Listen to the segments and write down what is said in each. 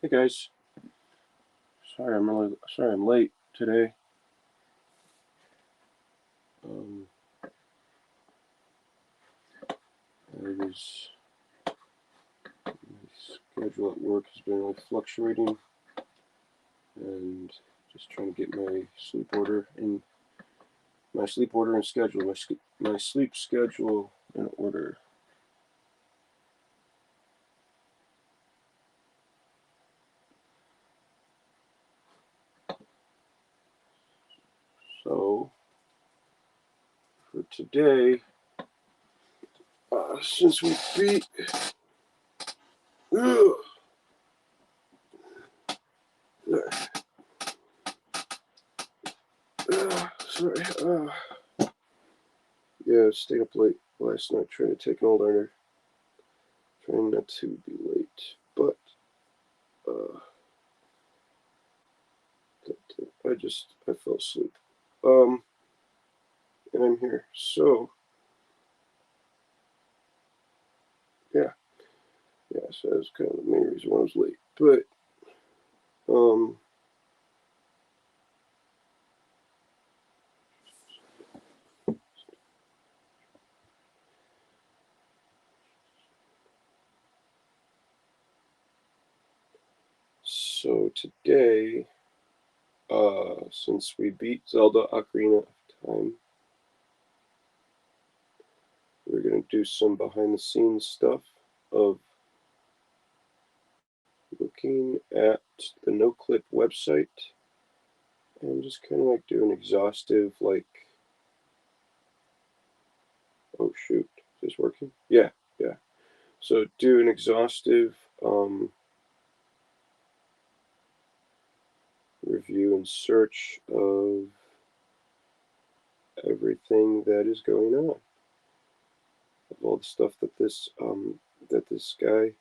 Hey guys, sorry I'm late today. My schedule at work has been really fluctuating, and just trying to get my sleep order and schedule, my sleep schedule in order. So for today, since we beat. Sorry. Yeah, stayed up late last night trying to take an all-nighter. Trying not to be late, but I fell asleep. And I'm here. So yeah, so that's kind of the main reason why I was late. But so today, since we beat Zelda Ocarina of Time, we're gonna do some behind the scenes stuff of looking at the NoClip website and just kind of like do an exhaustive, like, oh shoot, is this working? Yeah. So do an exhaustive review and search of everything that is going on, of all the stuff that this guy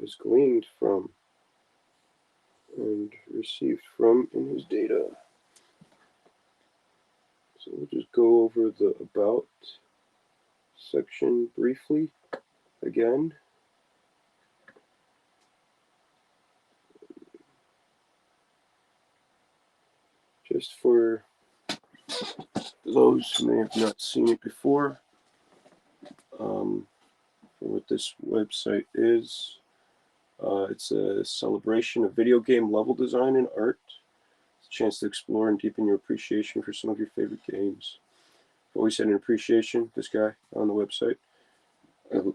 has gleaned from and received from in his data. So we'll just go over the about section briefly again. Just for those who may have not seen it before, for what this website is, it's a celebration of video game level design and art. It's a chance to explore and deepen your appreciation for some of your favorite games. I've always had an appreciation, this guy on the website. I've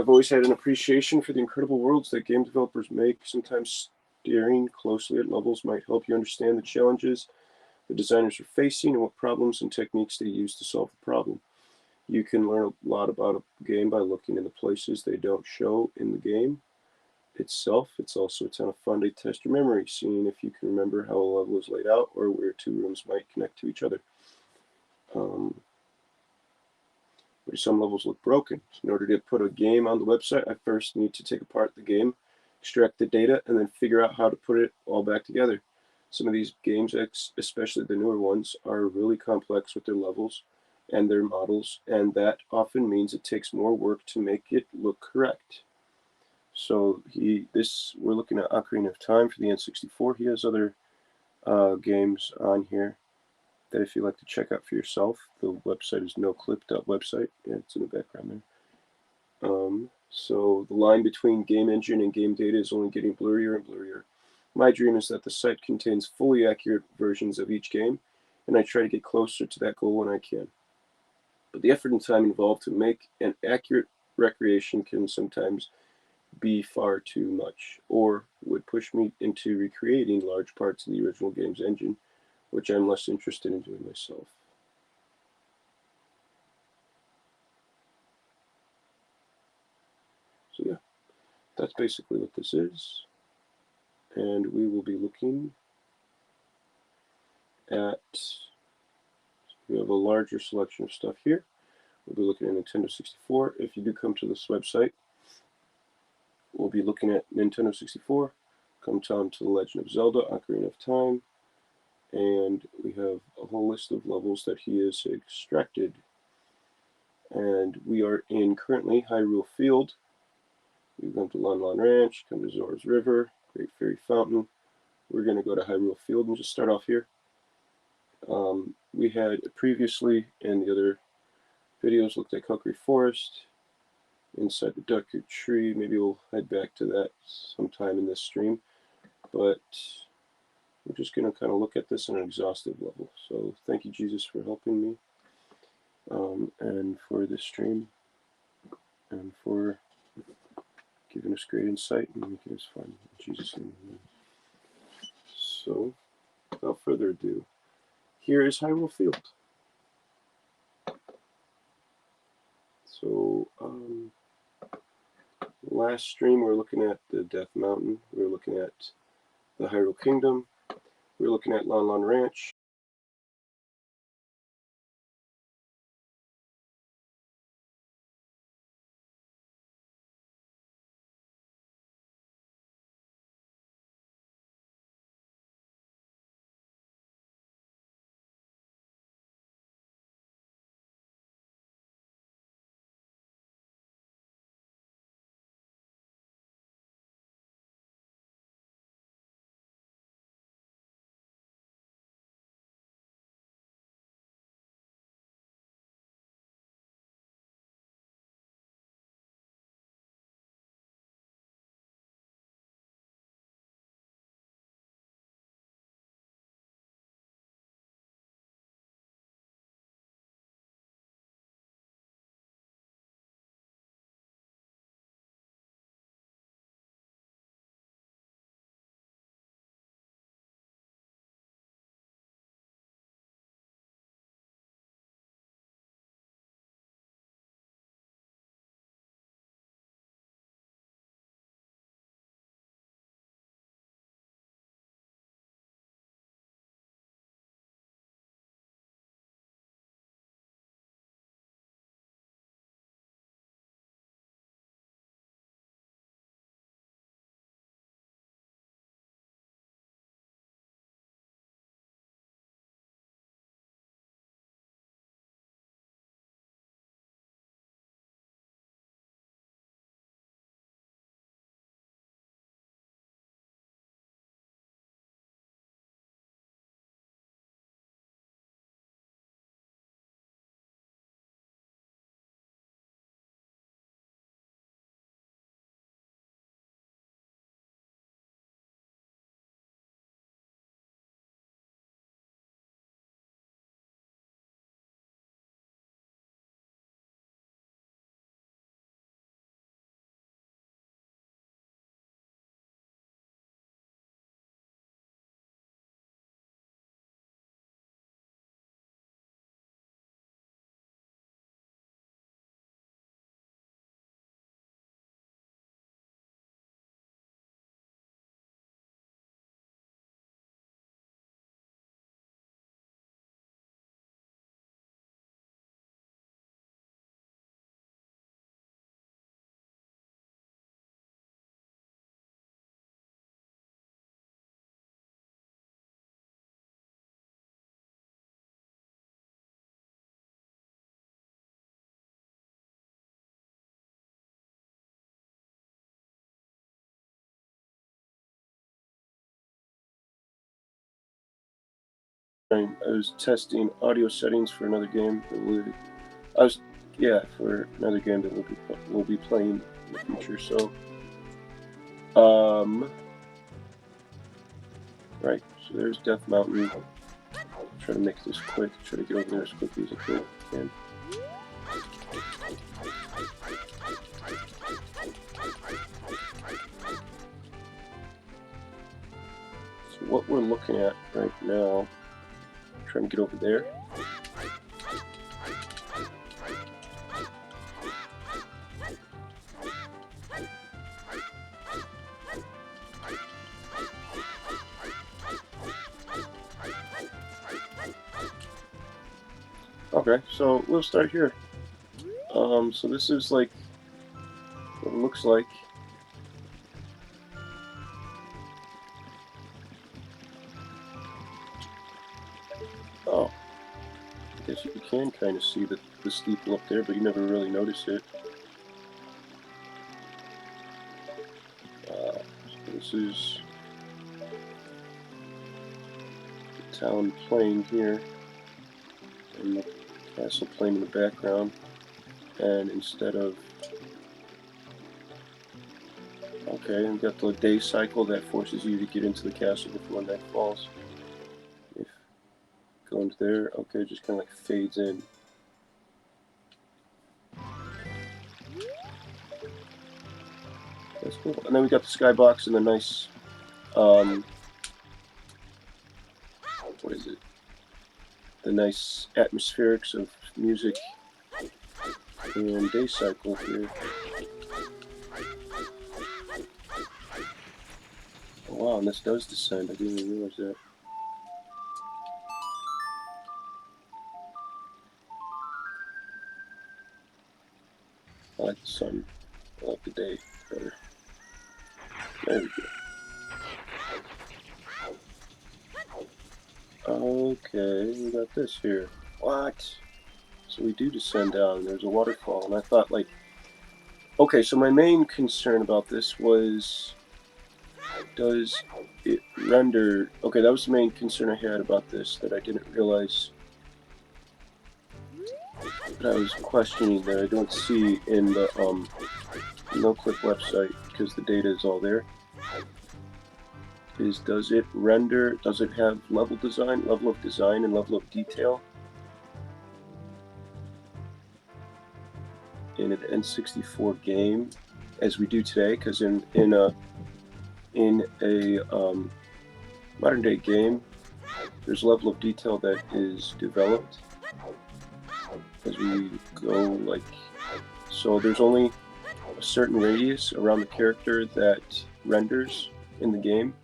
always had an appreciation for the incredible worlds that game developers make. Sometimes staring closely at levels might help you understand the challenges the designers are facing and what problems and techniques they use to solve the problem. You can learn a lot about a game by looking in the places they don't show in the game itself. It's also a ton of fun to test your memory, seeing if you can remember how a level is laid out or where two rooms might connect to each other. Where some levels look broken. In order to put a game on the website, I first need to take apart the game, extract the data, and then figure out how to put it all back together. Some of these games, especially the newer ones, are really complex with their levels and their models, and that often means it takes more work to make it look correct. So we're looking at Ocarina of Time for the N64. He has other games on here that if you'd like to check out for yourself. The website is noclip.website. Yeah, it's in the background there. So the line between game engine and game data is only getting blurrier and blurrier. My dream is that the site contains fully accurate versions of each game, and I try to get closer to that goal when I can. But the effort and time involved to make an accurate recreation can sometimes be far too much, or would push me into recreating large parts of the original game's engine, which I'm less interested in doing myself. So yeah, that's basically what this is. And we will be looking at, we have a larger selection of stuff here. We'll be looking at Nintendo 64. If you do come to this website, we'll be looking at Nintendo 64, come down to The Legend of Zelda Ocarina of Time, and we have a whole list of levels that he has extracted. And we are in currently Hyrule Field, You come to Lon Lon Ranch, come to Zora's River, Great Fairy Fountain. We're going to go to Hyrule Field and just start off here. We had previously in the other videos looked at Huckleberry Forest, inside the Duckwood Tree. Maybe we'll head back to that sometime in this stream, but we're just going to kind of look at this on an exhaustive level. So thank you, Jesus, for helping me, and for this stream, and for giving us great insight and making us fun. In Jesus' name. So, without further ado, here is Hyrule Field. So, last stream we were looking at the Death Mountain, we were looking at the Hyrule Kingdom, we were looking at Lon Lon Ranch. I was testing audio settings for another game that for another game that we'll be playing in the future. So, right. So there's Death Mountain. Try to make this quick. Try to get over there as quickly as I can. So what we're looking at right now, trying to get over there. Okay, so we'll start here. So this is like what it looks like. Oh, I guess you can kind of see the steeple up there, but you never really notice it. is the town playing here, and the castle playing in the background. And instead of, okay, we've got the day cycle that forces you to get into the castle before night falls. If going to there, okay, it just kind of like fades in. That's cool. And then we got the skybox and the nice, what is it? The nice atmospherics of music and day cycle here. Oh, wow, and this does descend. I didn't even realize that. I like the sun. I like the day better. There we go. Okay, we got this here. What? So we do descend down. There's a waterfall, and I thought, like... Okay, so my main concern about this was... Does it render... Okay, that was the main concern I had about this, that I didn't realize... That I was questioning that I don't see in the, NoClip website, because the data is all there. Is, does it render, does it have level of design, and level of detail in an N64 game as we do today? Because in a modern day game, there's a level of detail that is developed as we go, like, so there's only a certain radius around the character that renders in the game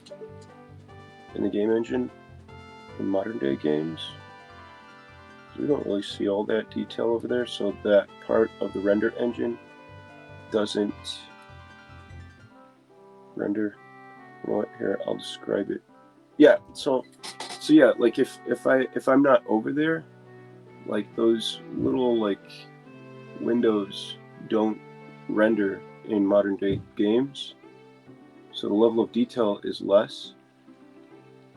engine in modern day games. So we don't really see all that detail over there, so that part of the render engine doesn't render. You know what, here, I'll describe it. Yeah, so yeah, like if I'm not over there, like those little like windows don't render in modern day games, so the level of detail is less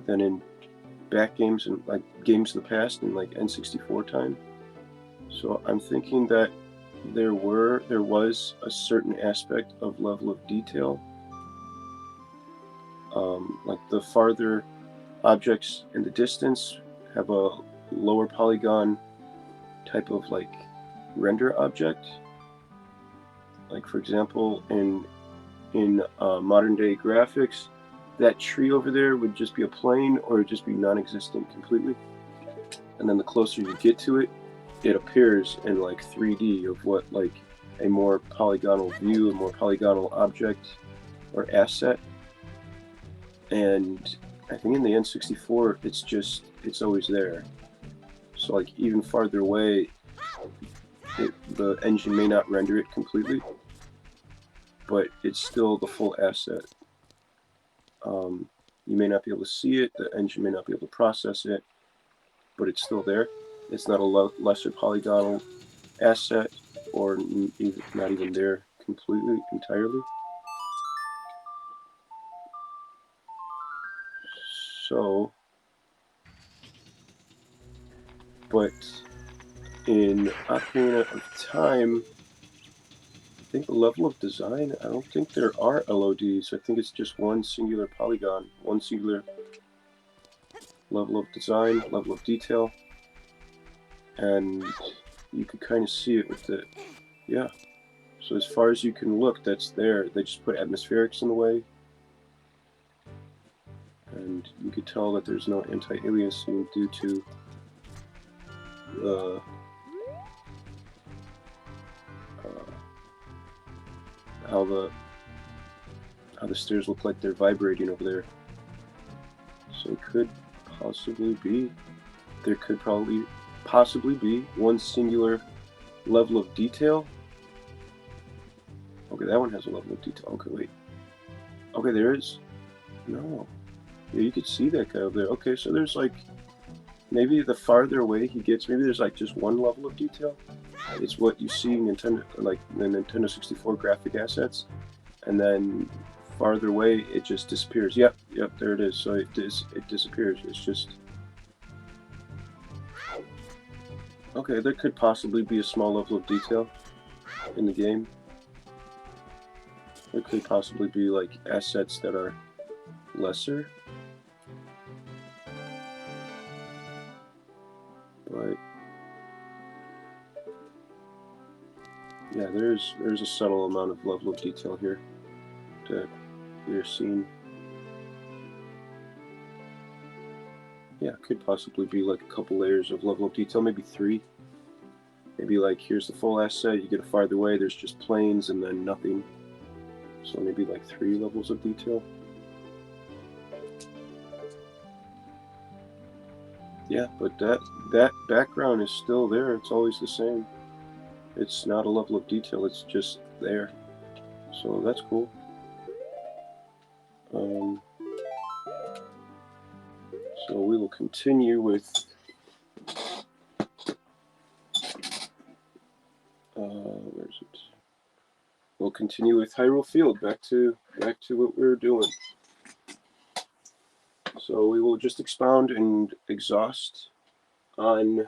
than in back games and like games of the past in like N64 time. So I'm thinking that there was a certain aspect of level of detail, like the farther objects in the distance have a lower polygon type of like render object. Like for example, in modern day graphics, that tree over there would just be a plane, or it'd just be non-existent completely. And then the closer you get to it, it appears in like 3D of what like a more polygonal view, a more polygonal object or asset. And I think in the N64, it's always there. So like even farther away, the engine may not render it completely, but it's still the full asset. You may not be able to see it, the engine may not be able to process it, but it's still there. It's not a lesser polygonal asset, or not even there completely, entirely. So, but in Ocarina of Time, I think the level of design, I don't think there are LODs. I think it's just one singular polygon, one singular level of design, level of detail. And you could kind of see it with the, yeah. So as far as you can look, that's there. They just put atmospherics in the way. And you could tell that there's no anti-aliasing due to the how the stairs look like they're vibrating over there. So it could possibly be, there could probably possibly be one singular level of detail. Okay, that one has a level of detail. Okay, wait. Okay, there is. No. Yeah, you could see that guy over there. Okay, so there's like, maybe the farther away he gets, maybe there's like just one level of detail. It's what you see in Nintendo, like the Nintendo 64 graphic assets, and then farther away, it just disappears. Yep, there it is. So it disappears. It's just... Okay, there could possibly be a small level of detail in the game. There could possibly be like assets that are lesser. But yeah, there's a subtle amount of level of detail here that you're seeing. Yeah, it could possibly be like a couple layers of level of detail, maybe 3. Maybe like here's the full asset, you get it farther away, there's just planes and then nothing. So maybe like 3 levels of detail. Yeah, but that background is still there. It's always the same. It's not a level of detail, it's just there. So that's cool. So we will continue with where's it? We'll continue with Hyrule Field. Back to what we were doing. So we will just expound and exhaust on.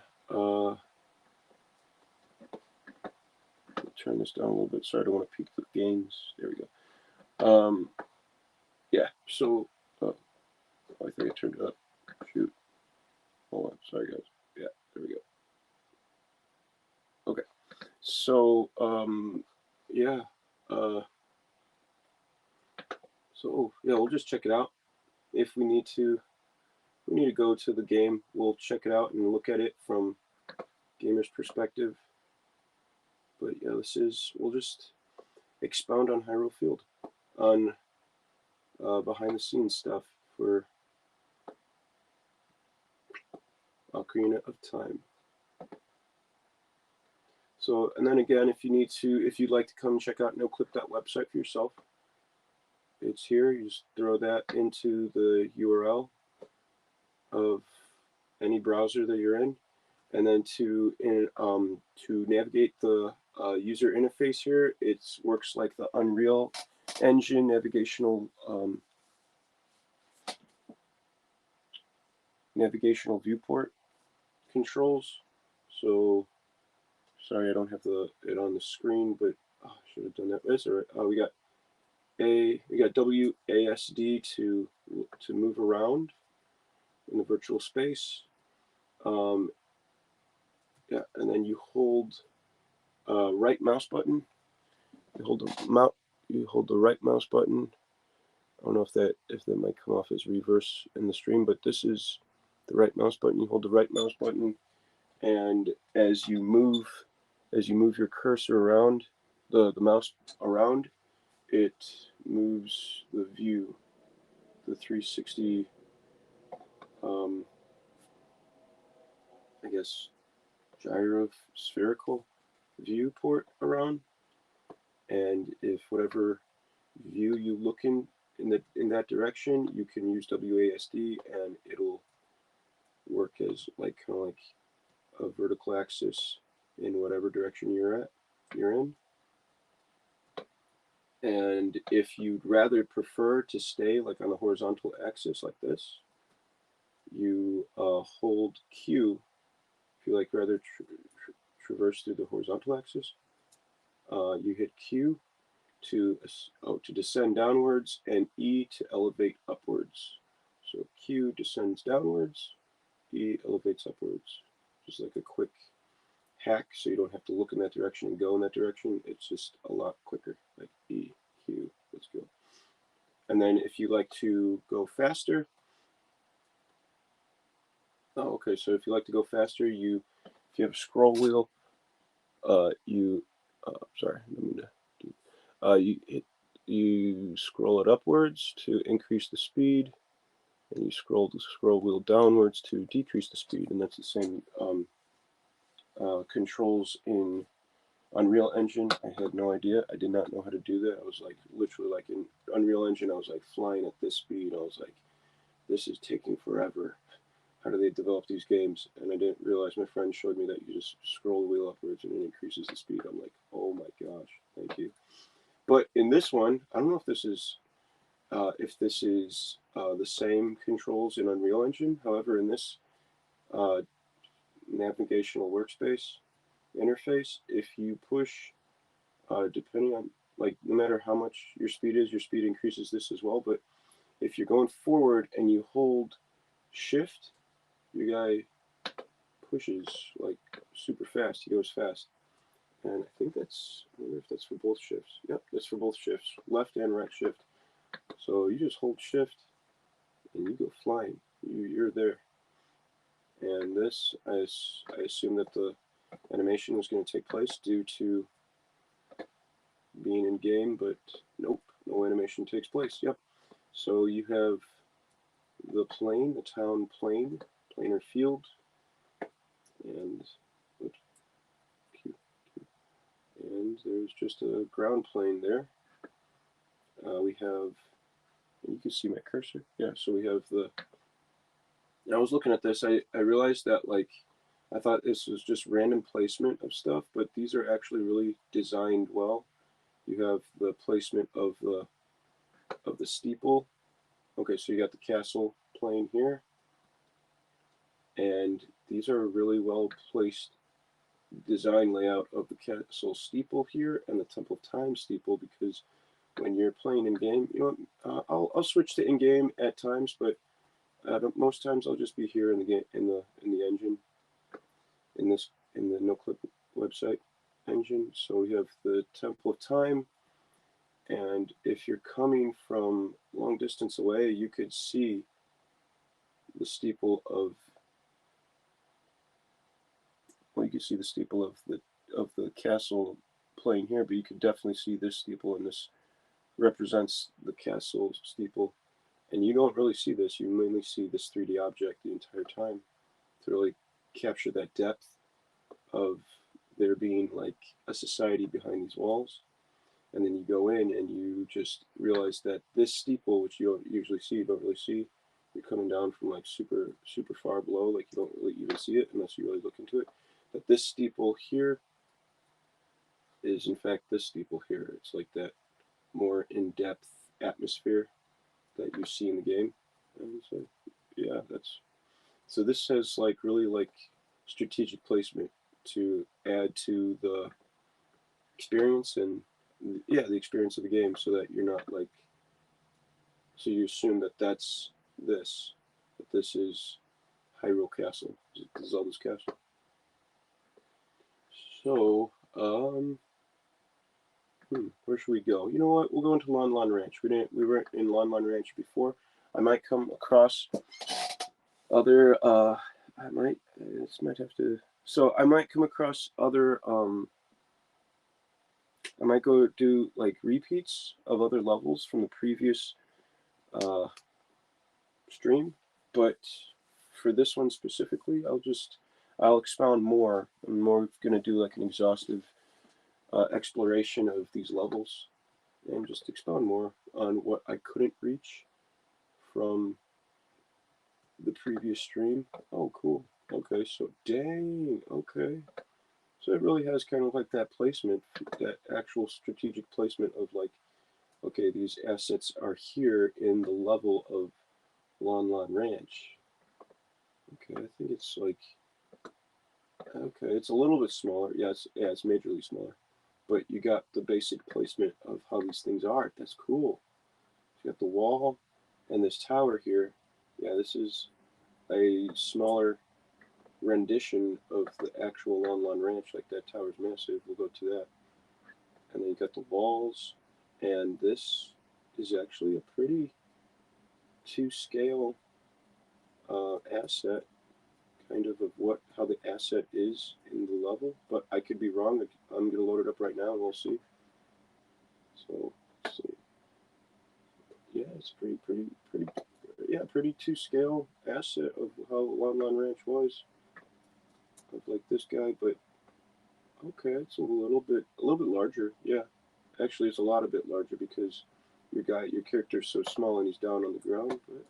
Turn this down a little bit. Sorry, I don't want to peek the games. There we go. Yeah. So I think I turned it up. Shoot. Hold on. Sorry, guys. Yeah. There we go. Okay. So yeah. So yeah, we'll just check it out. If we need to go to the game, we'll check it out and look at it from gamer's perspective. But yeah, we'll just expound on Hyrule Field, on behind the scenes stuff for Ocarina of Time. So, and then again, if you'd like to come check out noclip.website for yourself, it's here. You just throw that into the URL of any browser that you're in, and then to navigate the user interface here, it works like the Unreal Engine navigational viewport controls. So sorry, I don't have it on the screen, but I should have done that. That's all right. We got WASD to move around in the virtual space. Yeah, and then you hold right mouse button. You hold the right mouse button. I don't know if that might come off as reverse in the stream, but this is the right mouse button. You hold the right mouse button, and as you move your cursor around the mouse around, it moves the view, the 360 I guess gyrospherical viewport around, and if whatever view you look in that direction, you can use WASD and it'll work as like kind of like a vertical axis in whatever direction you're in. And if you'd rather prefer to stay like on the horizontal axis like this, you hold Q. If you like rather traverse through the horizontal axis, you hit Q to descend downwards and E to elevate upwards. So Q descends downwards, E elevates upwards. Just like a quick hack, so you don't have to look in that direction and go in that direction. It's just a lot quicker. Like E, Q, let's go. And then if you like to go faster, okay, so if you like to go faster, if you have a scroll wheel, you scroll it upwards to increase the speed, and you scroll the scroll wheel downwards to decrease the speed, and that's the same controls in Unreal Engine. I had no idea. I did not know how to do that. I was like literally like in Unreal Engine, I was like flying at this speed. I was like, this is taking forever. How do they develop these games? And I didn't realize, my friend showed me that you just scroll the wheel upwards and it increases the speed. I'm like, oh my gosh, thank you. But in this one, I don't know if this is if this is the same controls in Unreal Engine. However, in this uh, navigational workspace interface, if you push, depending on, like, no matter how much your speed is, your speed increases this as well. But if you're going forward and you hold shift, your guy pushes like super fast. He goes fast. And I think that's, I wonder if that's for both shifts. Yep, that's for both shifts, left and right shift. So you just hold shift and you go flying. You're there. And this, I assume that the animation was going to take place due to being in game, but nope, no animation takes place. Yep. So you have the plane, the town plane, planar field, and oops, and there's just a ground plane there. We have, and you can see my cursor. Yeah, so we have the, I was looking at this, I realized that, like, I thought this was just random placement of stuff, but these are actually really designed well. You have the placement of the steeple. Okay, so you got the castle plane here, and these are really well placed design layout of the castle steeple here and the Temple of Time steeple, because when you're playing in game, you know, I'll switch to in game at times, but most times I'll just be here in the game, in the engine, in the NoClip website engine. So we have the Temple of Time, and if you're coming from long distance away, you could see the steeple of, well, you can see the steeple of the castle plane here, but you could definitely see this steeple, and this represents the castle steeple. And you don't really see this, you mainly see this 3D object the entire time to really capture that depth of there being like a society behind these walls. And then you go in and you just realize that this steeple, which you don't usually see, you don't really see, you're coming down from like super far below, like you don't really even see it unless you really look into it. That this steeple here is in fact this steeple here. It's like that more in-depth atmosphere that you see in the game. And so yeah, that's, so this has like really like strategic placement to add to the experience, and yeah, the experience of the game, so that you're not like, so you assume that that's this, that this is Hyrule Castle, Zelda's castle. So where should we go? You know what, we'll go into Lon Lon Ranch. We weren't in Lon Lon Ranch before. I might come across other I might, this might have to, so I might come across other I might go do like repeats of other levels from the previous uh, stream, but for this one specifically, I'll expound more. I'm more gonna do like an exhaustive exploration of these levels, and just expound more on what I couldn't reach from the previous stream. Oh, cool. Okay, so dang. Okay. So it really has kind of like that placement, that actual strategic placement of like, okay, these assets are here in the level of Lon Lon Ranch. Okay, I think it's like, okay, it's a little bit smaller. Yeah, it's majorly smaller. But you got the basic placement of how these things are. That's cool. You got the wall and this tower here. Yeah, this is a smaller rendition of the actual Lon Lon Ranch. Like that tower's massive. We'll go to that. And then you got the walls, and this is actually a pretty to scale asset, kind of what how the asset is in the level. But I could be wrong. I'm gonna load it up right now, and we'll see. So let's see. Yeah, it's pretty. Yeah, pretty to scale asset of how Lon Lon Ranch was, of like this guy. But okay, it's a little bit larger. Yeah, actually, it's a lot a bit larger because your character's so small and he's down on the ground. But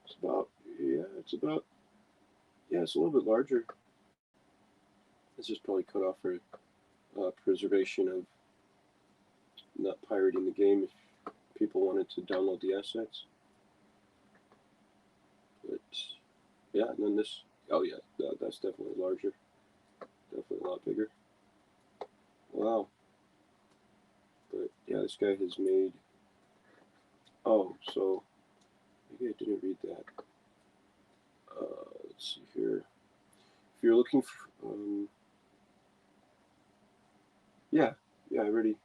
it's about, yeah, it's a little bit larger. This is probably cut off for preservation of not pirating the game. people wanted to download the assets. But yeah, and then this, oh yeah, that's definitely larger, definitely a lot bigger. Wow. But yeah, this guy has made, oh, so maybe I didn't read that. Let's see here. If you're looking for, yeah, I already.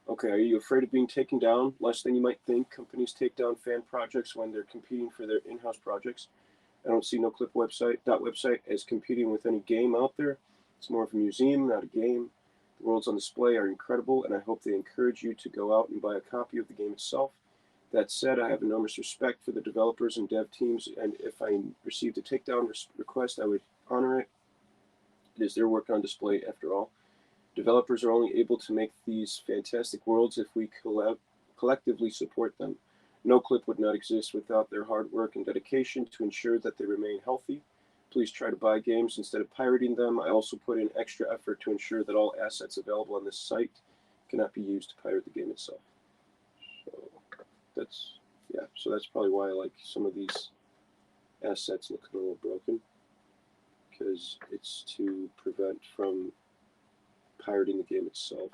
Okay, are you afraid of being taken down? Less than you might think. Companies take down fan projects when they're competing for their in-house projects. I don't see NoClip website as competing with any game out there. It's more of a museum, not a game. The worlds on display are incredible, and I hope they encourage you to go out and buy a copy of the game itself. That said, I have enormous respect for the developers and dev teams, and if I received a takedown request, I would honor it. It is their work on display after all. Developers are only able to make these fantastic worlds if we collectively support them. NoClip would not exist without their hard work and dedication to ensure that they remain healthy. Please try to buy games instead of pirating them. I also put in extra effort to ensure that all assets available on this site cannot be used to pirate the game itself. So that's, yeah, so that's probably why I like some of these assets looking a little broken, because it's to prevent from pirating the game itself,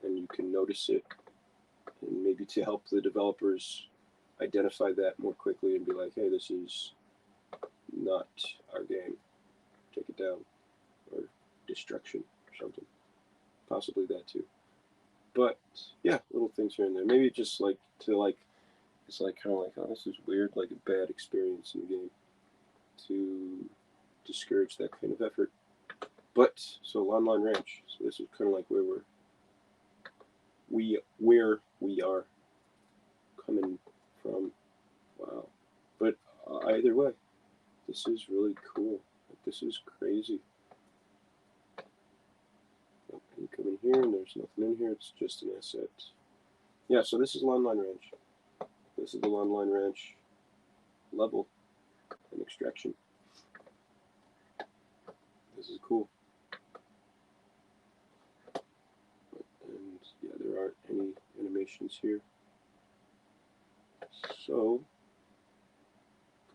and you can notice it, and maybe to help the developers identify that more quickly and be like, hey, this is not our game, take it down, or destruction or something, possibly that too. But yeah, little things here and there, maybe just like to like, it's like kind of like, oh, this is weird, like a bad experience in the game, to discourage that kind of effort. But so Online Ranch, so this is kind of like where we are coming from. Wow. But either way, this is really cool. This is crazy. You come in here and there's nothing in here. It's just an asset. Yeah, so this is Online Ranch. This is the Online Ranch level and extraction. This is cool. And yeah, there aren't any animations here. So,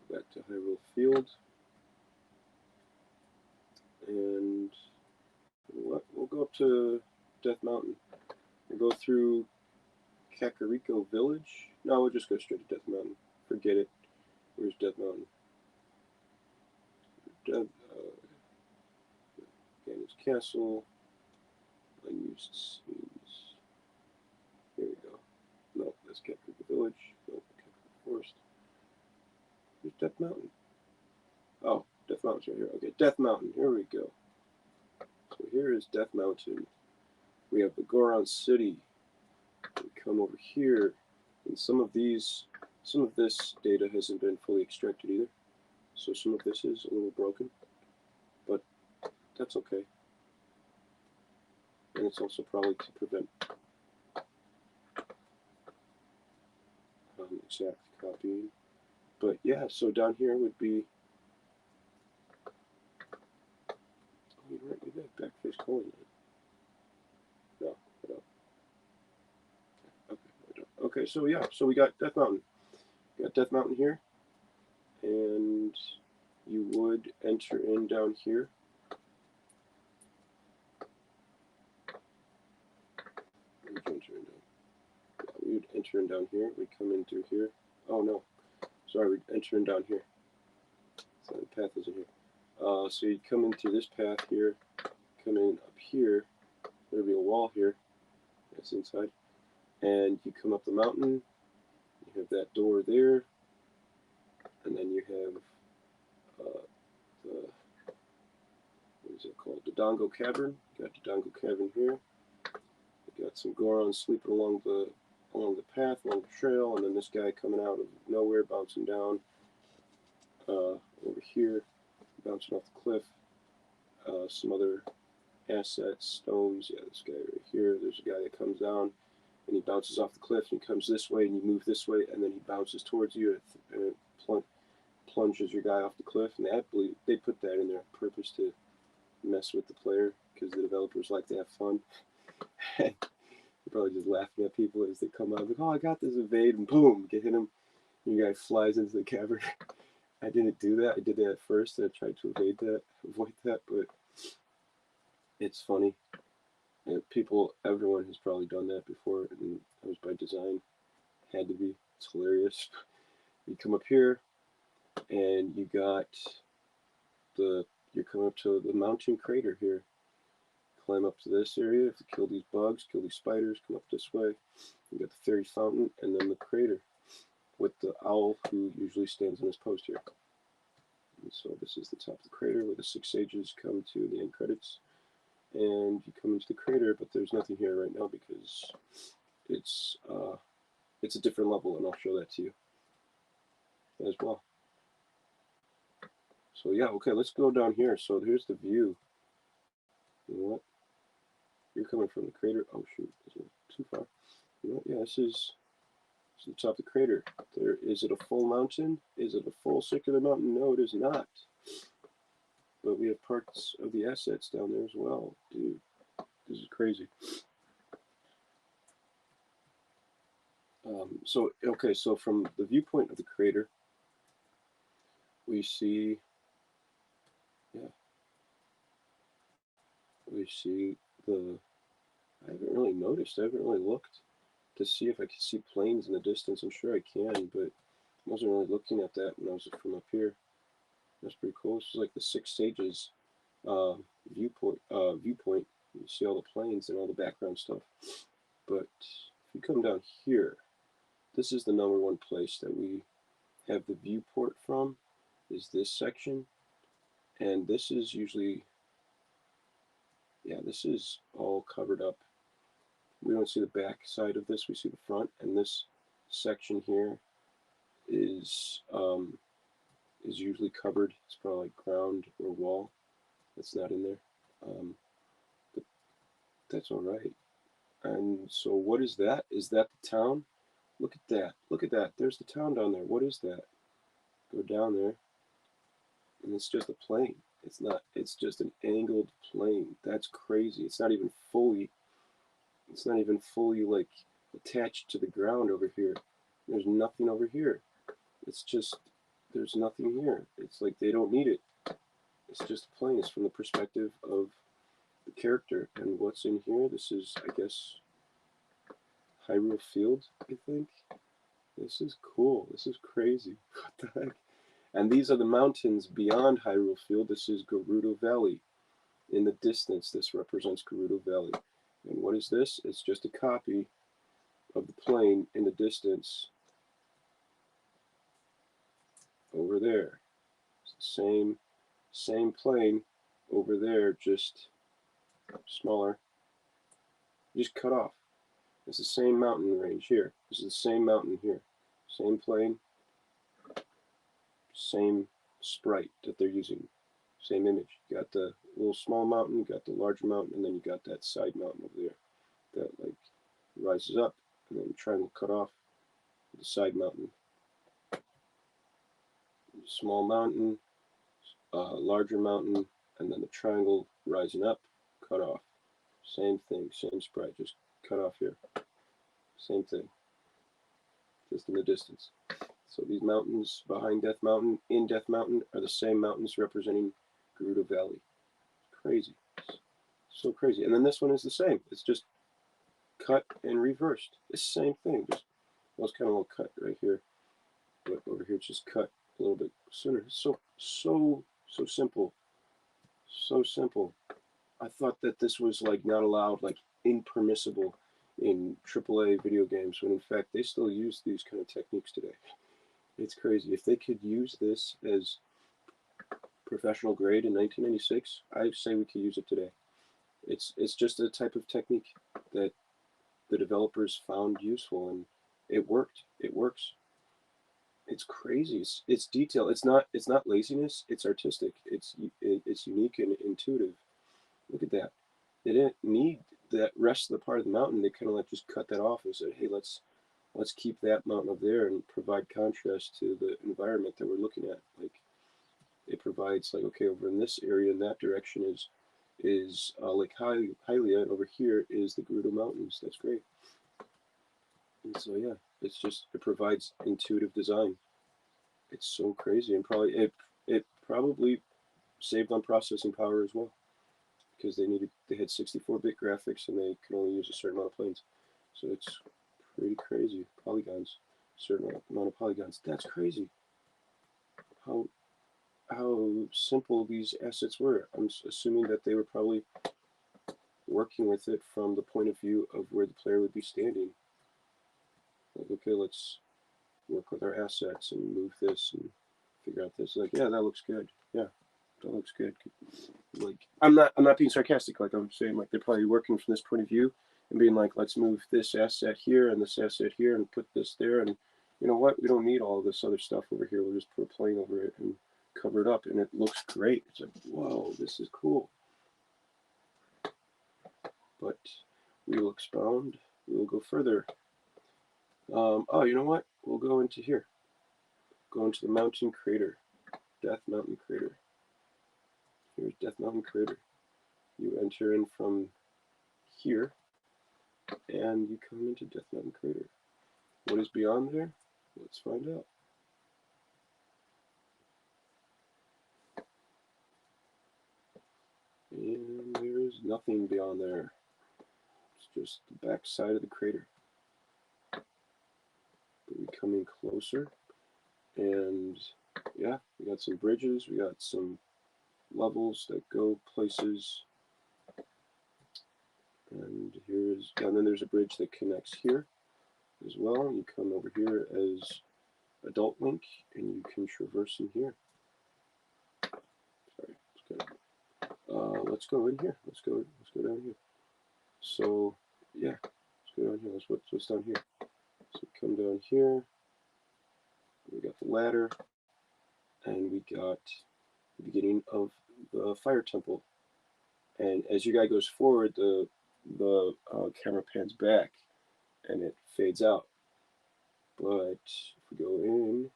go back to Hyrule Field. And what? We'll go up to Death Mountain. We'll go through Kakariko Village. No, we'll just go straight to Death Mountain. Forget it. Where's Death Mountain? Ganon's Castle. Unused scenes. Here we go. No, that's Kakariko Village. No, Kakariko Forest. Where's Death Mountain? Oh, Death Mountain's right here. Okay, Death Mountain. Here we go. So here is Death Mountain. We have the Goron City. We come over here, and some of this data hasn't been fully extracted either. So some of this is a little broken, but that's okay. And it's also probably to prevent exact copying. But yeah, so down here would be, maybe that backface colon. No, I don't. Okay, I don't. Okay, so yeah, so we got Death Mountain. We got Death Mountain here, and you would enter in down here. We would enter in down here. We'd come in through here. Oh no, sorry, we'd enter in down here. So the path isn't here. So you'd come in through this path here, come in up here. There'd be a wall here. That's inside. And you come up the mountain. You have that door there, and then you have the, what is it called? The Dongo Cavern. You got the Dongo Cavern here. You got some Gorons sleeping along the path, along the trail, and then this guy coming out of nowhere, bouncing down over here, bouncing off the cliff. Some other assets, stones. Yeah, this guy right here. There's a guy that comes down, and he bounces off the cliff, and he comes this way, and you move this way, and then he bounces towards you, and it plunges your guy off the cliff. And I believe they put that in there on purpose to mess with the player, because the developers like to have fun. You're probably just laughing at people as they come out, like, oh, I got this, evade, and boom, get hit him. And your guy flies into the cavern. I didn't do that. I did that at first, and I tried to avoid that, but it's funny. People, everyone has probably done that before, and that was by design. Had to be. It's hilarious. You come up here, and you're coming up to the mountain crater here. Climb up to this area, have to kill these bugs, kill these spiders, come up this way. You got the fairy fountain, and then the crater with the owl who usually stands on his post here. And so this is the top of the crater where the 6 sages come to the end credits. And you come into the crater, but there's nothing here right now because it's a different level, and I'll show that to you as well. So yeah, okay, let's go down here. So here's the view. You know what? You're coming from the crater. Oh shoot, this is too far. You know what? Yeah, this is the top of the crater. Is it a full mountain? Is it a full circular mountain? No, it is not. But we have parts of the assets down there as well. Dude, this is crazy. So from the viewpoint of the crater, we see the, I haven't really noticed, I haven't really looked to see if I can see planes in the distance. I'm sure I can, but I wasn't really looking at that when I was from up here. That's pretty cool. This is like the 6 sages viewpoint. You see all the planes and all the background stuff. But if you come down here, this is the number one place that we have the viewport from, is this section. And this is usually, yeah, this is all covered up. We don't see the back side of this, we see the front, and this section here is usually covered. It's probably like ground or wall that's not in there, but that's all right. And so what is that? Is that the town? Look at that. Look at that. There's the town down there. What is that? Go down there, and it's just a plane. It's not. It's just an angled plane. That's crazy. It's not even fully like attached to the ground over here. There's nothing over here. It's just, there's nothing here. It's like they don't need it. It's just a plane. It's from the perspective of the character. And what's in here? This is, I guess, Hyrule Field, I think. This is cool. This is crazy. What the heck? And these are the mountains beyond Hyrule Field. This is Gerudo Valley. In the distance, this represents Gerudo Valley. And what is this? It's just a copy of the plane in the distance over there. It's the same plane over there, just smaller, just cut off. It's the same mountain range here. This is the same mountain here. Same plane, same sprite that they're using. Same image. You got the little small mountain, you got the larger mountain, and then you got that side mountain over there that like rises up, and then triangle cut off the side mountain. Small mountain, larger mountain, and then the triangle rising up, cut off. Same thing, same sprite, just cut off here. Same thing, just in the distance. So these mountains behind Death Mountain, in Death Mountain, are the same mountains representing Gerudo Valley. Crazy. So crazy. And then this one is the same. It's just cut and reversed. It's the same thing. Just, well, it's kind of a little cut right here. But over here, it's just cut a little bit sooner. So simple. So simple. I thought that this was like not allowed, like impermissible in AAA video games, when in fact they still use these kind of techniques today. It's crazy. If they could use this as professional grade in 1996, I say we could use it today. It's just a type of technique that the developers found useful, and it worked. It works. It's crazy. It's detail. It's not laziness. It's artistic. It's unique and intuitive. Look at that. They didn't need that rest of the part of the mountain. They kind of like just cut that off and said, hey, let's keep that mountain up there and provide contrast to the environment that we're looking at. Like, it provides, like, okay, over in this area in that direction is Lake Hylia, and over here is the Gerudo Mountains. That's great. And so yeah, it provides intuitive design. It's so crazy, and it probably saved on processing power as well, because they had 64-bit graphics and they could only use a certain amount of planes. So it's pretty crazy. Polygons, certain amount of polygons. That's crazy. How simple these assets were. I'm assuming that they were probably working with it from the point of view of where the player would be standing. Like, okay, let's work with our assets and move this and figure out this. Like, yeah, that looks good. Yeah, that looks good. Like, I'm not being sarcastic. Like, I'm saying, like, they're probably working from this point of view and being like, let's move this asset here and this asset here and put this there, and you know what, we don't need all this other stuff over here. We'll just put a plane over it and cover it up, and it looks great. It's like, whoa, this is cool. But we will expound. We will go further. Oh, you know what? We'll go into here. Go into the mountain crater. Death Mountain Crater. Here's Death Mountain Crater. You enter in from here, and you come into Death Mountain Crater. What is beyond there? Let's find out. And there is nothing beyond there. It's just the back side of the crater. But we come in closer, and yeah, we got some bridges, we got some levels that go places, and then there's a bridge that connects here as well. You come over here as Adult Link, and you can traverse in here. Sorry, let's go in here. Let's go down here. So yeah, let's go down here. What's down here. So we come down here. We got the ladder, and we got the beginning of the fire temple. And as your guy goes forward, the camera pans back, and it fades out. But if we go in,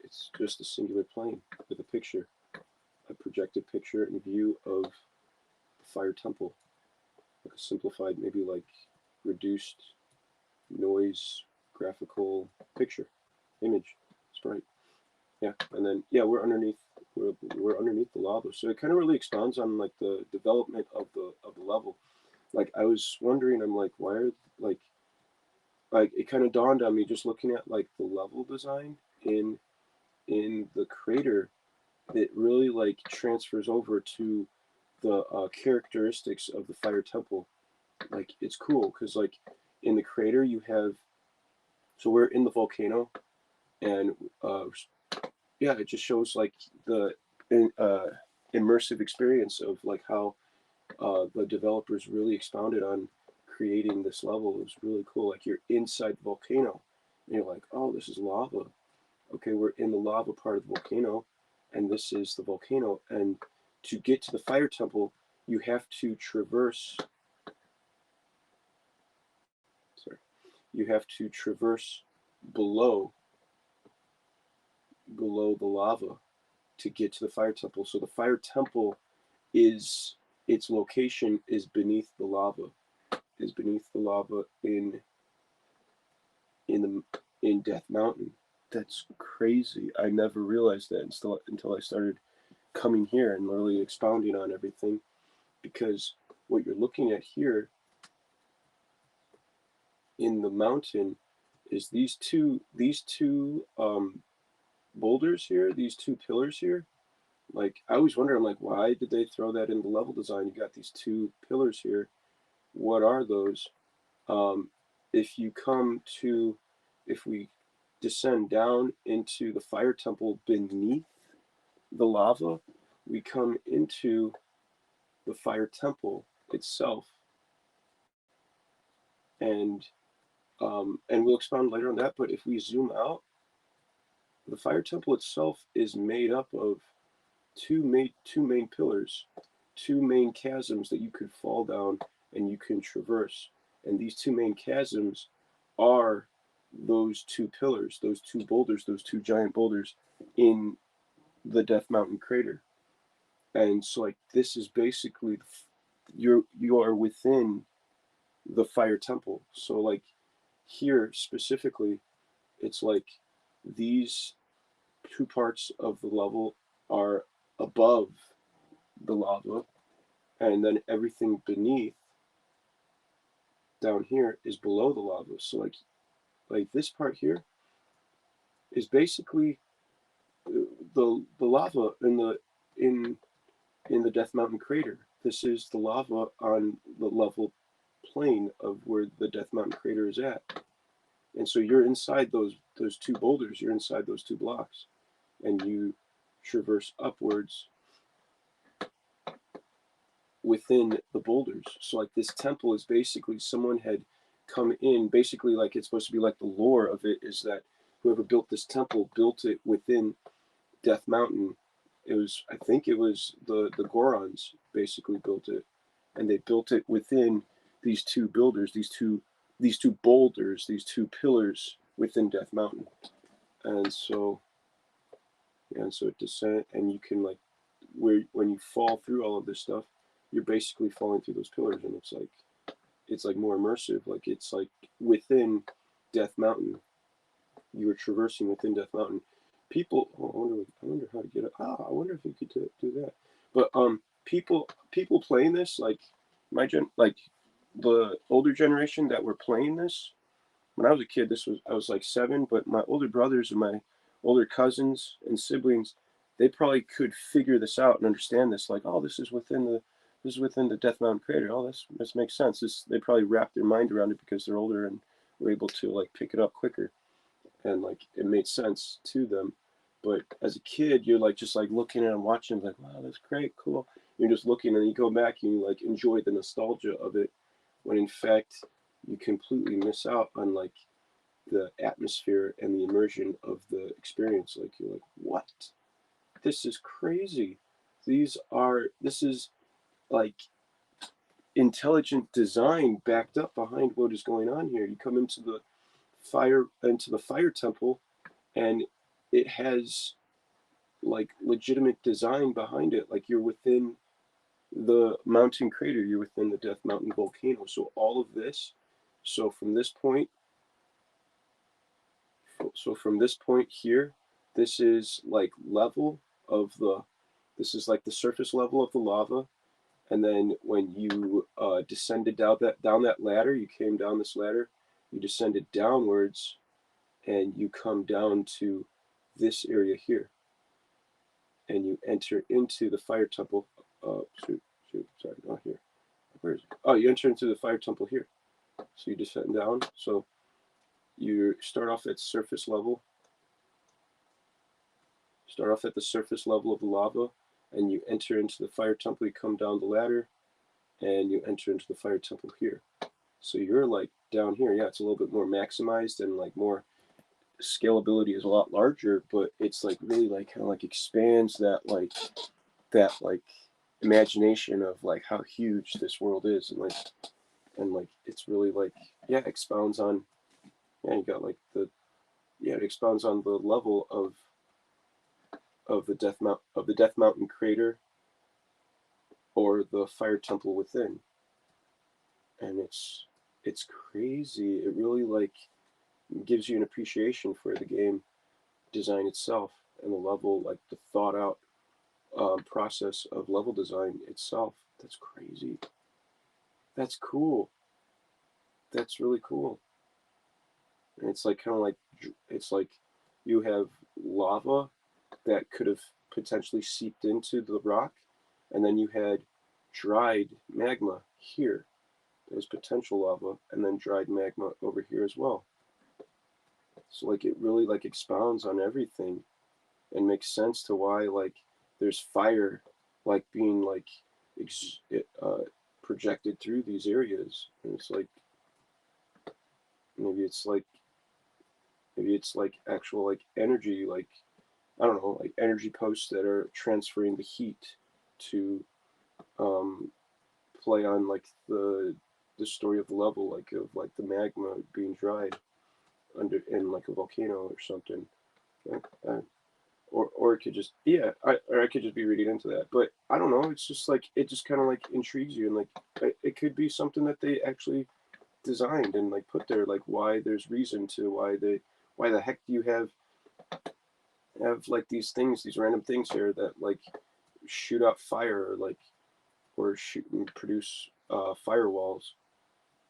it's just a singular plane with a picture, a projected picture and view of the fire temple, like a simplified, maybe like reduced noise graphical picture, image, sprite. Yeah, and then yeah, we're underneath the lava, so it kind of really expounds on like the development of the level. Like I was wondering, I'm like, why are like it kind of dawned on me just looking at like the level design in the crater. It really like transfers over to the characteristics of the fire temple. Like it's cool because like in the crater you have, so we're in the volcano, and yeah, it just shows like the immersive experience of like how the developers really expounded on creating this level. It was really cool. Like you're inside the volcano, and you're like, oh, this is lava. Okay, we're in the lava part of the volcano, and this is the volcano. And to get to the fire temple, you have to traverse. Sorry, you have to traverse below the lava to get to the fire temple. So the fire temple is, its location is beneath the lava. Is beneath the lava in Death Mountain. That's crazy. I never realized that until I started coming here and really expounding on everything, because what you're looking at here in the mountain is these two boulders here, these two pillars here. Like I always wonder, I'm like, why did they throw that in the level design? You got these two pillars here. What are those? If you come to, if we descend down into the fire temple beneath the lava, we come into the fire temple itself, and we'll expound later on that. But if we zoom out, the fire temple itself is made up of two main pillars, two main chasms that you could fall down and you can traverse. And these two main chasms are those two pillars, those two boulders, those two giant boulders in the Death Mountain crater. And so like this is basically you are within the fire temple. So like here specifically, it's like these two parts of the level are above the lava, and then everything beneath down here is below the lava. So like this part here is basically the lava in in the Death Mountain crater. This is the lava on the level plane of where the Death Mountain crater is at. And so you're inside those two boulders, you're inside those two blocks, and you traverse upwards within the boulders. So like this temple is basically someone had come in, basically like it's supposed to be like the lore of it is that whoever built this temple built it within Death Mountain. It was, I think it was the Gorons basically built it, and they built it within these two builders, these two boulders, these two pillars within Death Mountain. And so yeah, and so it descends, and you can like where when you fall through all of this stuff, you're basically falling through those pillars, and it's like more immersive. Like it's like within Death Mountain, you were traversing within Death Mountain. People, oh, I wonder how to get it. I wonder if you could do that. But people playing this, like like the older generation that were playing this. When I was a kid, I was like 7. But my older brothers and my older cousins and siblings, they probably could figure this out and understand this. Like, oh, this is within the Death Mountain crater. Oh, this makes sense. They probably wrap their mind around it because they're older and were able to like pick it up quicker, and like it made sense to them. But as a kid, you're like just like looking at and watching, like, wow, that's great, cool. You're just looking, and you go back and you like enjoy the nostalgia of it, when in fact you completely miss out on like the atmosphere and the immersion of the experience. Like you're like, what? This is crazy. This is like intelligent design backed up behind what is going on here. You come into the fire temple, and it has like legitimate design behind it. Like you're within the mountain crater, you're within the Death Mountain volcano. So all of this, so from this point, from this point here, this is like level of the, this is like the surface level of the lava. And then when you descended down that ladder, you came down this ladder, you descended downwards, and you come down to this area here, and you enter into the fire temple. Sorry, not here. Where is it? Oh, you enter into the fire temple here. So you descend down. So you start off at surface level. Start off at the surface level of the lava, and you enter into the fire temple. You come down the ladder, and you enter into the fire temple here. So you're like down here. Yeah, it's a little bit more maximized, and like more scalability is a lot larger, but it's like really like kind of like expands that like imagination of like how huge this world is, and like it's really like, yeah, expounds on, yeah, you got like it expounds on the level of the Death Mountain crater, or the fire temple within. And it's crazy. It really like gives you an appreciation for the game design itself, and the level, like the thought out process of level design itself. That's crazy. That's cool. That's really cool. And it's like kind of like, it's like you have lava that could have potentially seeped into the rock, and then you had dried magma here. There's potential lava, and then dried magma over here as well. So like it really like expounds on everything, and makes sense to why like there's fire like being like projected through these areas. And it's like maybe it's like actual like energy, like I don't know, like energy posts that are transferring the heat to um, play on like the story of the level, like of like the magma being dried under in like a volcano or something. Uh, or it could just, yeah, or I could just be reading into that, but I don't know. It's just like it just kind of like intrigues you, and like it could be something that they actually designed and like put there, like why there's reason to why the heck do you have like these things, these random things here that like shoot out fire or like or shoot and produce firewalls.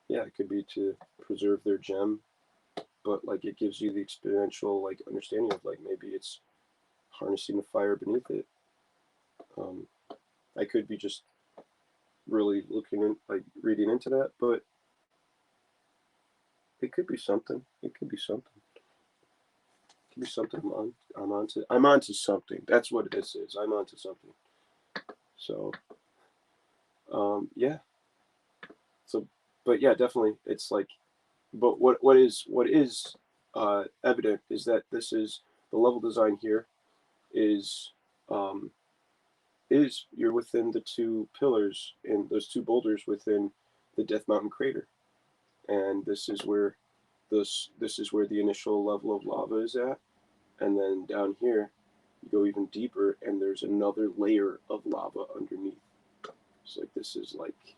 Yeah, it could be to preserve their gem, but like it gives you the experiential like understanding of like maybe it's harnessing the fire beneath it. I could be just really looking in, like reading into that, but it could be something. It could be something. It could be something. I'm onto something. That's what this is. I'm onto something. So, yeah. So, but yeah, definitely, it's like, but what is evident is that this is the level design here is um, you're within the two pillars and those two boulders within the Death Mountain crater, and this is where the initial level of lava is at, and then down here you go even deeper and there's another layer of lava underneath. It's like this is like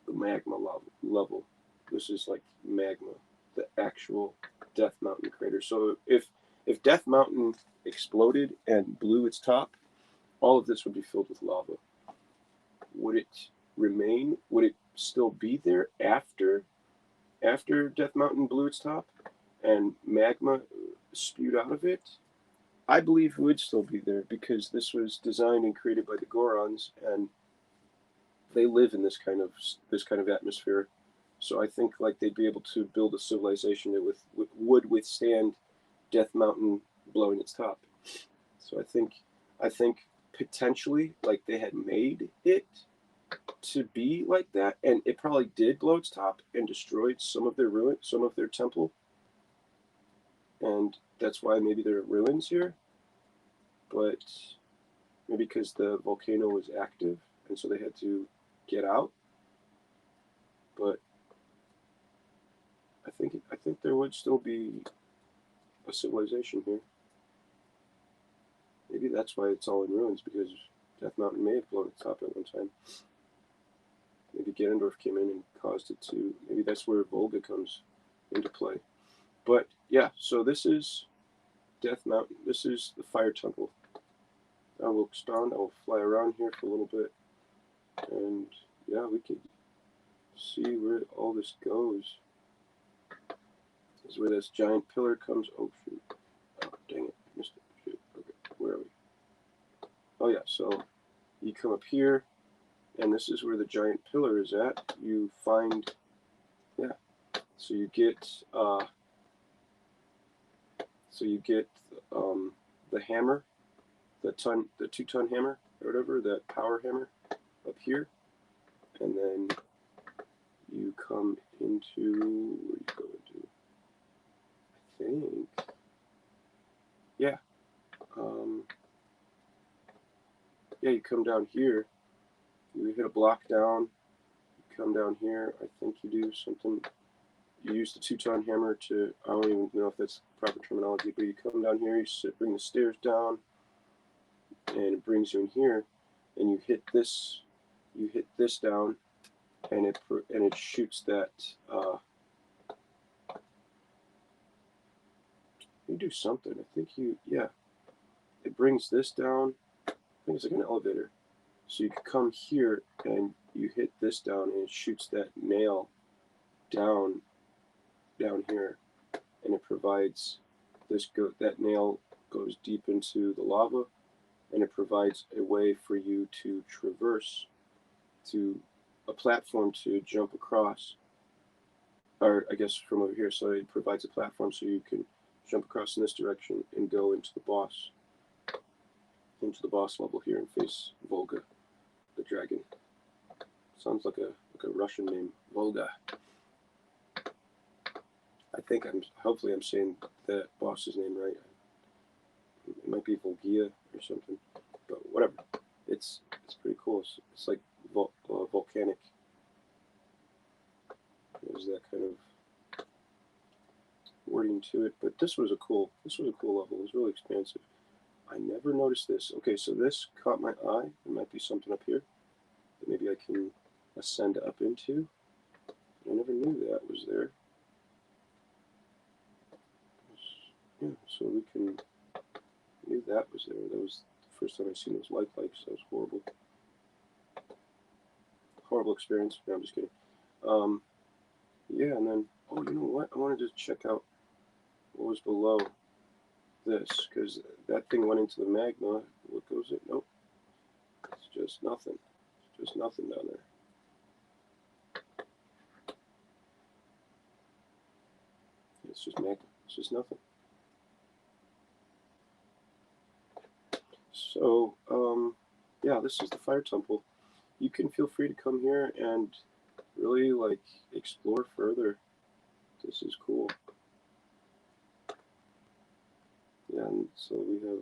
the magma level. This is like magma, the actual Death Mountain crater. So if Death Mountain exploded and blew its top, all of this would be filled with lava. Would it remain? Would it still be there after Death Mountain blew its top and magma spewed out of it? I believe it would still be there because this was designed and created by the Gorons, and they live in this kind of atmosphere. So I think like they'd be able to build a civilization that would withstand Death Mountain blowing its top. So I think potentially like they had made it to be like that, and it probably did blow its top and destroyed some of their some of their temple, and that's why maybe there are ruins here. But maybe because the volcano was active, and so they had to get out. But I think there would still be a civilization here. Maybe that's why it's all in ruins, because Death Mountain may have blown its top at one time. Maybe Ganondorf came in and caused it to. Maybe that's where Volga comes into play. But yeah, so this is Death Mountain. This is the Fire Temple. I will expound. I will fly around here for a little bit, and yeah, we could see where all this goes. This is where this giant pillar comes. Oh shoot! Oh dang it! Missed it. Shoot. Okay, where are we? Oh yeah. So you come up here, and this is where the giant pillar is at. You find, yeah. So you get the hammer, the 2-ton hammer or whatever, that power hammer up here, and then you come into, where do you go into? I think, yeah, yeah, you come down here, you hit a block down, you come down here, I think you do something, you use the 2-ton hammer to, I don't even know if that's proper terminology, but you come down here, you bring the stairs down, and it brings you in here, and you hit this down, and it shoots that. You do something. I think it brings this down. I think it's like an elevator. So you could come here and you hit this down, and it shoots that nail down here, and it provides that nail goes deep into the lava, and it provides a way for you to traverse to a platform to jump across, or I guess from over here. So it provides a platform so you can jump across in this direction and go into the boss level here and face Volga, the dragon. Sounds like a Russian name, Volga. Hopefully I'm saying that boss's name right. It might be Volgia or something, but whatever. It's pretty cool. It's like volcanic. There's that kind of wording to it, but this was a cool level. It was really expansive. I never noticed this. Okay, so this caught my eye. There might be something up here that maybe I can ascend up into. I never knew that was there. Yeah, so we can knew that was there. That was the first time I seen those light pipes. That was horrible. Horrible experience. No, I'm just kidding. Um, yeah, and then oh, you know what? I wanted to check out what was below this because that thing went into the magma. What goes it? Nope. It's just nothing. It's just nothing down there. It's just magma. It's just nothing. So, yeah, this is the fire temple. You can feel free to come here and really like explore further. This is cool. Yeah, and so we have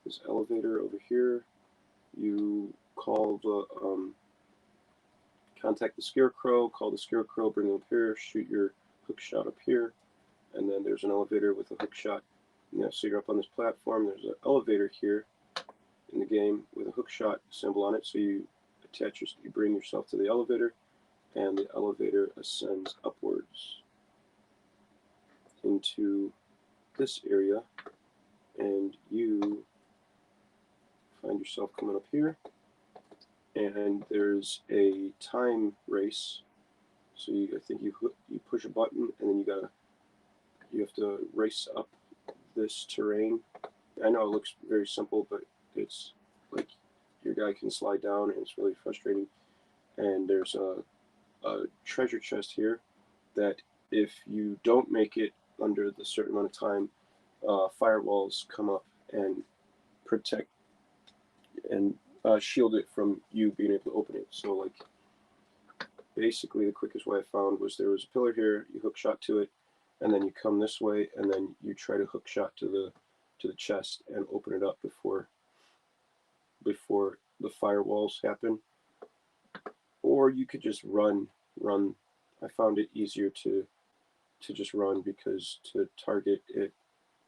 this elevator over here. You call the contact the scarecrow, call the scarecrow, bring him up here, shoot your hook shot up here, and then there's an elevator with a hook shot. Yeah, so you're up on this platform. There's an elevator here in the game with a hook shot symbol on it. So you you bring yourself to the elevator, and the elevator ascends upwards into this area, and you find yourself coming up here, and there's a time race. So I think you push a button, and then you have to race up this terrain. I know it looks very simple, but it's like your guy can slide down, and it's really frustrating. And there's a treasure chest here that if you don't make it under the certain amount of time, firewalls come up and protect and shield it from you being able to open it. So like basically the quickest way I found was there was a pillar here, you hook shot to it, and then you come this way, and then you try to hook shot to the chest and open it up before the firewalls happen. Or you could just run. I found it easier to just run because to target it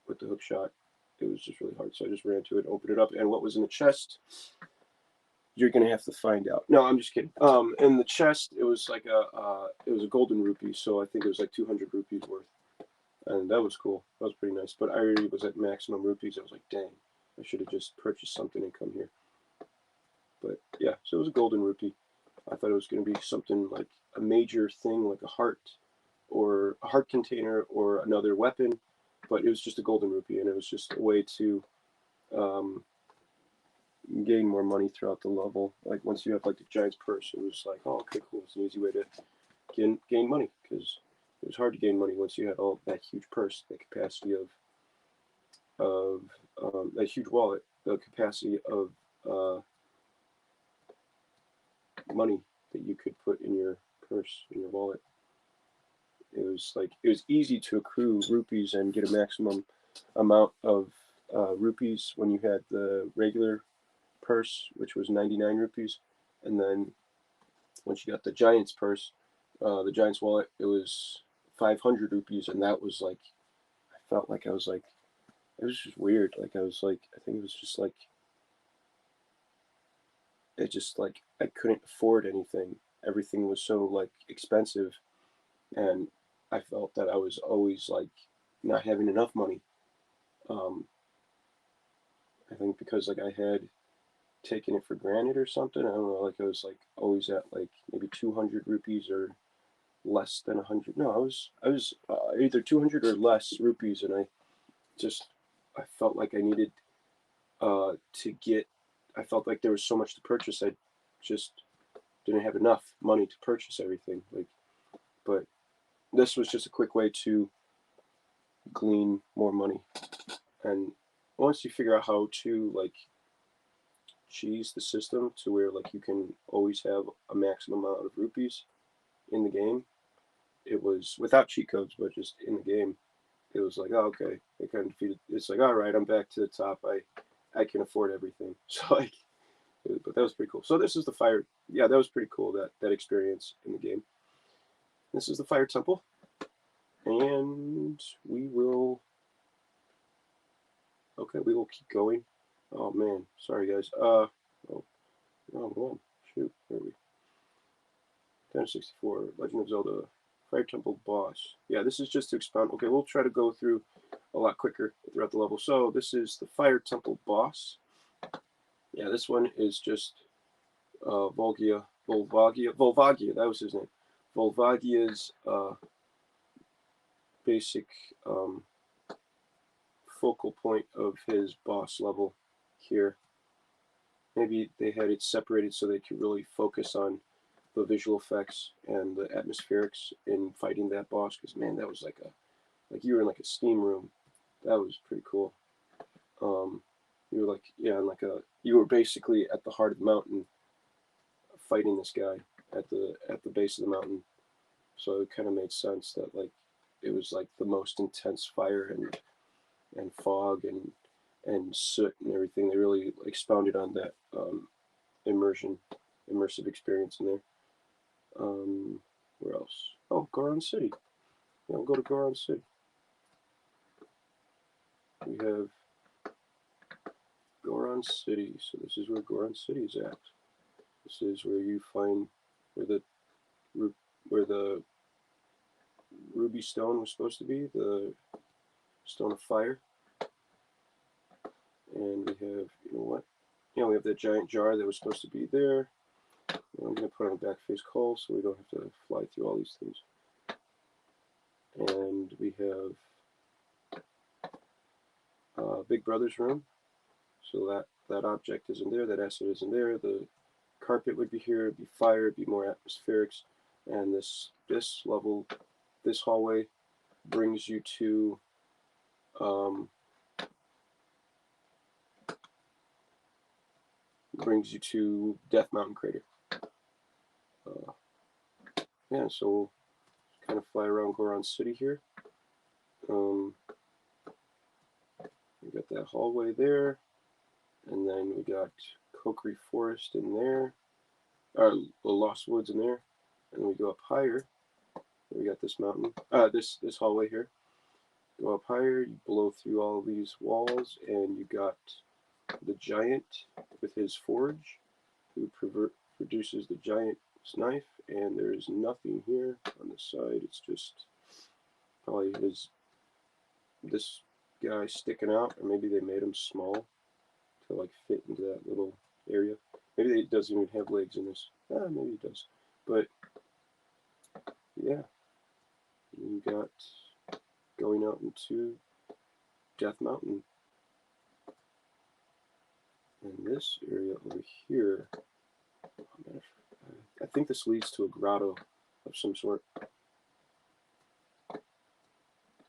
with the hook shot, it was just really hard. So I just ran to it, opened it up, and what was in the chest, you're gonna have to find out. No, I'm just kidding. In the chest, it was like it was a golden rupee, so I think it was like 200 rupees worth, and that was cool. That was pretty nice. But I already was at maximum rupees. I was like, dang, I should have just purchased something and come here. But yeah, so it was a golden rupee. I thought it was gonna be something like a major thing, like a heart or a heart container or another weapon, but it was just a golden rupee, and it was just a way to um, gain more money throughout the level. Like once you have like the giant's purse, it was like, oh, okay, cool. It's an easy way to gain money because it was hard to gain money once you had all that huge purse, the capacity of that huge wallet, the capacity of money that you could put in your purse, in your wallet. It was easy to accrue rupees and get a maximum amount of rupees when you had the regular purse, which was 99 rupees, and then once you got the giant's purse, the giant's wallet, it was 500 rupees, and that was like I felt like I was like it was just weird. Like I was like I think it was just like it just like I couldn't afford anything. Everything was so like expensive, and I felt that I was always like not having enough money. Um, I think because like I had taken it for granted or something. I don't know. Like I was like always at like maybe 200 rupees or less than 100. No, I was either 200 or less rupees, and I felt like I needed to get. I felt like there was so much to purchase. I just didn't have enough money to purchase everything. Like, but this was just a quick way to glean more money. And once you figure out how to like cheese the system to where like you can always have a maximum amount of rupees in the game, it was without cheat codes, but just in the game, it was like, oh, okay, it kind of defeated. It's like, all right, I'm back to the top. I can afford everything. So like, but that was pretty cool. So this is the fire. Yeah, that was pretty cool. That experience in the game. This is the fire temple, and we will. Okay, we will keep going. Oh man, sorry guys. Oh, wrong one. Shoot, where are we? 1064, Legend of Zelda Fire Temple boss. Yeah, this is just to expound. Okay, we'll try to go through a lot quicker throughout the level. So this is the Fire Temple boss. Yeah, this one is just Volvagia, that was his name. Volvagia's basic focal point of his boss level here. Maybe they had it separated so they could really focus on the visual effects and the atmospherics in fighting that boss. Because man, that was like you were in like a steam room. That was pretty cool. You were like you were basically at the heart of the mountain, fighting this guy at the base of the mountain. So it kind of made sense that like it was like the most intense fire and fog and soot and everything. They really expounded on that immersive experience in there. Where else? Oh, Goron City. Yeah, we'll go to Goron City. We have Goron City. So this is where Goron City is at. This is where you find where the ruby stone was supposed to be, the stone of fire. And we have, you know what? Yeah, we have that giant jar that was supposed to be there. I'm going to put on a back face coal so we don't have to fly through all these things. And we have Big Brother's room. So that object isn't there, that asset isn't there. The carpet would be here, it'd be fire, it'd be more atmospherics. And this level, this hallway brings you to Death Mountain Crater. Yeah, so we'll kind of fly around Goron City here. We got that hallway there, and then we got Kokiri Forest in there, or the Lost Woods in there, and then we go up higher. We got this mountain, this hallway here. Go up higher, you blow through all these walls, and you got the giant with his forge, who produces the giant's knife, and there's nothing here on the side. It's just probably this guy sticking out, or maybe they made him small to like fit into that little area. Maybe it doesn't even have legs in this. Maybe it does. But yeah, you got going out into Death Mountain. And this area over here, I think this leads to a grotto of some sort.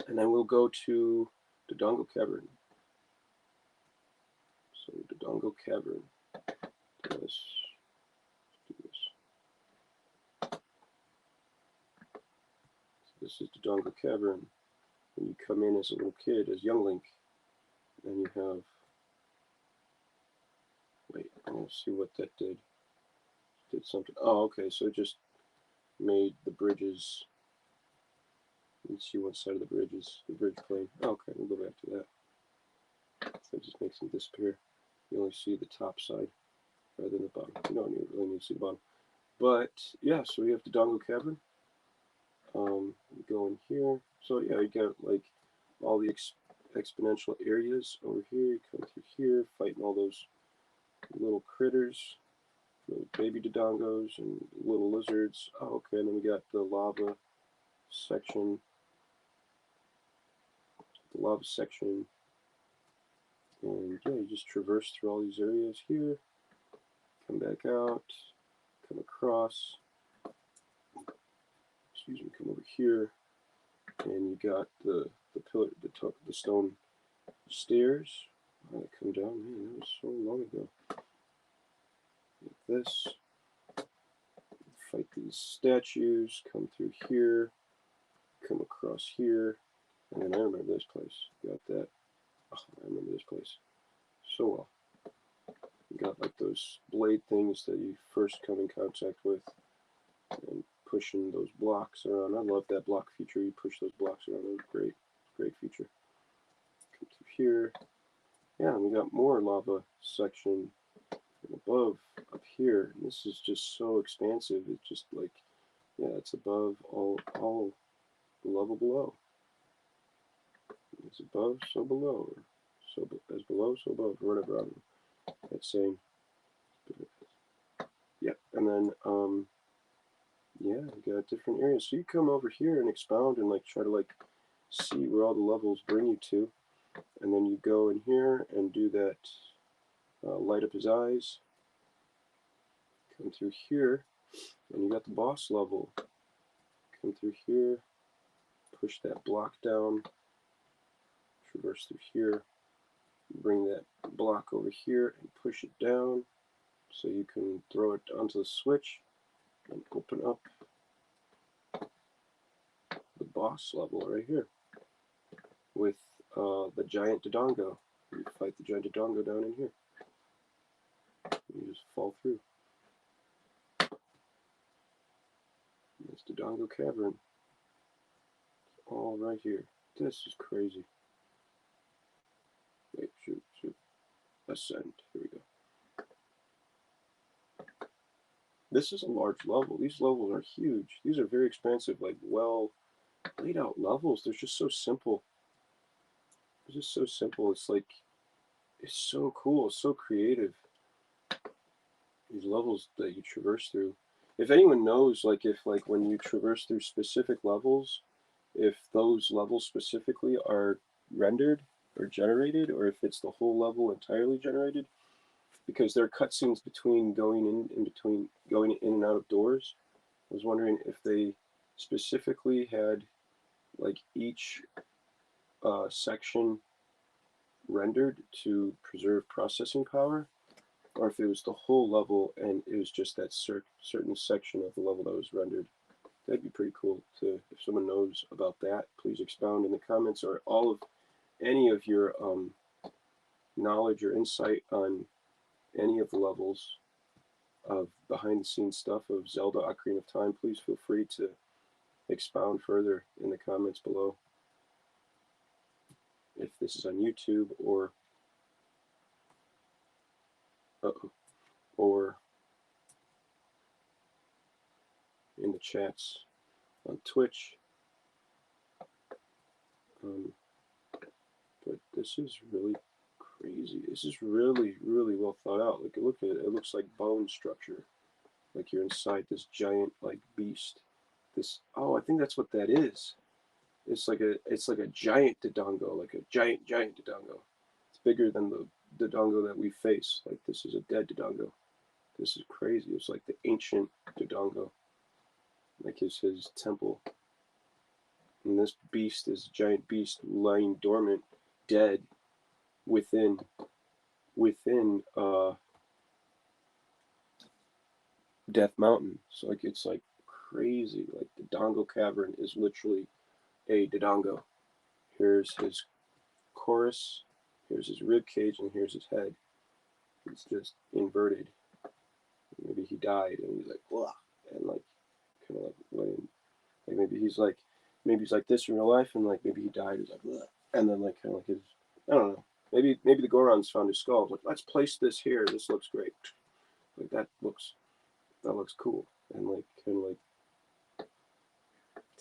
And then we'll go to Dodongo Cavern. So Dodongo Cavern. Let's do this. So this is Dodongo Cavern. When you come in as a little kid, as young Link, and you have. Wait, I want to see what that did. Did something. Oh, okay. So it just made the bridges. Let's see what side of the bridge is the bridge plane. Oh, okay, we'll go back to that. So it just makes them disappear. You only see the top side rather than the bottom. You don't really need to see the bottom. But yeah, so we have the Dodongo Cavern. We go in here. So yeah, you got like all the exponential areas over here. You come through here, fighting all those little critters, little baby Dodongos and little lizards. Oh, okay, and then we got the lava section. And yeah, you just traverse through all these areas here, come back out, come across, come over here, and you got the pillar, the stone stairs that come down. Man, that was so long ago. Like this, fight these statues, come through here, come across here, and then I remember this place. Got that. Oh, I remember this place so well. You got like those blade things that you first come in contact with, and pushing those blocks around. I love that block feature. You push those blocks around. That was great feature. Come through here. Yeah, and we got more lava section above up here. And this is just so expansive. It's just like Yeah, it's above all the level below. It's above, so below, or so as below, so above, or whatever. I don't know. That's saying. Yeah, and then yeah, you got different areas. So you come over here and expound and like try to like see where all the levels bring you to, and then you go in here and do that. Light up his eyes. Come through here, and you got the boss level. Come through here, push that block down, traverse through here, bring that block over here and push it down so you can throw it onto the switch and open up the boss level right here with the giant Dodongo. You fight the giant Dodongo down in here. You just fall through. This Dodongo Cavern. All right here. This is crazy. Wait, shoot. Ascend. Here we go. This is a large level. These levels are huge. These are very expansive, like well laid out levels. They're just so simple. It's just so simple. It's like, it's so cool. It's so creative. These levels that you traverse through. If anyone knows, like, if like when you traverse through specific levels, if those levels specifically are rendered or generated, or if it's the whole level entirely generated, because there are cutscenes between going in and out of doors. I was wondering if they specifically had like each section rendered to preserve processing power, or if it was the whole level and it was just that certain section of the level that was rendered. That'd be pretty cool to, if someone knows about that, please expound in the comments, or all of any of your knowledge or insight on any of the levels of behind the scenes stuff of Zelda Ocarina of Time. Please feel free to expound further in the comments below. If this is on YouTube or or in the chats on Twitch. But this is really crazy. This is really, really well thought out. Like, look at it. It looks like bone structure. Like you're inside this giant like beast. This, oh, I think that's what that is. It's like a giant Dodongo, like a giant Dodongo. It's bigger than the Dodongo that we face. Like this is a dead Dodongo. This is crazy. It's like the ancient Dodongo. Like his temple. And this beast, this giant beast, lying dormant, dead, within Death Mountain. So like it's like crazy. Like the Dodongo Cavern is literally a Dodongo. Here's his chorus, here's his rib cage, and here's his head. It's just inverted. Maybe he died and he's like, blah, and like kind of like laying, like maybe he's like this in real life, and like maybe he died. He's like, blah, and then like kind of like his, I don't know. Maybe the Gorons found his skull. Like, let's place this here. This looks great. Like that looks cool, and like kind of like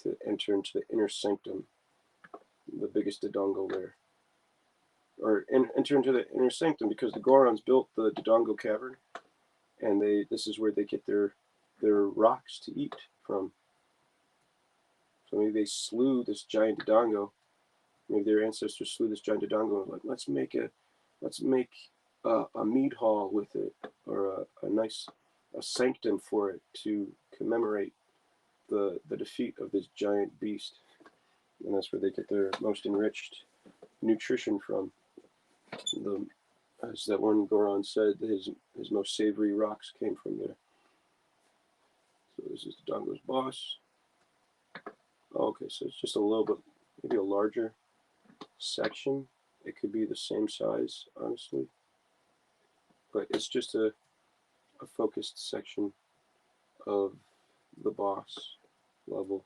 to enter into the inner sanctum, the biggest Dodongo there, or enter into the inner sanctum, because the Gorons built the Dodongo Cavern, and this is where they get their rocks to eat from. So maybe they slew this giant Dodongo. Maybe their ancestors slew this giant Dodongo and like, let's make a mead hall with it, or a nice sanctum for it to commemorate the defeat of this giant beast. And that's where they get their most enriched nutrition from. As that one Goron said, his most savory rocks came from there. So this is the Dodongo's boss. Oh, okay, so it's just a little bit, maybe a larger section. It could be the same size, honestly, but it's just a focused section of the boss level.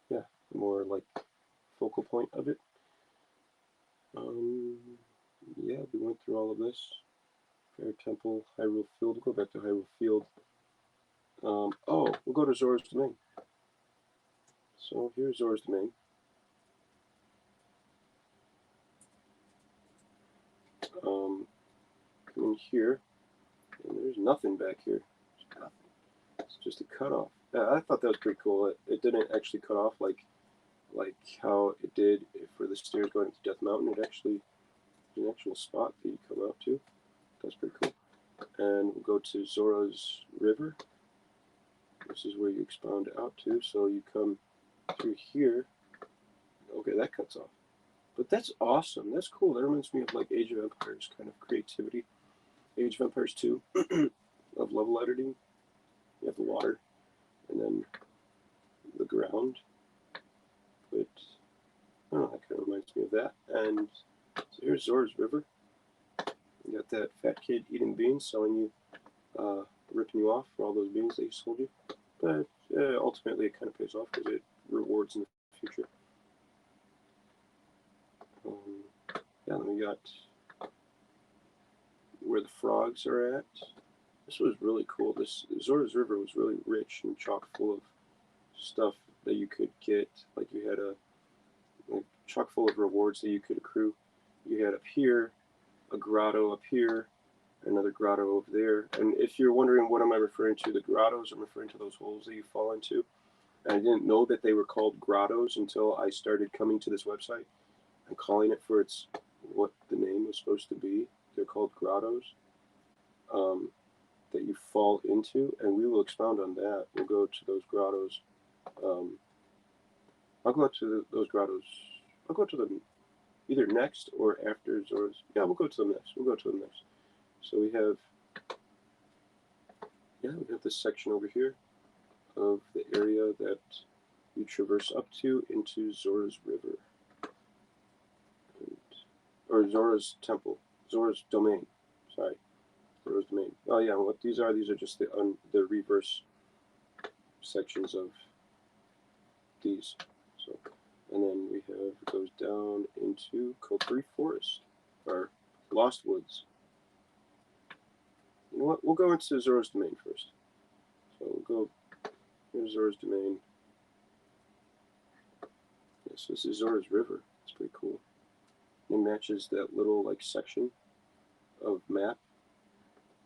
Yeah, more like focal point of it. Yeah, we went through all of this. Fair Temple, Hyrule Field. We'll go back to Hyrule Field. Oh, we'll go to Zora's Domain. So here's Zora's Domain. Come in here, and there's nothing back here. There's nothing. It's just a cutoff. Yeah, I thought that was pretty cool. It didn't actually cut off like how it did for the stairs going to Death Mountain. It actually is an actual spot that you come out to. That's pretty cool. And we'll go to Zora's River. This is where you expound out to. So you come through here. Okay, that cuts off. But that's awesome. That's cool. That reminds me of like Age of Empires kind of creativity. Age of Empires 2 of level editing. You have the water and then the ground. But I don't know, that kind of reminds me of that. And so here's Zora's River. You got that fat kid eating beans, selling you, ripping you off for all those beans that he sold you. But ultimately, it kind of pays off because it rewards in the future. Yeah, then we got where the frogs are at. This was really cool. This Zora's River was really rich and chock full of stuff that you could get. Like you had a chock full of rewards that you could accrue. You had up here a grotto up here, another grotto over there. And if you're wondering what am I referring to, the grottos, I'm referring to those holes that you fall into. And I didn't know that they were called grottos until I started coming to this website and calling it for its what the name was supposed to be. They're called grottos that you fall into, and we will expound on that. We'll go to those grottos. I'll go to those grottos. I'll go to them either next or after Zora's. Yeah, we'll go to them next. We'll go to them next. So we have this section over here of the area that you traverse up to into Zora's River. Or Zora's Temple. Zora's Domain. Sorry. Zora's Domain. Oh yeah, what these are just the reverse sections of these. So, and then we have, it goes down into Kokiri Forest, or Lost Woods. You know what, we'll go into Zora's Domain first. So we'll go, here's Zora's Domain. Yes, this is Zora's River. It's pretty cool. It matches that little like section of map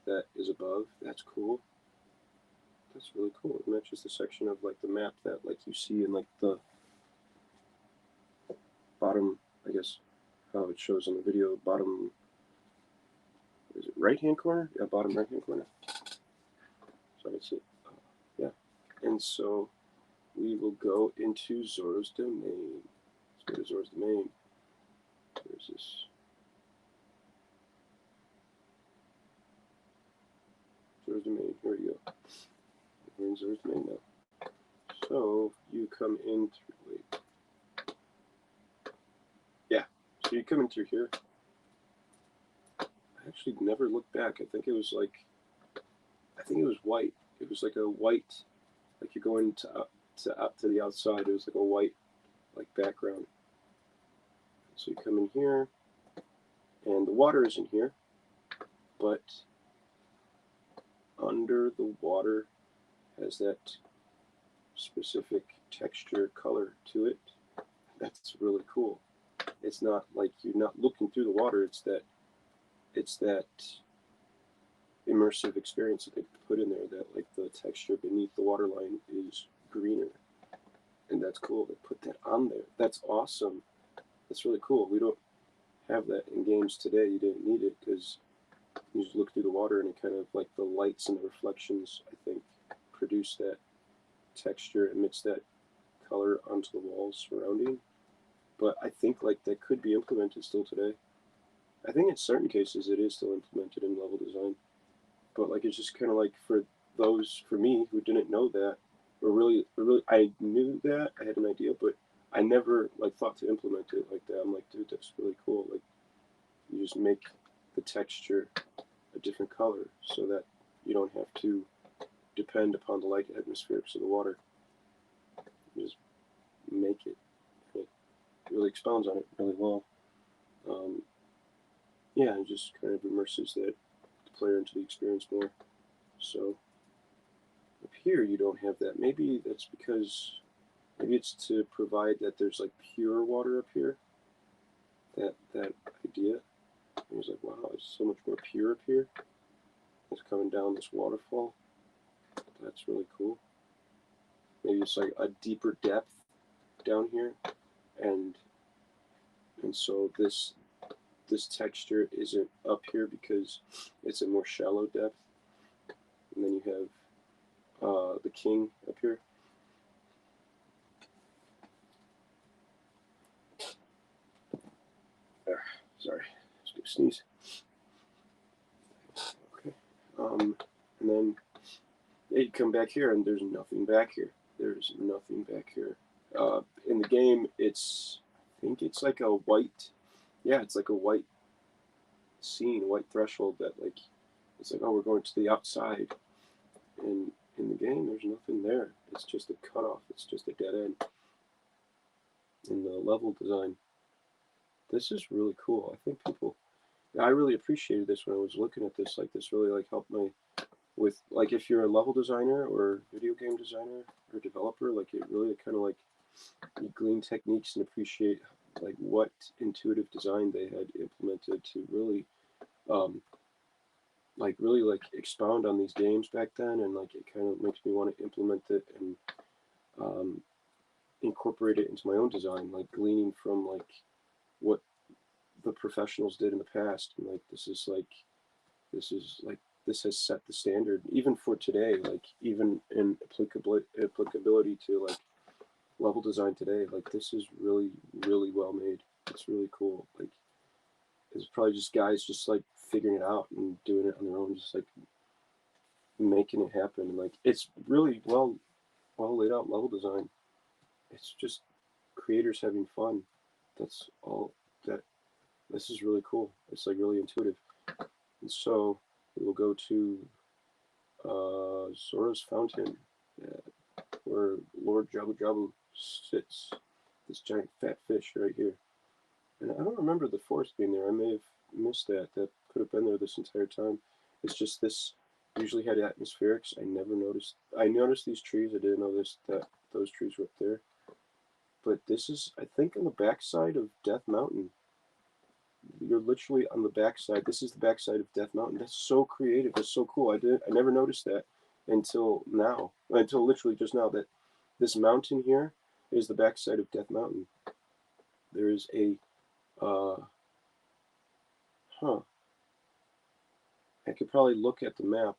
that is above. That's cool. That's really cool. It matches the section of like the map that like you see in like the bottom, I guess how it shows on the video, bottom, is it right hand corner? Yeah, bottom right hand corner. So that's it. Yeah. And so we will go into Zora's Domain. Let's go to Zora's Domain. Where's this? Zora's Domain. Here we go. We're in Zora's Domain now. So you come in through, wait. Yeah. So you come in through here. I actually never looked back. I think it was white. It was like a white, like you're going to the outside. It was like a white, like background. So you come in here, and the water isn't here, but under the water has that specific texture color to it. That's really cool. It's not like you're not looking through the water. It's that immersive experience that they put in there, that like the texture beneath the waterline is greener, and that's cool. They put that on there. That's awesome. That's really cool. We don't have that in games today. You didn't need it because you just look through the water and it kind of like the lights and the reflections, I think, produce that texture, emits that color onto the walls surrounding. But I think like that could be implemented still today. I think in certain cases it is still implemented in level design. But like it's just kind of like for me who didn't know that, or really I knew that, I had an idea, but I never like thought to implement it like that. I'm like, dude, that's really cool. Like you just make the texture a different color so that you don't have to depend upon the light atmospherics of the water. You just make it. It really expounds on it really well. Yeah, it just kind of immerses that the player into the experience more. So Up here you don't have that. Maybe that's because, maybe it's to provide that there's like pure water up here. That idea. It was like, wow, it's so much more pure up here. It's coming down this waterfall. That's really cool. Maybe it's like a deeper depth down here, and so this texture isn't up here because it's a more shallow depth. And then you have the king up here. Sorry, just gonna sneeze. Okay. And then you come back here, and there's nothing back here. There's nothing back here. In the game, I think it's like a white, yeah, it's like a white scene, white threshold that like, it's like, oh, we're going to the outside. And in the game, there's nothing there. It's just a cutoff. It's just a dead end. In the level design, this is really cool. I think I really appreciated this when I was looking at this. Like, this really like helped me with, like, if you're a level designer or video game designer or developer, like, it really kind of like, you glean techniques and appreciate like what intuitive design they had implemented to really really like expound on these games back then, and like it kind of makes me want to implement it and incorporate it into my own design, like gleaning from like what the professionals did in the past. And like this is like this has set the standard even for today, like even in applicability to like level design today. Like this is really, really well made. It's really cool. Like it's probably just guys just like figuring it out and doing it on their own, just like making it happen. And like it's really well laid out level design. It's just creators having fun. That's all that. This is really cool. It's like really intuitive. And so we will go to Zora's Fountain, where Lord Jabu Jabu sits. This giant fat fish right here. And I don't remember the forest being there. I may have missed that. That could have been there this entire time. It's just this usually had atmospherics. I never noticed. I noticed these trees. I didn't notice that those trees were up there. But this is, I think, on the backside of Death Mountain. You're literally on the backside. This is the backside of Death Mountain. That's so creative. That's so cool. I never noticed that until now. Until literally just now, that this mountain here is the backside of Death Mountain. There is a I could probably look at the map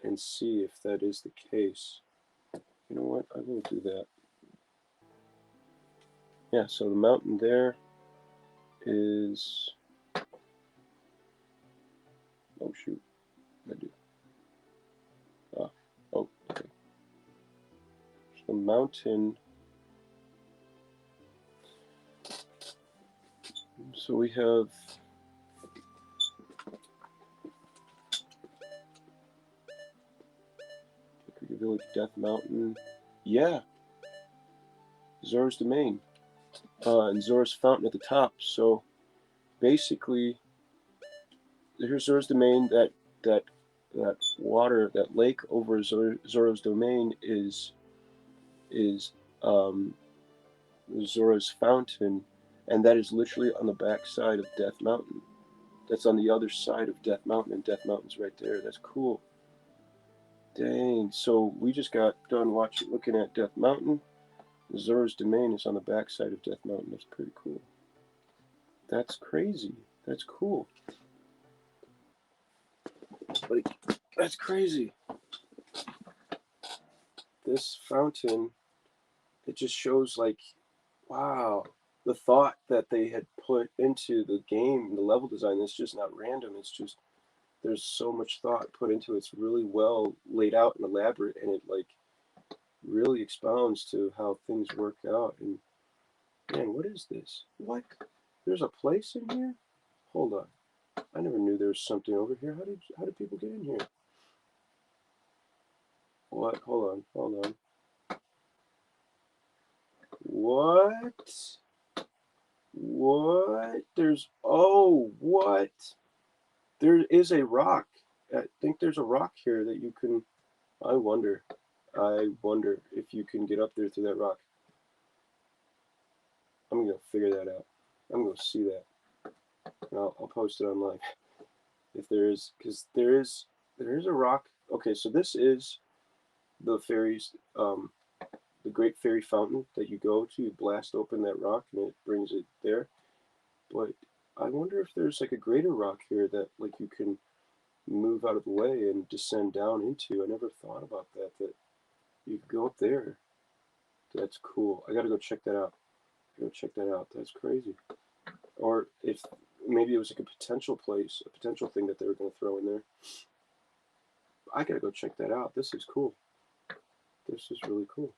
and see if that is the case. You know what? I will do that. Yeah, so the mountain there is... Oh, shoot. I do. Oh, okay. So the mountain... So we have... Village, Death Mountain. Yeah. Zora's Domain. And Zora's Fountain at the top. So basically, here's Zora's Domain. That water, that lake over Zora's Domain is Zora's Fountain, and that is literally on the back side of Death Mountain. That's on the other side of Death Mountain, and Death Mountain's right there. That's cool. Dang. So we just got done looking at Death Mountain. Zora's Domain is on the back side of Death Mountain. That's pretty cool. That's crazy. That's cool. Like, that's crazy. This fountain, it just shows like, wow, the thought that they had put into the game, the level design. It's just not random. It's just, there's so much thought put into it. It's really well laid out and elaborate, and it like really expounds to how things work out. And man, what is this? What? There's a place in here? Hold on. I never knew there was something over here. How did people get in here? What? Hold on. What? What? What? There is a rock. I think there's a rock here that you can I wonder if you can get up there through that rock. I'm gonna figure that out. I'm gonna see that. And I'll post it online if there is, because there is a rock. Okay, so this is the fairies, the Great Fairy Fountain that you go to. You blast open that rock and it brings it there. But I wonder if there's like a greater rock here that like you can move out of the way and descend down into. I never thought about that. That you could go up there. That's cool. I gotta go check that out. Go check that out. That's crazy. Or if maybe it was like a potential place, a potential thing that they were gonna throw in there. I gotta go check that out. This is cool. This is really cool.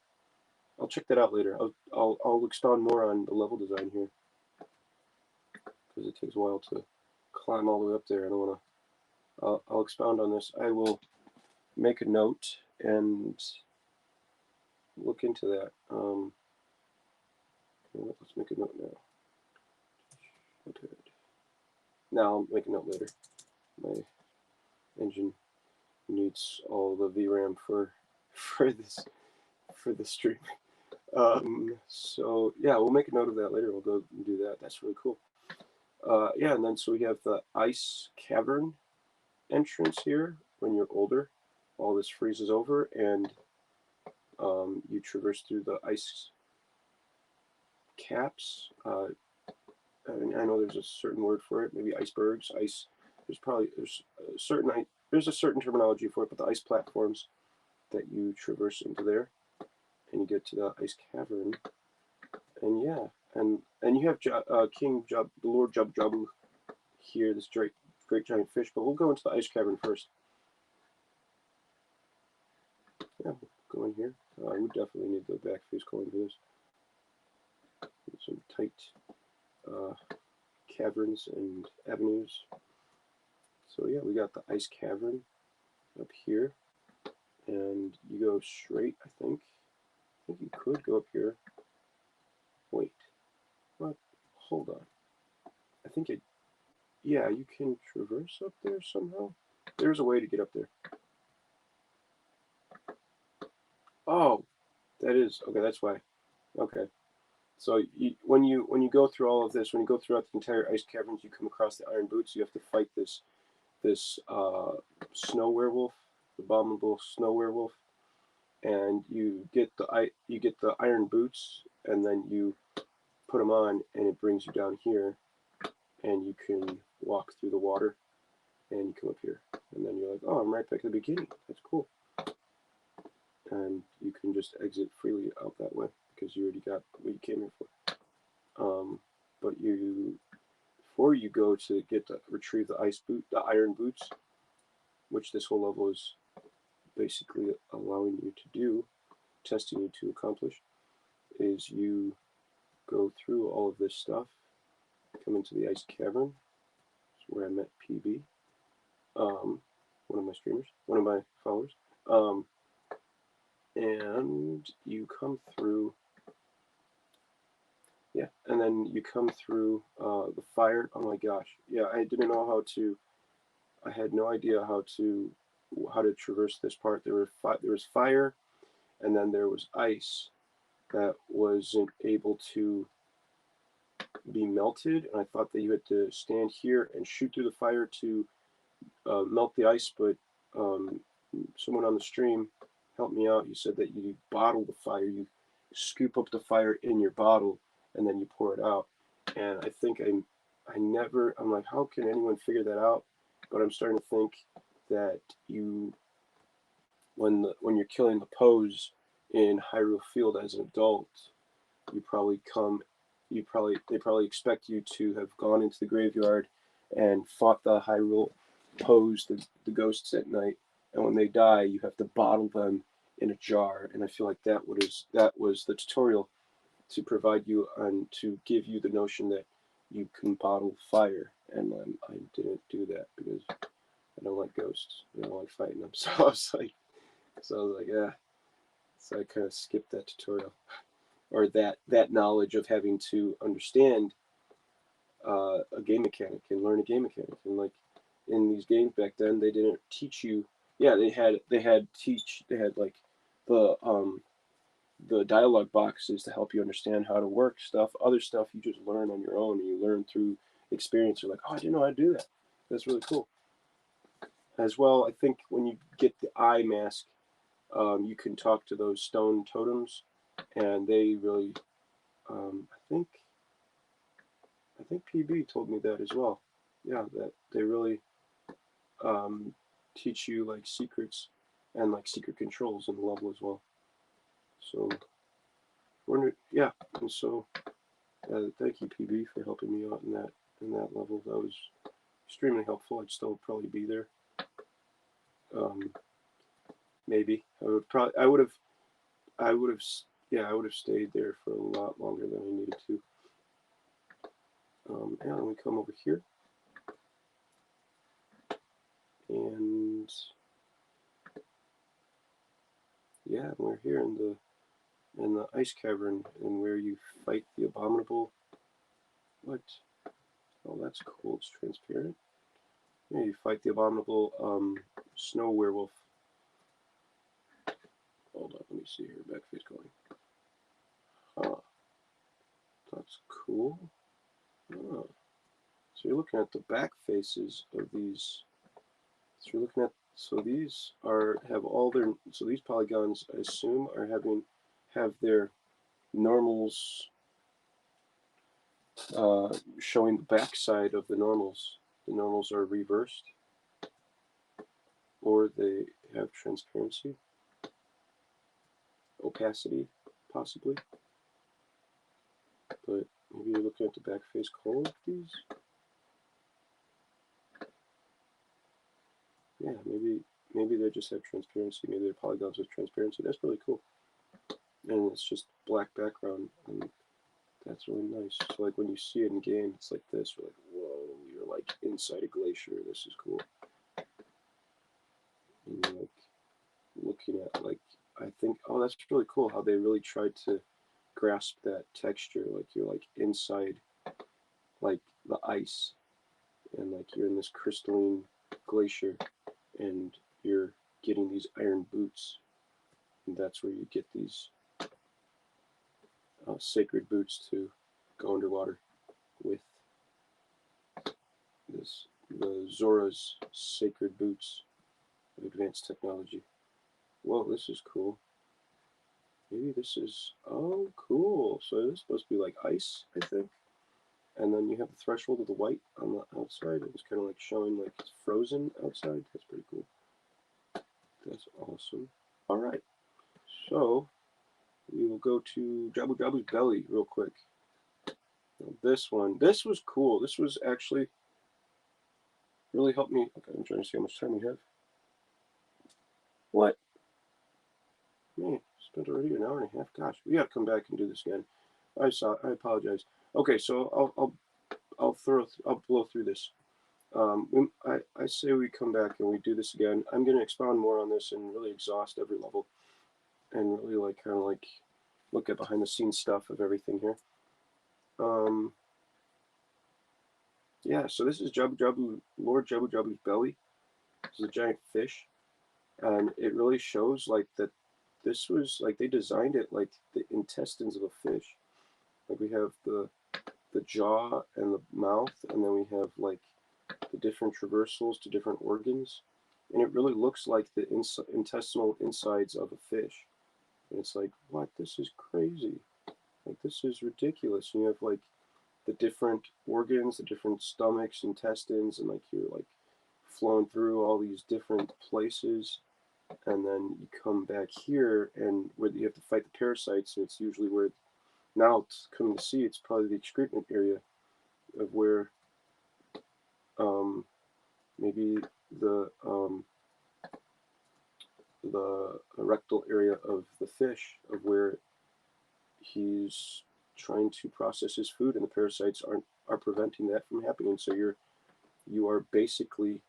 I'll check that out later. I'll expound more on the level design here because it takes a while to climb all the way up there. I don't wanna. I'll expound on this. I will make a note and look into that. Let's make a note now. Okay. Now I'll make a note later. My engine needs all the VRAM for this stream. So yeah, we'll make a note of that later. We'll go and do that. That's really cool. Yeah, and then so we have the ice cavern entrance here. When you're older, all this freezes over, and you traverse through the ice caps. I know there's a certain word for it. Maybe icebergs. Ice. There's a certain terminology for it, but the ice platforms that you traverse into there, and you get to the ice cavern, and yeah, and you have King Jub, the Lord Jub Jubbu here, this great giant fish. But we'll go into the ice cavern first. Yeah, we'll go in here. I would definitely need the back face coin for this. Some tight caverns and avenues. So yeah, we got the ice cavern up here, and you go straight. I think you could go up here. Wait, what? Hold on. I think it. Yeah, you can traverse up there somehow. There's a way to get up there. Oh, that is okay. That's why. Okay. So when you go through all of this, when you go throughout the entire ice caverns, you come across the iron boots. You have to fight this snow werewolf, the abominable snow werewolf, and you get the iron boots, and then you put them on, and it brings you down here, and you can walk through the water, and you come up here, and then you're like, oh, I'm right back at the beginning. That's cool. And you can just exit freely out that way because you already got what you came here for. But before you go to retrieve the iron boots, which this whole level is basically allowing you to do, testing you to accomplish, is you go through all of this stuff, come into the ice cavern, where I met PB, one of my streamers, one of my followers, and you come through. Yeah, and then you come through the fire. Oh my gosh, yeah, I didn't know how to. I had no idea how to traverse this part. There was fire, and then there was ice that wasn't able to be melted. And I thought that you had to stand here and shoot through the fire to melt the ice. But someone on the stream helped me out. You said that you bottle the fire. You scoop up the fire in your bottle, and then you pour it out. And I think I'm like, how can anyone figure that out? But I'm starting to think that when you're killing the pose in Hyrule Field as an adult, they probably expect you to have gone into the graveyard and fought the Hyrule pose, the ghosts at night, and when they die, you have to bottle them in a jar. And I feel like that was the tutorial to provide you and to give you the notion that you can bottle fire. And I didn't do that because I don't like ghosts. I don't like fighting them. So I was like, yeah. So I kind of skipped that tutorial, or that knowledge of having to understand a game mechanic and learn a game mechanic. And like in these games back then, they didn't teach you Yeah, they had like the dialogue boxes to help you understand how to work stuff. Other stuff you just learn on your own, and you learn through experience. You're like, oh, I didn't know how to do that. That's really cool. As well, I think when you get the eye mask, you can talk to those stone totems, and they really, um, I think, I think PB told me that as well. Yeah, that they really um, teach you like secrets and like secret controls in the level as well. So, yeah, and so thank you, PB, for helping me out in that level. That was extremely helpful. I'd still probably be there. Um, maybe I would have, yeah, I would have stayed there for a lot longer than I needed to. And we come over here, and yeah, we're here in the ice cavern, and where you fight the abominable. What? Oh, that's cool. It's transparent. Yeah, you fight the abominable snow werewolf. Hold on, let me see here. Backface going. Huh. That's cool. Huh. So you're looking at the back faces of these. So you're looking at these are have all their these polygons I assume are have their normals showing the back side of the normals. The normals are reversed, or they have transparency, opacity, possibly. But maybe you're looking at the back face color of these. Yeah, maybe they just have transparency. Maybe they're polygons with transparency. That's really cool. And it's just black background, and that's really nice. So like when you see it in game, it's like this. You're like, whoa! You're like inside a glacier. This is cool. And you're like looking at like I think, oh, that's really cool. How they really tried to grasp that texture. Like you're like inside like the ice, and like you're in this crystalline glacier, and you're getting these iron boots, and that's where you get these sacred boots to go underwater with the Zora's sacred boots of advanced technology. Whoa, this is cool. Maybe this is, oh, cool. So this is supposed to be like ice, I think. And then you have the threshold of the white on the outside. It's kind of like showing like it's frozen outside. That's pretty cool. That's awesome. All right. So we will go to Jabu Jabu's belly real quick. Now, this was cool. This was actually really helped me. Okay, I'm trying to see how much time we have. What? Man, spent already an hour and a half. Gosh, we gotta come back and do this again. I apologize. Okay, so I'll blow through this. I say we come back and we do this again. I'm gonna expound more on this and really exhaust every level, and really like kind of like look at behind the scenes stuff of everything here. Um, yeah, so this is Lord Jabu Jabu's belly. This is a giant fish, and it really shows like that. This was like they designed it like the intestines of a fish. Like we have the jaw and the mouth, and then we have like the different traversals to different organs, and it really looks like the intestinal insides of a fish. And it's like, what? This is crazy. Like this is ridiculous. And you have like the different organs, the different stomachs, intestines, and like you're like flowing through all these different places, and then you come back here, and where you have to fight the parasites, and it's usually where now it's coming to see it's probably the excrement area of where maybe the um, the rectal area of the fish of where he's trying to process his food, and the parasites are preventing that from happening. So you are basically,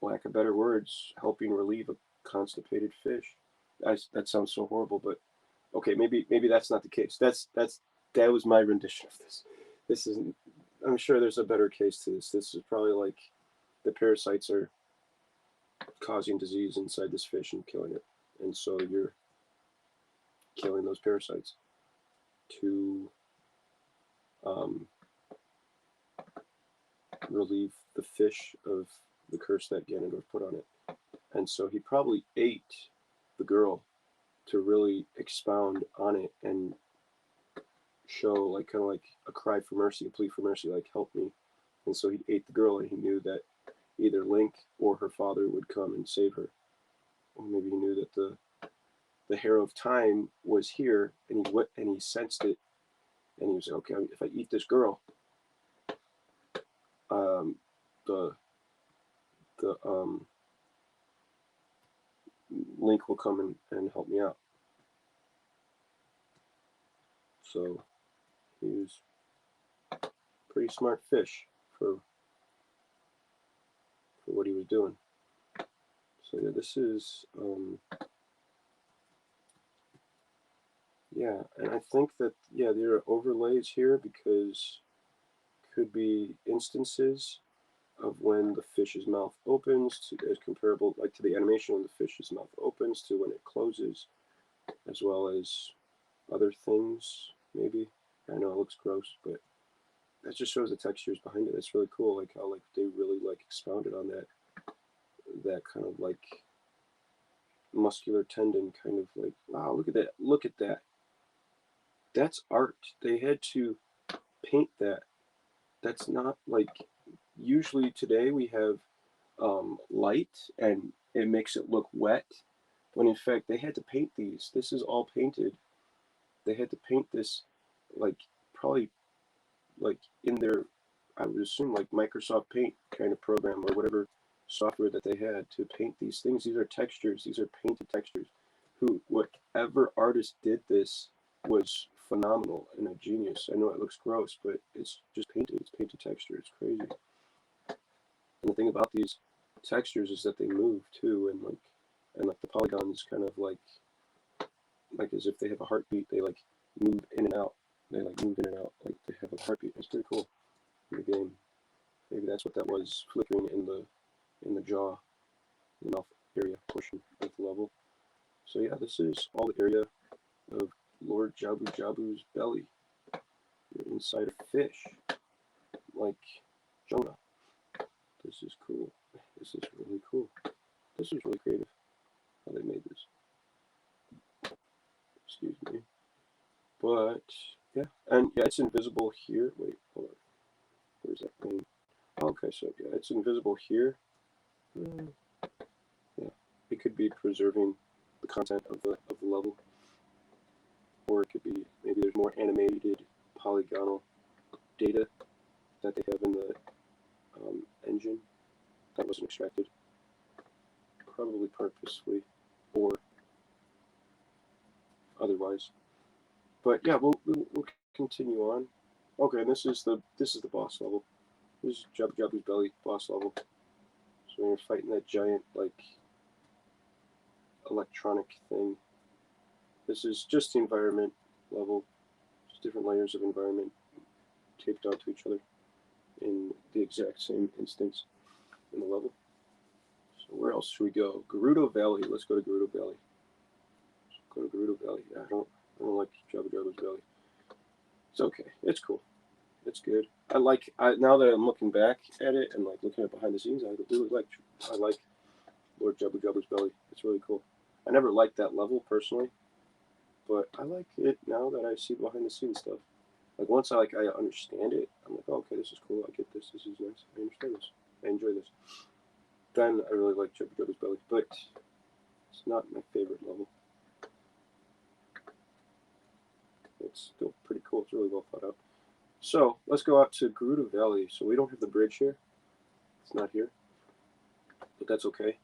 lack of better words, helping relieve a constipated fish. That sounds so horrible, but okay, maybe that's not the case. That was my rendition of this. This isn't. I'm sure there's a better case to this. This is probably like the parasites are causing disease inside this fish and killing it. And so you're killing those parasites to relieve the fish of the curse that Ganondorf put on it. And so he probably ate the girl to really expound on it and show like kind of like a cry for mercy, a plea for mercy, like help me. And so he ate the girl, and he knew that either Link or her father would come and save her. Or maybe he knew that the Hero of Time was here, and he sensed it, and he was like, okay, if I eat this girl, the Link will come and help me out. So he was a pretty smart fish for what he was doing. So yeah, this is yeah, and I think that yeah, there are overlays here because could be instances of when the fish's mouth opens to, as comparable like to the animation when the fish's mouth opens to when it closes, as well as other things maybe. I know it looks gross, but that just shows the textures behind it. That's really cool, like how like they really like expounded on that kind of like muscular tendon kind of like, wow, look at that, that's art. They had to paint that. That's not like, usually today we have light and it makes it look wet, when in fact they had to paint these. This is all painted. They had to paint this like probably like in their, I would assume like Microsoft Paint kind of program or whatever software that they had to paint these things. These are textures. These are painted textures. Whatever artist did this was phenomenal and a genius. I know it looks gross, but it's just painted. It's painted texture. It's crazy. And the thing about these textures is that they move too, and like the polygons kind of like as if they have a heartbeat. They like move in and out. They like move in and out like they have a heartbeat. It's pretty cool in the game. Maybe that's what that was, flickering in the jaw, the mouth area portion of the level. So yeah, this is all the area of Lord Jabu Jabu's belly. You're inside a fish, like Jonah. This is cool. This is really cool. This is really creative how they made this. Excuse me. But yeah, and yeah, it's invisible here. Wait, hold on. Where's that thing? Okay, so yeah, it's invisible here. Yeah, it could be preserving the content of the level, or it could be maybe there's more animated polygonal data that they have in the engine that wasn't extracted, probably purposefully or otherwise. But yeah, we'll continue on. Okay, and this is the boss level. This is Jabu Jabu's belly boss level. So when you're fighting that giant like electronic thing, this is just the environment level, just different layers of environment taped onto each other in the exact same instance in the level. So where else should we go? Gerudo Valley. Let's go to Gerudo Valley. Let's go to Gerudo Valley. I don't like Jabu Jabu's belly. It's okay. It's cool. It's good. Now that I'm looking back at it and like looking at behind the scenes, I like Lord Jabu Jabu's belly. It's really cool. I never liked that level personally, but I like it now that I see behind the scenes stuff. Like once I understand it, I'm like, oh, okay, this is cool. I get this. This is nice. I understand this. I enjoy this. Then I really like Jabu Jabu's belly, but it's not my favorite level. It's still pretty cool. It's really well thought out. So let's go out to Gerudo Valley. So we don't have the bridge here. It's not here, but that's okay.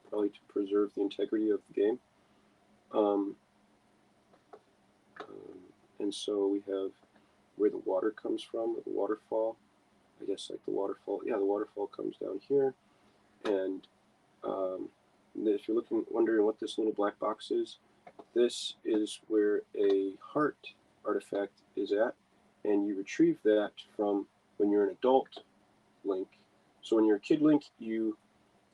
Probably to preserve the integrity of the game. And so we have where the water comes from, or the waterfall. I guess like the waterfall. Yeah, the waterfall comes down here. And if you're wondering what this little black box is, this is where a heart artifact is at, and you retrieve that from when you're an adult Link. So when you're a kid Link, you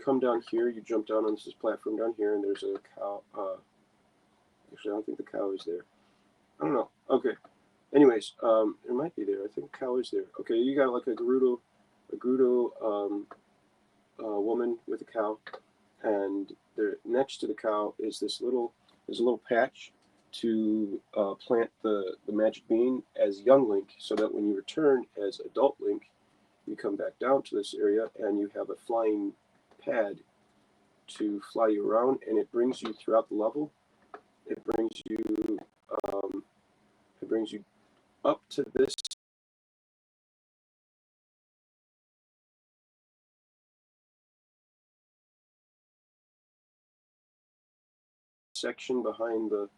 come down here, you jump down on this platform down here, and there's a cow. Actually, I don't think the cow is there. I don't know. Okay. Anyways, it might be there. I think a cow is there. Okay, you got like a Gerudo woman with a cow, and there next to the cow is there's a little patch to plant the magic bean as young Link, so that when you return as adult Link, you come back down to this area and you have a flying pad to fly you around, and it brings you throughout the level. It brings you um, it brings you up to this section behind the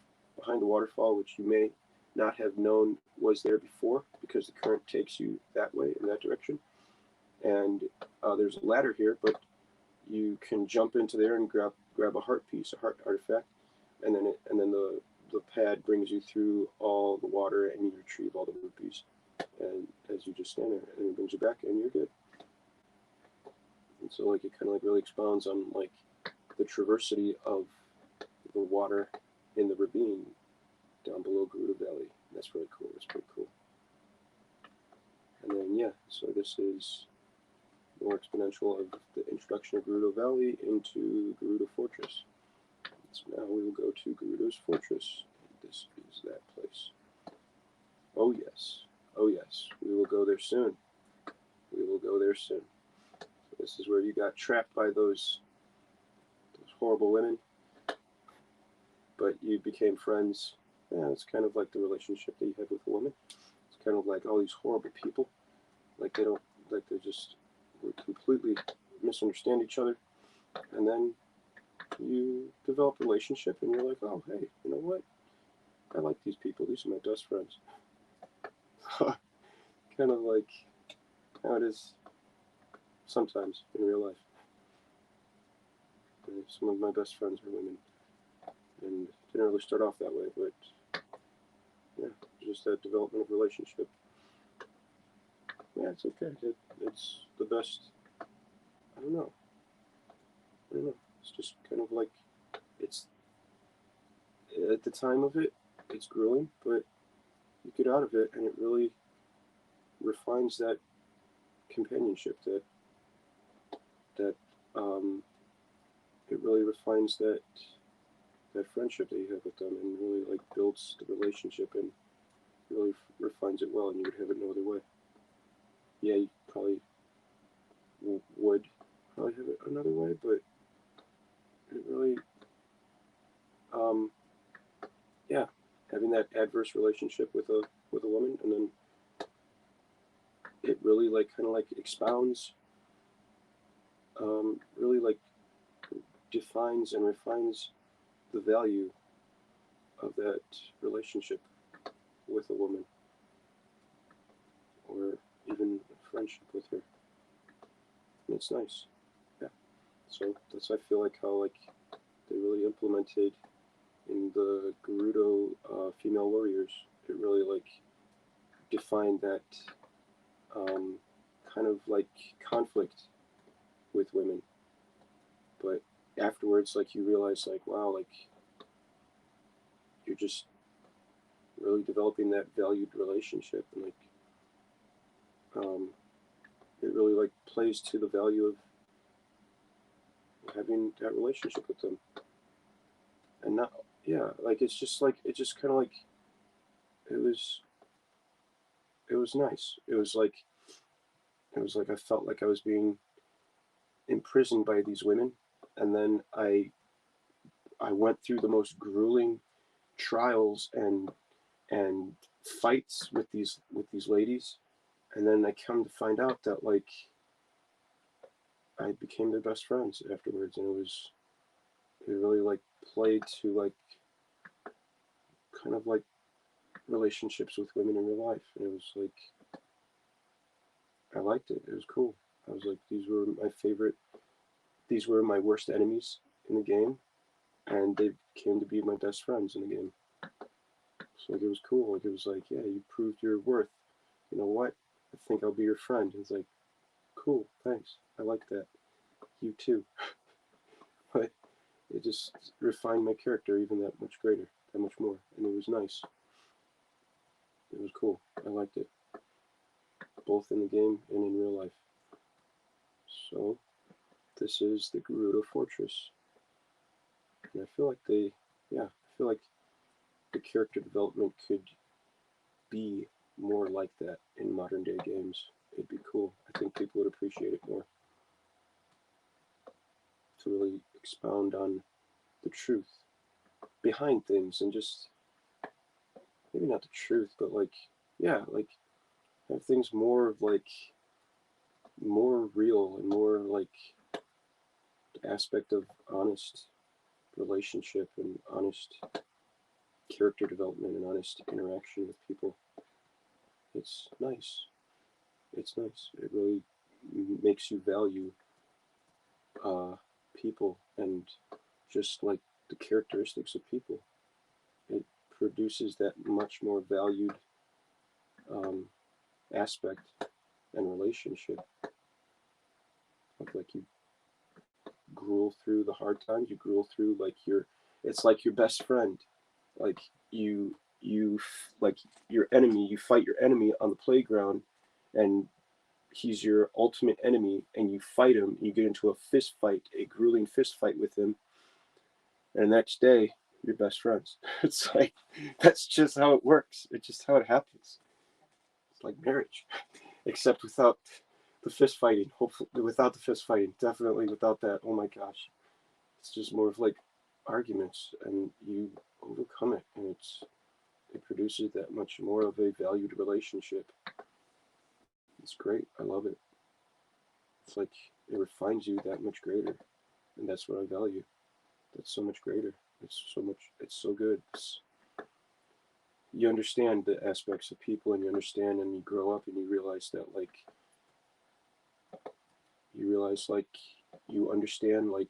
waterfall, which you may not have known was there before because the current takes you that way in that direction. And there's a ladder here, but you can jump into there and grab a heart piece, a heart artifact, and then the pad brings you through all the water and you retrieve all the rupees. And as you just stand there, and it brings you back, and you're good. And so like it kind of like really expounds on like the traversity of the water in the ravine down below Gerudo Valley. That's really cool. That's pretty cool. And then yeah, so this is more exponential of the introduction of Gerudo Valley into Gerudo Fortress. So now we will go to Gerudo's Fortress. This is that place. Oh yes. Oh yes. We will go there soon. We will go there soon. So this is where you got trapped by those horrible women, but you became friends. Yeah, it's kind of like the relationship that you have with a woman. It's kind of like all these horrible people. Like they don't, like they just completely misunderstand each other. And then you develop a relationship and you're like, oh, hey, you know what? I like these people. These are my best friends. Kind of like how it is sometimes in real life. Some of my best friends are women. And it didn't really start off that way, but yeah, just that development of relationship. Yeah, it's okay. It's the best. I don't know. I don't know. It's just kind of like it's at the time of it, it's grueling, but you get out of it, and it really refines that companionship. That it really refines that friendship that you have with them, and really like builds the relationship and really refines it well. And you would have it no other way. Yeah, you probably would probably have it another way, but it really, um, yeah, having that adverse relationship with a woman, and then it really like kind of like expounds, really like defines and refines the value of that relationship with a woman, or even a friendship with her. And it's nice. Yeah. So that's I feel like how like they really implemented in the Gerudo female warriors. It really like defined that kind of like conflict with women, but afterwards, like you realize, like wow, like you're just really developing that valued relationship, and like it really like plays to the value of having that relationship with them, and not yeah, like it's just like it just kind of like it was it was nice. It was like I felt like I was being imprisoned by these women, and then I went through the most grueling trials and fights with these ladies, and then I come to find out that like I became their best friends afterwards, and it really like played to like kind of like relationships with women in real life, and it was like I liked it. It was cool. I was like these were my favorite. These were my worst enemies in the game, and they came to be my best friends in the game. So like it was cool. Like it was like yeah, you proved your worth. You know what? I think I'll be your friend. It's like cool, thanks. I like that. you too. But it just refined my character even that much greater, that much more, and it was nice. It was cool. I liked it, both in the game and in real life. So this is the Gerudo Fortress, and I feel like I feel like the character development could be more like that in modern day games. It'd be cool. I think people would appreciate it more, to really expound on the truth behind things, and just maybe not the truth, but like, yeah, like have things more like more real and more like the aspect of honest relationship and honest character development and honest interaction with people. It's nice. It's nice. It really makes you value uh, people and just like the characteristics of people. It produces that much more valued um, aspect and relationship of like you gruel through the hard times. You gruel through like your, it's like your best friend. Like you like your enemy. You fight your enemy on the playground, and he's your ultimate enemy, and you fight him. You get into a fist fight, a grueling fist fight with him, and the next day you're best friends. It's like that's just how it works. It's just how it happens. It's like marriage, except without the fist fighting. Hopefully, without the fist fighting, definitely without that. Oh my gosh, it's just more of like arguments, and you overcome it, and it produces that much more of a valued relationship. It's great. I love it. It's like it refines you that much greater, and that's what I value. That's so much greater. It's so much. It's so good. You understand the aspects of people, and you understand, and you grow up, and you realize that like you understand like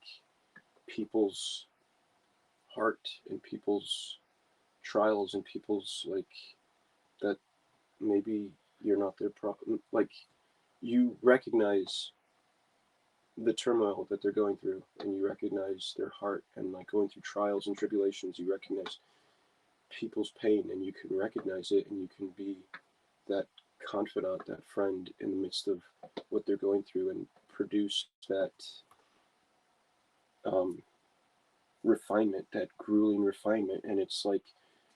people's heart and people's trials and people's like that maybe you're not their problem. Like you recognize the turmoil that they're going through, and you recognize their heart, and like going through trials and tribulations, you recognize people's pain, and you can recognize it, and you can be that confidant, that friend in the midst of what they're going through, and produce that um, refinement, that grueling refinement. And it's like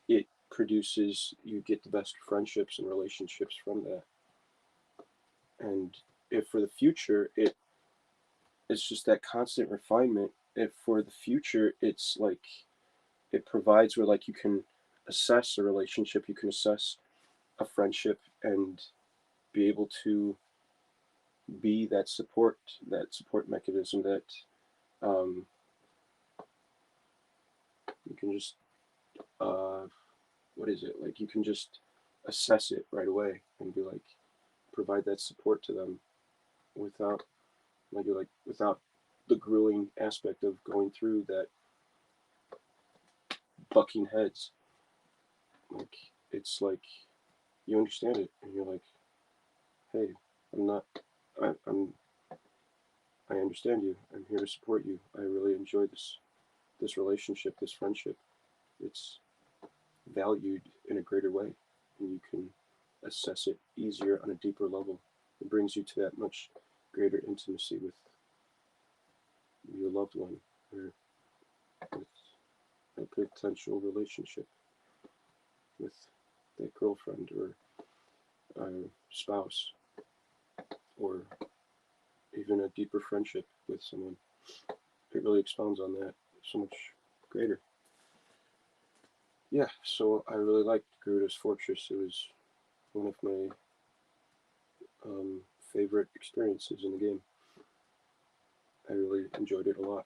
it produces, you get the best friendships and relationships from that. And if for the future, it's just that constant refinement. If for the future, it's like it provides where like you can assess a relationship, you can assess a friendship, and be able to be that support mechanism that um, you can just uh, what is it like you can just assess it right away and be like provide that support to them without without the grueling aspect of going through that bucking heads. Like it's like you understand it, and you're like, hey, I'm not I'm I understand you. I'm here to support you. I really enjoy this relationship, this friendship. It's valued in a greater way, and you can assess it easier on a deeper level. It brings you to that much greater intimacy with your loved one, or with a potential relationship with that girlfriend or spouse, or even a deeper friendship with someone. It really expounds on that so much greater. Yeah, so I really liked Gerudo's Fortress. It was one of my favorite experiences in the game. I really enjoyed it a lot.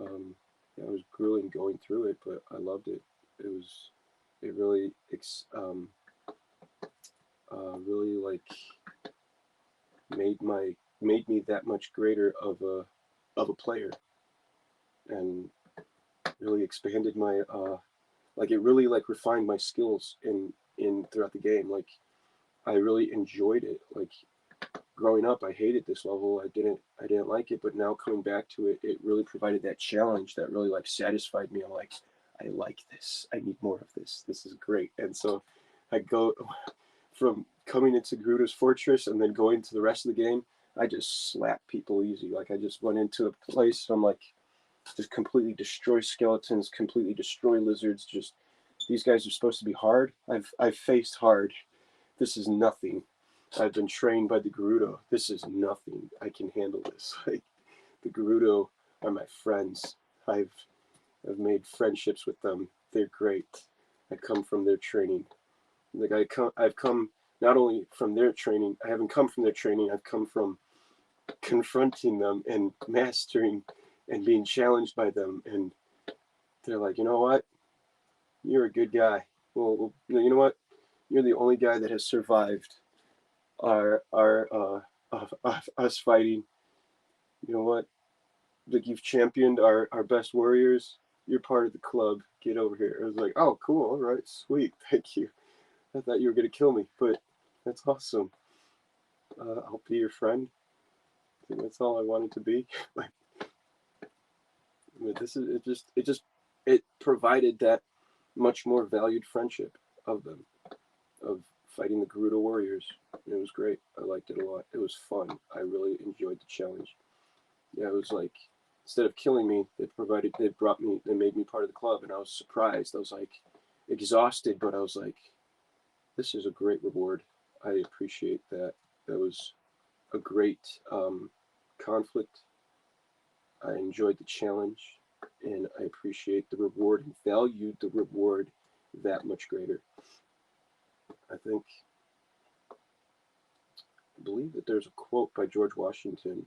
Yeah, it was grueling going through it, but I loved it. It really, really like made me that much greater of a player, and really expanded my like it really like refined my skills in throughout the game. Like I really enjoyed it. Like growing up, I hated this level. I didn't like it, but now coming back to it, it really provided that challenge that really like satisfied me. I'm like, I like this. I need more of this. This is great. And so I go from coming into Gerudo's Fortress and then going to the rest of the game. I just slap people easy. Like I just went into a place. I'm like, just completely destroy skeletons, completely destroy lizards. Just these guys are supposed to be hard. I've faced hard. This is nothing. I've been trained by the Gerudo. This is nothing. I can handle this. Like the Gerudo are my friends. I've made friendships with them. They're great. I come from their training. Like I've come not only from their training. I haven't come from their training. I've come from confronting them and mastering and being challenged by them. And they're like, you know what? You're a good guy. Well, you know what? You're the only guy that has survived us fighting. You know what? Like you've championed our best warriors. You're part of the club. Get over here. I was like, oh, cool. All right, sweet. Thank you. I thought you were gonna kill me, but that's awesome. I'll be your friend. I think that's all I wanted to be. Like, I mean, this is it provided that much more valued friendship of them, of fighting the Gerudo warriors. It was great. I liked it a lot. It was fun. I really enjoyed the challenge. Yeah, it was like instead of killing me, they made me part of the club, and I was surprised. I was like exhausted, but I was like, this is a great reward. I appreciate that. That was a great conflict. I enjoyed the challenge, and I appreciate the reward and valued the reward that much greater. I think I believe that there's a quote by George Washington.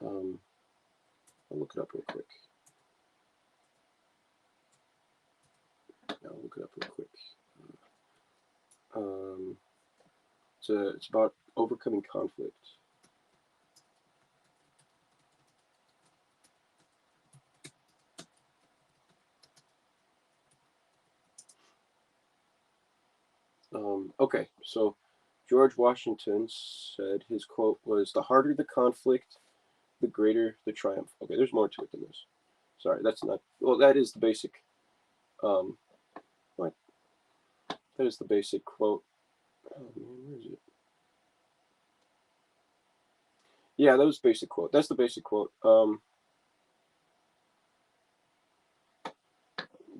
Um, I'll look it up real quick. I'll look it up real quick. Um, it's about overcoming conflict. Okay, so George Washington said his quote was, "The harder the conflict, the greater the triumph." Okay, there's more to it than this. Sorry, that's not. Well, that is the basic. Um, what? That is the basic quote. Oh man, where is it? Yeah, that was basic quote. That's the basic quote.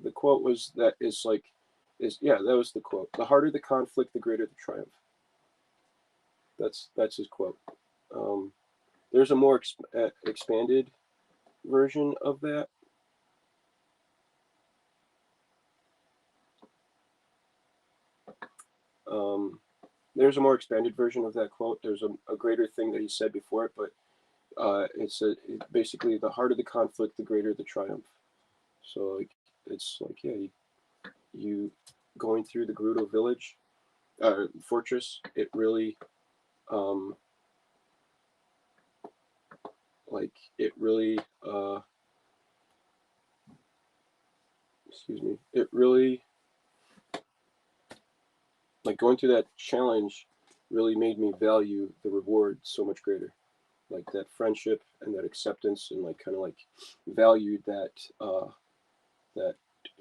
The quote was that is yeah, that was the quote. The harder the conflict, the greater the triumph. That's his quote. Um, there's a more expanded version of that. Um, there's a more expanded version of that quote. There's a greater thing that he said before it, but basically the harder the conflict, the greater the triumph. So like it's like yeah, you going through the Gerudo village, fortress. It really um, like it really excuse me. It really like going through that challenge really made me value the reward so much greater. Like that friendship and that acceptance and like kind of like valued that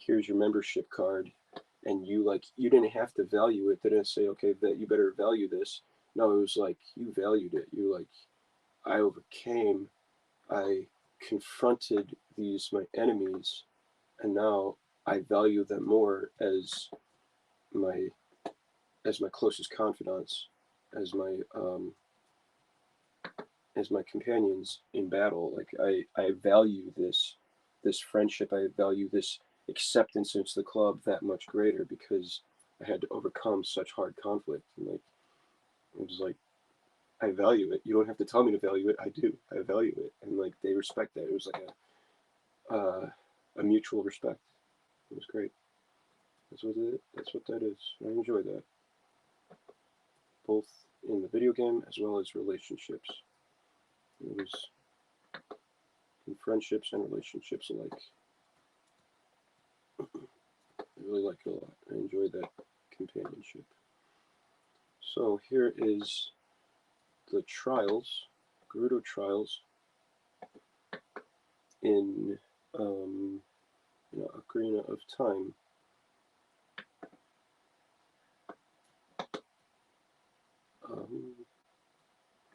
here's your membership card and you didn't have to value it. They didn't say okay that you better value this. No, it was like you valued it. You like I overcame. I confronted these my enemies, and now I value them more my as my closest confidants, as my as my companions in battle. Like I value this friendship. I value this acceptance into the club that much greater because I had to overcome such hard conflict. And like it was like I value it. You don't have to tell me to value it. I do. I value it, and like they respect that. It was like a mutual respect. It was great. That's what that is. I enjoy that both in the video game as well as relationships. It was in friendships and relationships alike. I really like it a lot. I enjoy that companionship. So here is the trials, Gerudo trials in Ocarina of Time.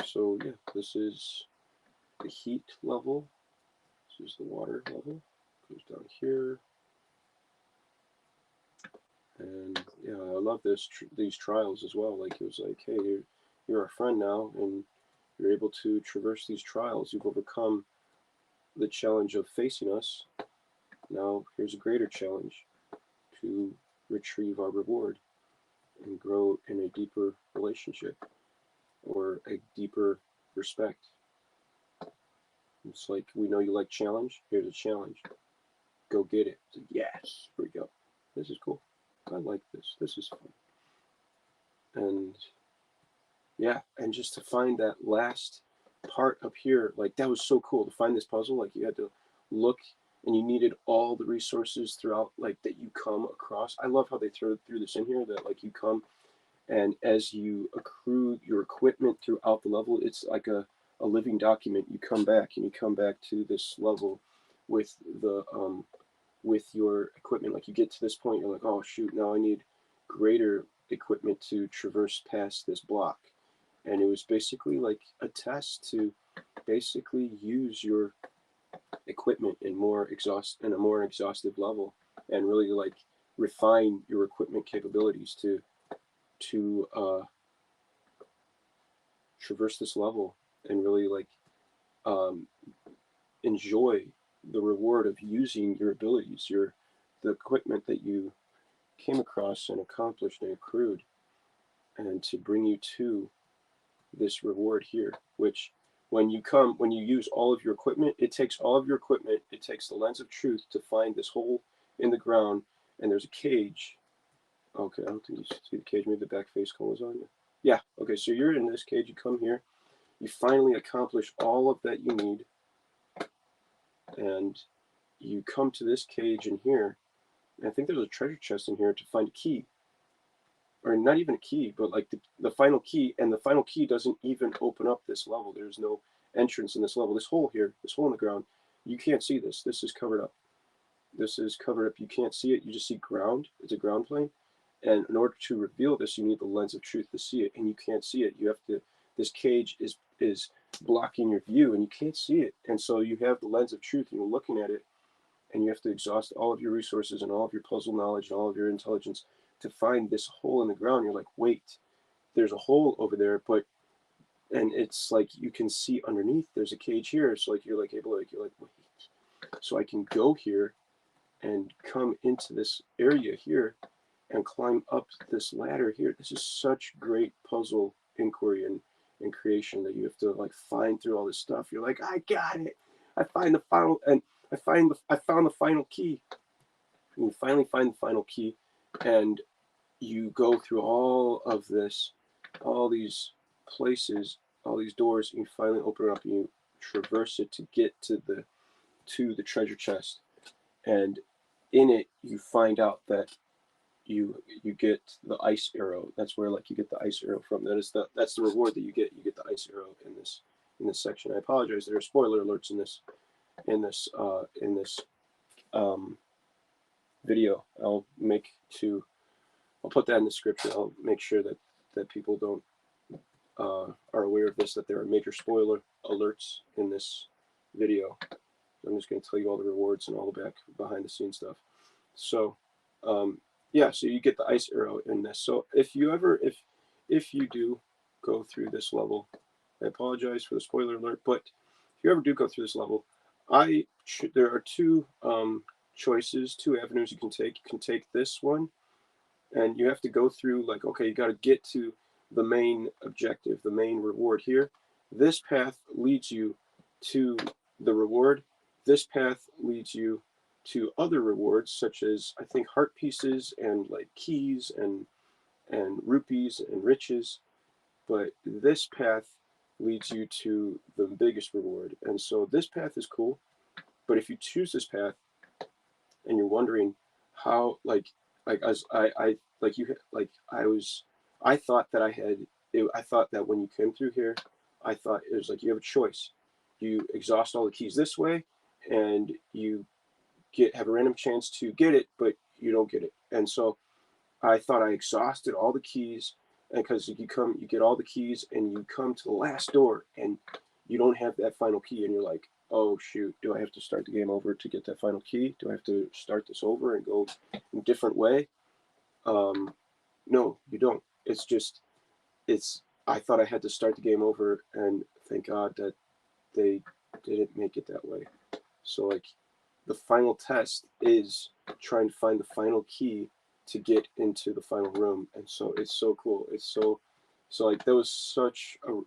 So yeah, this is the heat level. This is the water level. Goes down here. And yeah, I love these trials as well. Like it was like, hey, you're our friend now, and you're able to traverse these trials. You've overcome the challenge of facing us. Now here's a greater challenge to retrieve our reward and grow in a deeper relationship or a deeper respect. It's like, we know you like challenge. Here's a challenge. Go get it. It's like, yes, here we go. This is cool. I like this. This is fun. And yeah, and just to find that last part up here, like that was so cool to find this puzzle. Like you had to look and you needed all the resources throughout, like that you come across. I love how they threw this in here, that like you come, and as you accrue your equipment throughout the level, it's like a living document. You come back and you come back to this level with the with your equipment. Like you get to this point, you're like, oh shoot, now I need greater equipment to traverse past this block. And it was basically like a test to basically use your equipment in a more exhaustive level, and really like refine your equipment capabilities to traverse this level and really like um, enjoy the reward of using your abilities, the equipment that you came across and accomplished and accrued, and to bring you to this reward here, which when you use all of your equipment, it takes all of your equipment, it takes the lens of truth to find this hole in the ground, and there's a cage. Okay, I don't think you see the cage. Maybe the back face cone was on you. Yeah, okay, so you're in this cage, you come here, you finally accomplish all of that you need, and you come to this cage in here, and I think there's a treasure chest in here to find a key. Or not even a key, but like the final key, and the final key doesn't even open up this level. There's no entrance in this level. This hole here, this hole in the ground, you can't see this. This is covered up. This is covered up. You can't see it. You just see ground. It's a ground plane. And in order to reveal this, you need the lens of truth to see it, and you can't see it. You have to. This cage is blocking your view, and you can't see it. And so you have the lens of truth, and you're looking at it, and you have to exhaust all of your resources and all of your puzzle knowledge and all of your intelligence to find this hole in the ground. You're like, wait, there's a hole over there, but and it's like you can see underneath there's a cage here. So like you're like able to, like, you're like, wait, so I can go here and come into this area here and climb up this ladder here. This is such great puzzle inquiry and creation that you have to like find through all this stuff. You're like, I got it. I find the final, and I found the final key. And you finally find the final key, and you go through all of this, all these places, all these doors, and you finally open it up and you traverse it to get to the treasure chest. And in it, you find out that you get the ice arrow. That's where like you get the ice arrow from. That's the reward that you get. You get the ice arrow in this section. I apologize. There are spoiler alerts in this video. I'll put that in the description. I'll make sure that people don't are aware of this, that there are major spoiler alerts in this video. I'm just going to tell you all the rewards and all the behind the scenes stuff. So yeah, so you get the ice arrow in this. So if you do go through this level, I apologize for the spoiler alert, but if you ever do go through this level, there are two choices, two avenues you can take. You can take this one, and you have to go through, like, okay, you got to get to the main objective, the main reward here. This path leads you to the reward. This path leads you to other rewards, such as, I think, heart pieces and like keys and rupees and riches. But this path leads you to the biggest reward. And so this path is cool, but if you choose this path and you're wondering how, as I like you like I thought that I thought that when you came through here, I thought it was like you have a choice. You exhaust all the keys this way, and you have a random chance to get it, but you don't get it. And so I thought I exhausted all the keys, and because you get all the keys, and you come to the last door, and you don't have that final key, and you're like, oh shoot, do I have to start the game over to get that final key? Do I have to start this over and go in a different way? No, you don't. It's just it's. I thought I had to start the game over, and thank God that they didn't make it that way. So like, the final test is trying to find the final key to get into the final room, and so it's so cool. It's so like that was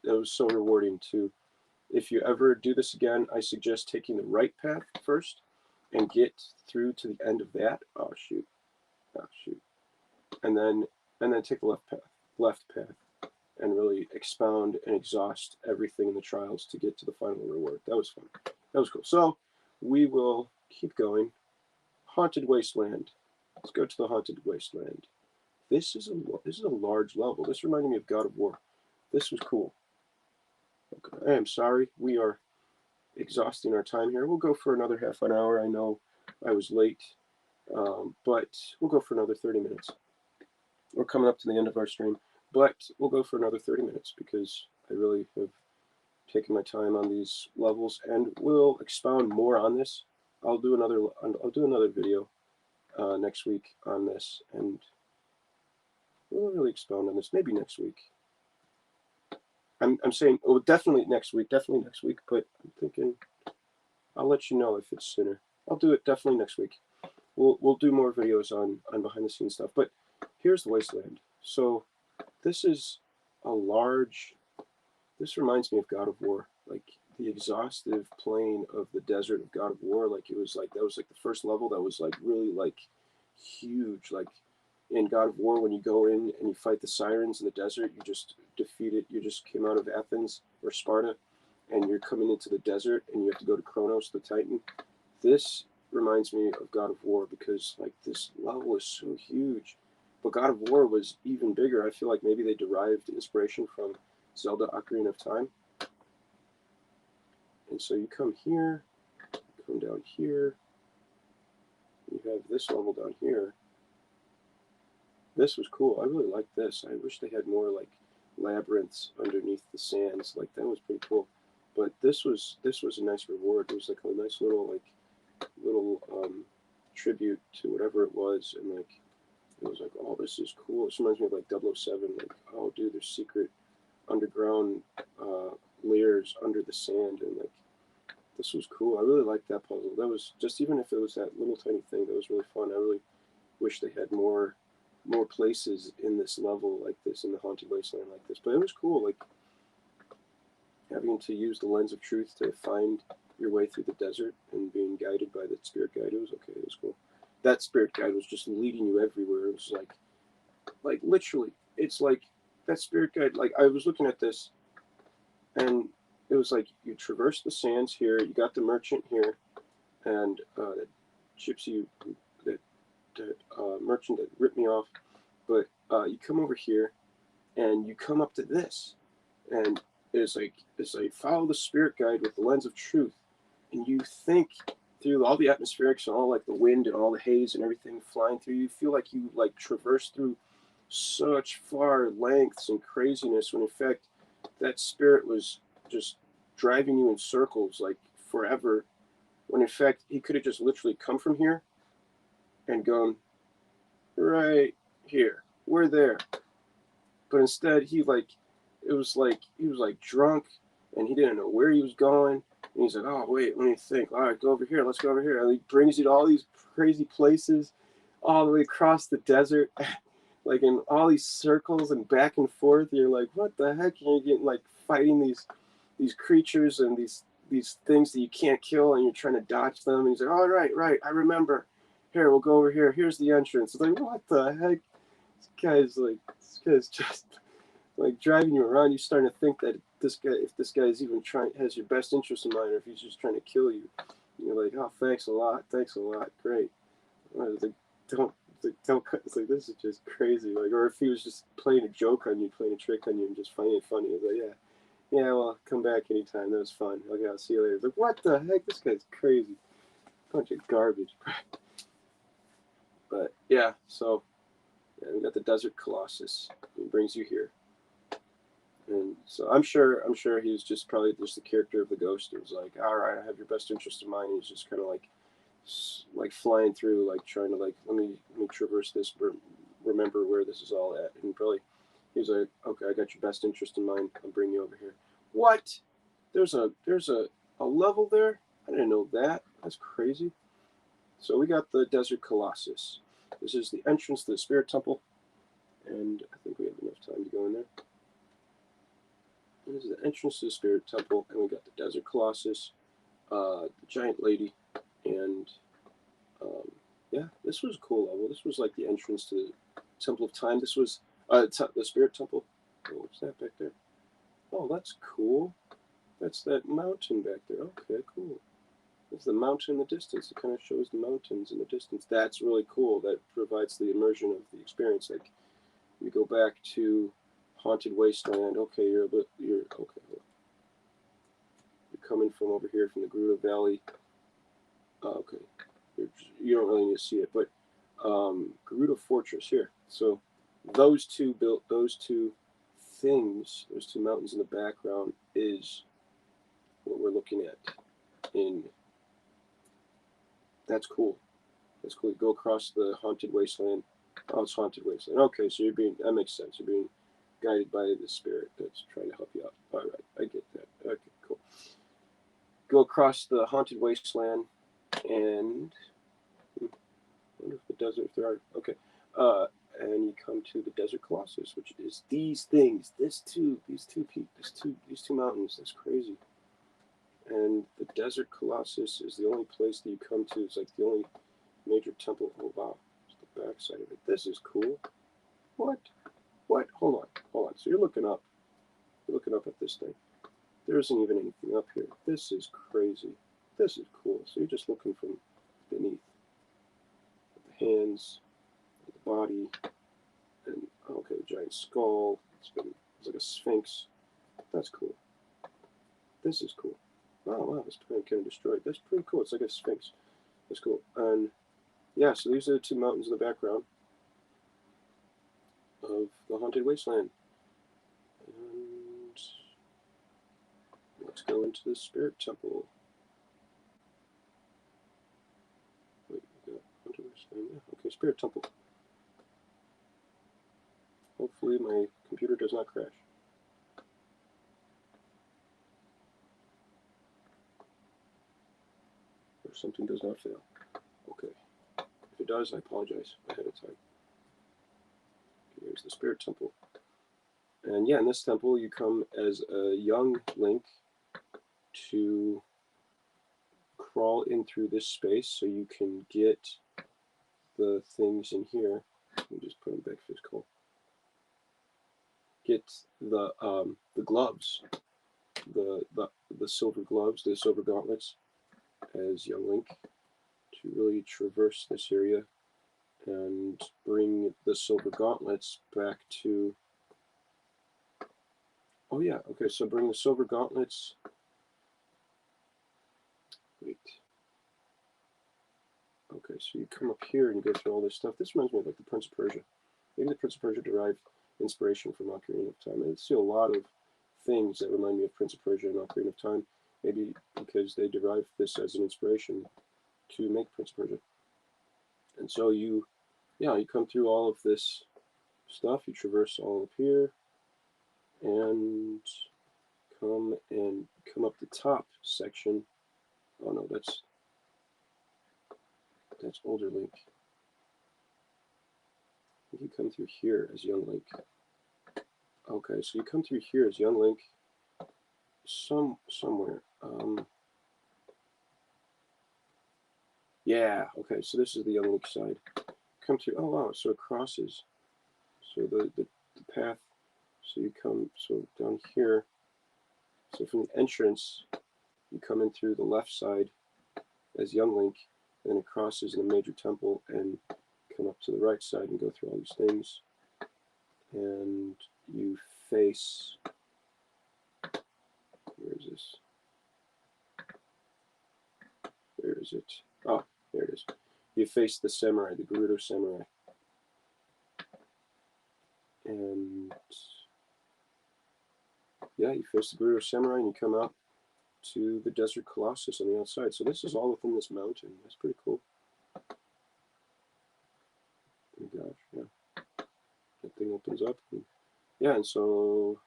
that was so rewarding too. If you ever do this again, I suggest taking the right path first and get through to the end of that. Oh shoot, and then take the left path, and really expound and exhaust everything in the trials to get to the final reward. That was fun. That was cool. So we will keep going. Haunted Wasteland. Let's go to the Haunted Wasteland. This is a large level. This reminded me of God of War. This was cool. Okay, I am sorry. We are exhausting our time here. We'll go for another half an hour. I know I was late, but we'll go for another 30 minutes. We're coming up to the end of our stream, but we'll go for another 30 minutes because I really have taken my time on these levels, and we'll expound more on this. I'll do another video next week on this, and we'll really expound on this maybe next week. I'm saying, well, definitely next week, but I'm thinking I'll let you know if it's sooner. I'll do it definitely next week. We'll do more videos on behind the scenes stuff. But here's the Wasteland. So this is a large. This reminds me of God of War, like the exhaustive plain of the desert of God of War. Like it was like that was like the first level that was like really like huge. Like in God of War, when you go in and you fight the sirens in the desert, you just defeat it. You just came out of Athens or Sparta, and you're coming into the desert, and you have to go to Kronos, the Titan. This reminds me of God of War because like this level is so huge, but God of War was even bigger. I feel like maybe they derived inspiration from Zelda Ocarina of Time. And so you come here, come down here, you have this level down here. This was cool. I really liked this. I wish they had more like labyrinths underneath the sands. Like that was pretty cool. But this was a nice reward. It was like a nice little tribute to whatever it was, and like it was like, oh, this is cool. This reminds me of like 007. Like, oh, dude, there's secret underground layers under the sand, and like this was cool. I really liked that puzzle. That was just, even if it was that little tiny thing, that was really fun. I really wish they had more places in this level like this, in the Haunted Wasteland like this. But it was cool, like having to use the lens of truth to find your way through the desert and being guided by that spirit guide. It was okay. It was cool. That spirit guide was just leading you everywhere. It was like literally, it's like that spirit guide. Like I was looking at this, and it was like you traverse the sands here. You got the merchant here, and that gypsy, that merchant that ripped me off. But you come over here, and you come up to this, and it's like follow the spirit guide with the lens of truth, and you think through all the atmospherics and all like the wind and all the haze and everything flying through. You feel like you like traverse through such far lengths and craziness, when in fact that spirit was just driving you in circles like forever, when in fact he could have just literally come from here and gone right here, we're there. But instead he was like drunk, and he didn't know where he was going, and he's like, oh wait, let me think, all right, go over here, let's go over here, and he brings you to all these crazy places all the way across the desert, like in all these circles and back and forth. You're like, what the heck? You're getting like fighting these creatures and these things that you can't kill, and you're trying to dodge them. And he's like, all right, I remember. Here, we'll go over here. Here's the entrance. It's like, what the heck? This guy's just like driving you around. You're starting to think that if this guy is even has your best interest in mind, or if he's just trying to kill you. And you're like, oh, thanks a lot, great. Like, don't. It's like, this is just crazy. Like, or if he was just playing a joke on you, playing a trick on you, and just finding it funny. It's like, yeah, Yeah, well, come back anytime. That was fun. Okay, I'll see you later. Like, what the heck? This guy's crazy. Bunch of garbage. But yeah, so yeah, we got the Desert Colossus. He brings you here. And so I'm sure he was just probably just the character of the ghost. It was like, all right, I have your best interest in mind. He's just kind of like flying through, like trying to like let me traverse this, remember where this is all at. And probably he was like, okay, I got your best interest in mind. I'll bring you over here. What? There's a level there. I didn't know that. That's crazy. So we got the Desert Colossus. This is the entrance to the Spirit Temple, and I think we have enough time to go in there. This is the entrance to the Spirit Temple, and we got the Desert Colossus, the Giant Lady, and yeah, this was a cool level. This was like the entrance to the Temple of Time. This was the Spirit Temple. Oh, what's that back there? Oh, that's cool. That's that mountain back there. Okay, cool. It's the mountain in the distance. It kind of shows the mountains in the distance. That's really cool. That provides the immersion of the experience. Like, you go back to Haunted Wasteland. Okay, you're okay. You're coming from over here from the Gruta Valley. Okay, you don't really need to see it, but Garuda Fortress here. So those two built those two things, those two mountains in the background is what we're looking at. In that's cool. That's cool. You go across the Haunted Wasteland. Oh, it's Haunted Wasteland. Okay, so that makes sense. You're being guided by the spirit that's trying to help you out. All right, I get that. Okay, cool. Go across the Haunted Wasteland, and I wonder if the desert. If there are okay, and you come to the Desert Colossus, which is these things. These two mountains. That's crazy. And the Desert Colossus is the only place that you come to. It's like the only major temple. Oh wow, it's the backside of it. This is cool. What? What? Hold on. So you're looking up. You're looking up at this thing. There isn't even anything up here. This is crazy. This is cool. So you're just looking from beneath the hands, the body, and okay, the giant skull. It's like a sphinx. That's cool. This is cool. Wow, this planet kind of destroyed. That's pretty cool. It's like a sphinx. That's cool. And yeah, so these are the two mountains in the background of the Haunted Wasteland. And let's go into the Spirit Temple. Wait, we got Haunted Wasteland. Yeah, okay, Spirit Temple. Hopefully my computer does not crash. Or something does not fail. Okay. If it does, I apologize ahead of time. Here's the Spirit Temple. And yeah, in this temple, you come as a young Link to crawl in through this space so you can get the things in here. Let me just put them back physical. Get the gloves, the silver gloves, the silver gauntlets, as young Link to really traverse this area and bring the silver gauntlets back to. Oh yeah, okay. So bring the silver gauntlets. Wait. Okay, so you come up here and go through all this stuff. This reminds me of like the Prince of Persia. Maybe the Prince of Persia derived inspiration from Ocarina of Time. I see a lot of things that remind me of Prince of Persia and Ocarina of Time. Maybe because they derived this as an inspiration to make Prince of Persia. And so you come through all of this stuff. You traverse all of here, and come up the top section. Oh no, that's older Link. You come through here as young Link. Okay, so you come through here as young Link. Somewhere. Yeah. Okay, so this is the young Link side. Come through. Oh wow. So it crosses. So the path. So you come down here. So from the entrance, you come in through the left side as young Link, and it crosses in a major temple and come up to the right side and go through all these things. And you face Where is this? Where is it? Oh, there it is. You face the samurai, the Gerudo samurai. And yeah, you face the Gerudo samurai and you come out to the Desert Colossus on the outside. So this is all within this mountain. That's pretty cool. Oh my gosh, yeah. That thing opens up. And, yeah, and so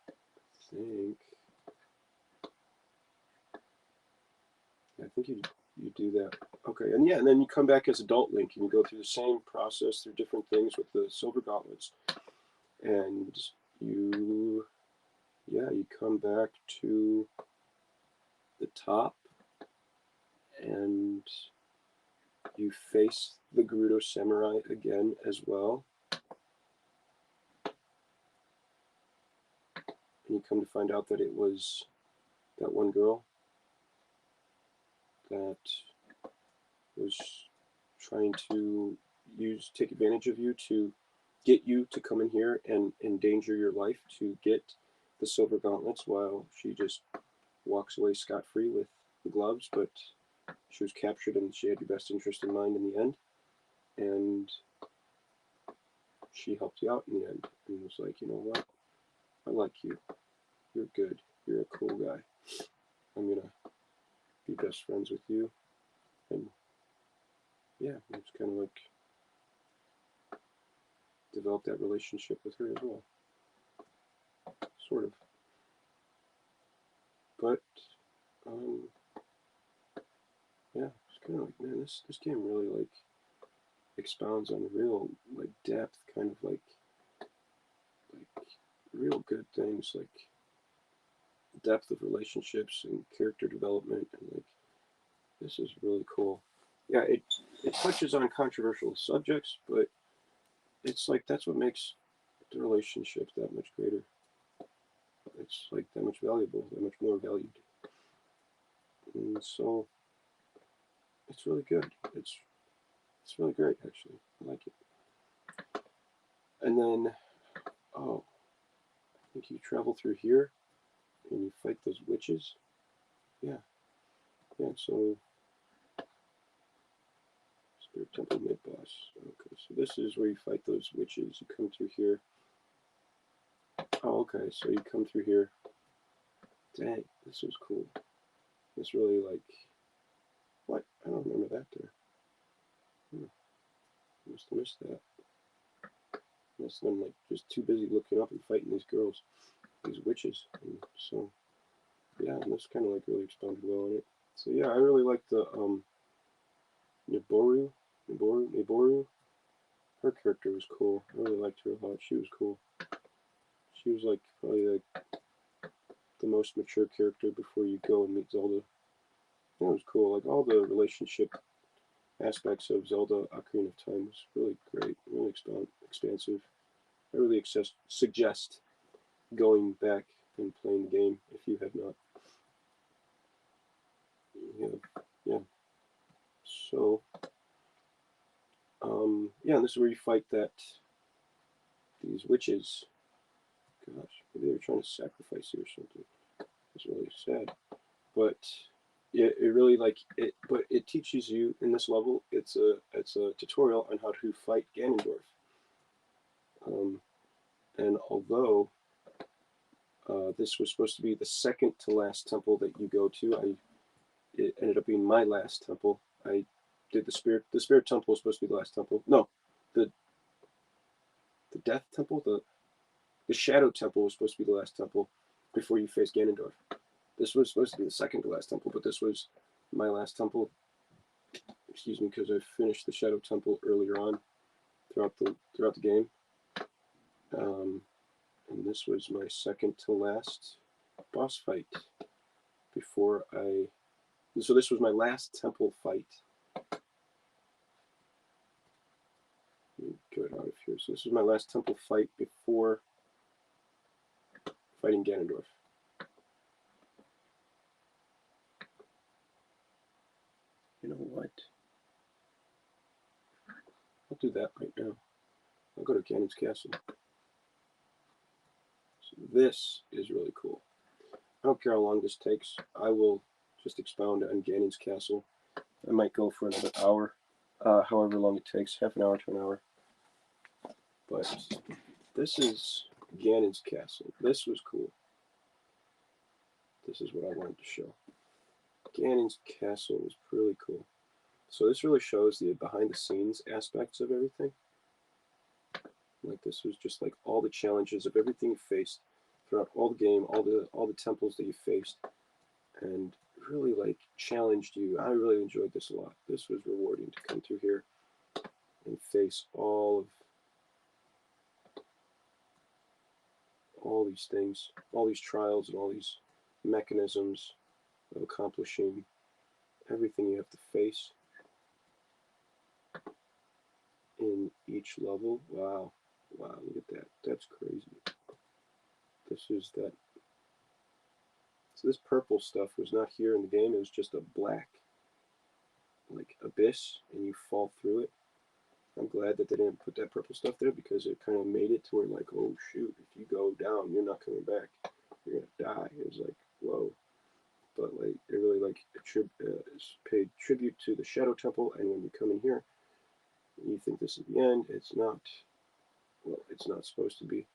I think you do that. Okay, and yeah, and then you come back as adult Link and you go through the same process through different things with the silver gauntlets. And you come back to the top and you face the Gerudo samurai again as well. And you come to find out that it was that one girl that was trying to take advantage of you to get you to come in here and endanger your life to get the silver gauntlets while she just walks away scot-free with the gloves, but she was captured and she had your best interest in mind in the end. And she helped you out in the end and was like, you know what? I like you. You're good. You're a cool guy. I'm going to be best friends with you. And yeah, it's kind of like develop that relationship with her as well. Sort of. But, yeah, it's kind of like, man, this game really, like, expounds on real, like, depth, kind of like real good things, like depth of relationships and character development, and, like, this is really cool. Yeah, it touches on controversial subjects, but it's like that's what makes the relationship that much greater. It's like that much valuable, that much more valued. And so it's really good. It's really great, actually. I like it. And then, oh, I think you travel through here and you fight those witches. Yeah. Yeah, so Spirit Temple mid-boss. Okay, so this is where you fight those witches. You come through here. Oh, okay, so you come through here. Dang, this was cool. This really, like, what? I don't remember that there. I must have missed that. Must have been, like, just too busy looking up and fighting these girls, these witches. And so, yeah, and this kind of, like, really expounded well on it. So, yeah, I really like the, Niboru. Her character was cool. I really liked her a lot. She was cool. She was, like, probably, like, the most mature character before you go and meet Zelda. That was cool. Like, all the relationship aspects of Zelda Ocarina of Time was really great, really expansive. I really suggest going back and playing the game if you have not. Yeah. So, yeah, and this is where you fight these witches. Gosh, maybe they were trying to sacrifice you or something. It's really sad, but yeah, it really but it teaches you in this level. It's a tutorial on how to fight Ganondorf. And although this was supposed to be the second to last temple that you go to, it ended up being my last temple. I did the spirit. The spirit temple was supposed to be the last temple. No, the death temple, the shadow temple was supposed to be the last temple before you face Ganondorf. This was supposed to be the second to last temple, but this was my last temple. Excuse me, because I finished the shadow temple earlier on throughout the game. And this was my second to last boss fight before so this was my last temple fight. Let me get out of here. So this was my last temple fight before fighting Ganondorf. You know what? I'll do that right now. I'll go to Ganon's castle. So this is really cool. I don't care how long this takes. I will just expound on Ganon's castle. I might go for another hour, however long it takes, half an hour to an hour. But this is Ganon's castle. This was cool. This is what I wanted to show. Ganon's castle was really cool. So this really shows the behind the scenes aspects of everything. Like this was just like all the challenges of everything you faced throughout all the game, all the temples that you faced, and really like challenged you. I really enjoyed this a lot. This was rewarding to come through here and face all these things, all these trials and all these mechanisms of accomplishing everything you have to face in each level. Wow. Wow, look at that. That's crazy. This is that. So this purple stuff was not here in the game. It was just a black, like, abyss, and you fall through it. I'm glad that they didn't put that purple stuff there because it kind of made it to where, like, oh, shoot, if you go down, you're not coming back. You're going to die. It was like, whoa. But, like, it really, like, paid tribute to the Shadow Temple, and when you come in here, you think this is the end. It's not. Well, it's not supposed to be.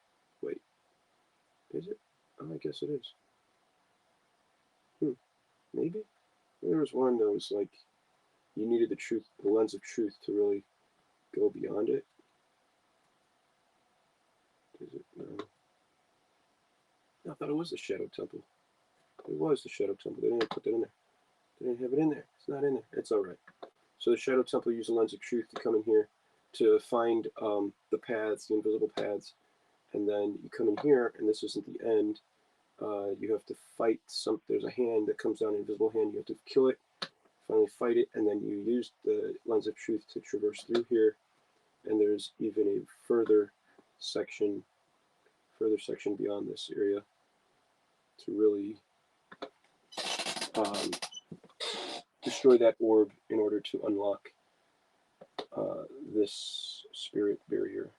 Wait. Is it? Oh, I guess it is. Maybe? There was one that was like, you needed the lens of truth to really go beyond it. Is it? No. I thought it was the Shadow Temple. It was the Shadow Temple. They didn't put that in there. They didn't have it in there. It's not in there. It's alright. So the Shadow Temple used the lens of truth to come in here to find the paths, the invisible paths, and then you come in here, and this isn't the end. You have to fight some. There's a hand that comes down, an invisible hand. You have to kill it, finally fight it, and then you use the lens of truth to traverse through here. And there's even a further section beyond this area to really destroy that orb in order to unlock this spirit barrier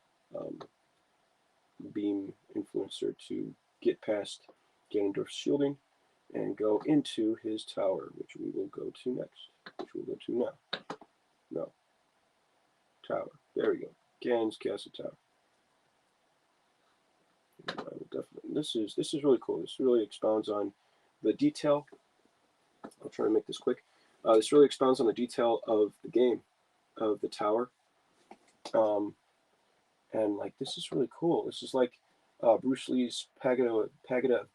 beam influencer to get past Ganondorf's shielding and go into his tower, which we will go to next. Which we'll go to now. No. Tower. There we go. Ganon's Castle Tower. I will definitely. This is really cool. This really expounds on the detail. I'll try to make this quick. This really expounds on the detail of the game, of the tower. And like this is really cool. This is like Bruce Lee's Pagoda of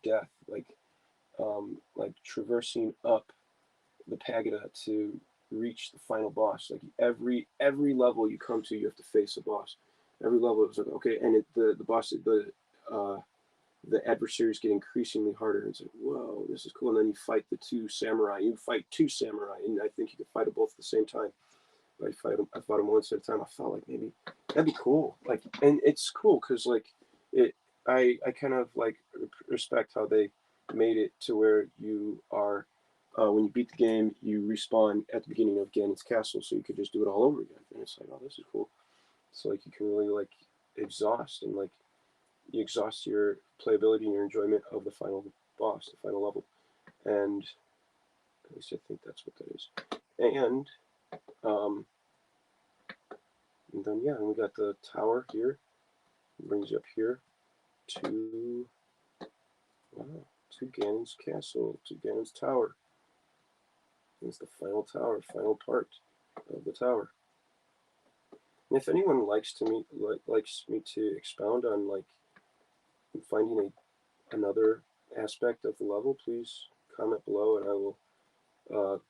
Death, like traversing up the pagoda to reach the final boss. Like every level you come to, you have to face a boss. Every level is like okay, and the boss the adversaries get increasingly harder. It's like whoa, this is cool. And then you fight the two samurai. You fight two samurai, and I think you can fight them both at the same time. But I fought them once at a time. I felt like maybe that'd be cool. Like, and it's cool because like I kind of like respect how they made it to where you are when you beat the game, you respawn at the beginning of Ganon's castle, so you could just do it all over again. And it's like, oh, this is cool. So like you can really like exhaust and like you exhaust your playability and your enjoyment of the final boss, the final level, and at least I think that's what that is. And then yeah, and we got the tower here. It brings you up here to to Ganon's castle, to Ganon's tower. It's the final tower, final part of the tower. And if anyone likes me to expound on like finding another aspect of the level, please comment below, and I will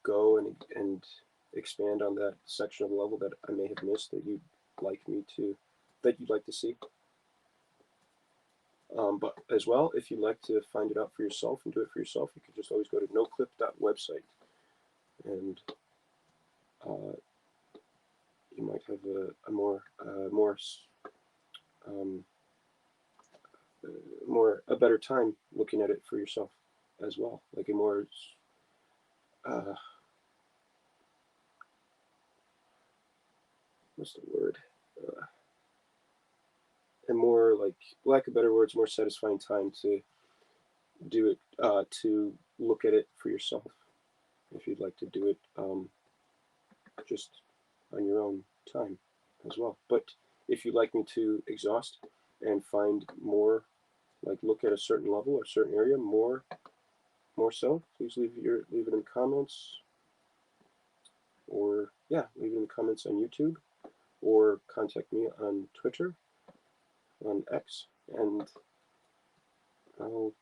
go and expand on that section of the level that I may have missed that you'd like to see. But as well, if you'd like to find it out for yourself and do it for yourself, you can just always go to noclip.website, and you might have a better time looking at it for yourself as well, like a more what's the word? A more like, lack of better words, more satisfying time to do it to look at it for yourself if you'd like to do it just on your own time as well. But if you'd like me to exhaust and find more, like look at a certain level or a certain area more so, please leave it in the comments, or yeah, leave it in the comments on YouTube, or contact me on Twitter, on X, and I'll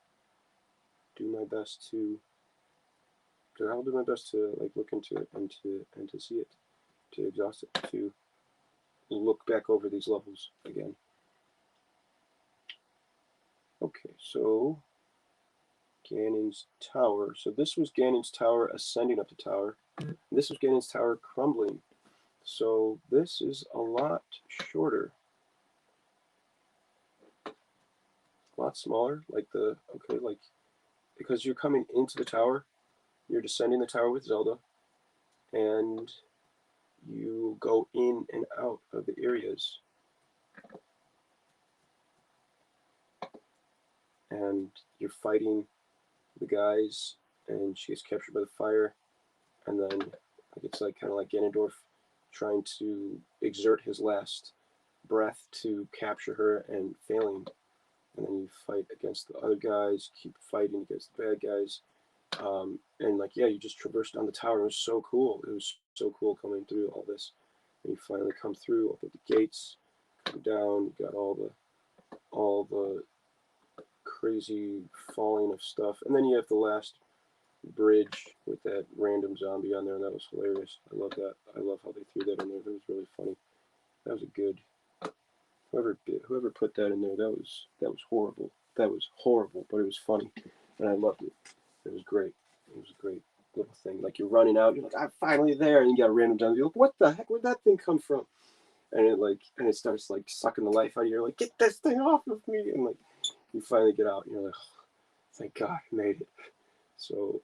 do my best to like look into it and to see it, to exhaust it, to look back over these levels again. Okay, so Ganon's Tower. So this was Ganon's Tower ascending up the tower. This was Ganon's Tower crumbling. So this is a lot shorter. A lot smaller. Like because you're coming into the tower, you're descending the tower with Zelda, and you go in and out of the areas. And you're fighting the guys, and she gets captured by the fire, and then it's like kind of like Ganondorf trying to exert his last breath to capture her and failing, and then you fight against the other guys, keep fighting against the bad guys, and like yeah, you just traversed down the tower. It was so cool. It was so cool coming through all this, and you finally come through, open the gates, come down. You got all the crazy falling of stuff, and then you have the last bridge with that random zombie on there, and that was hilarious. I love that. I love how they threw that in there. That was really funny. That was a good. Whoever put that in there, that was horrible. That was horrible, but it was funny, and I loved it. It was great. It was a great little thing. Like you're running out, you're like, I'm finally there, and you got a random zombie. You're like, what the heck? Where'd that thing come from? And it starts like sucking the life out of you. You're like, get this thing off of me, and like you finally get out, and you're like, oh, thank God, I made it. So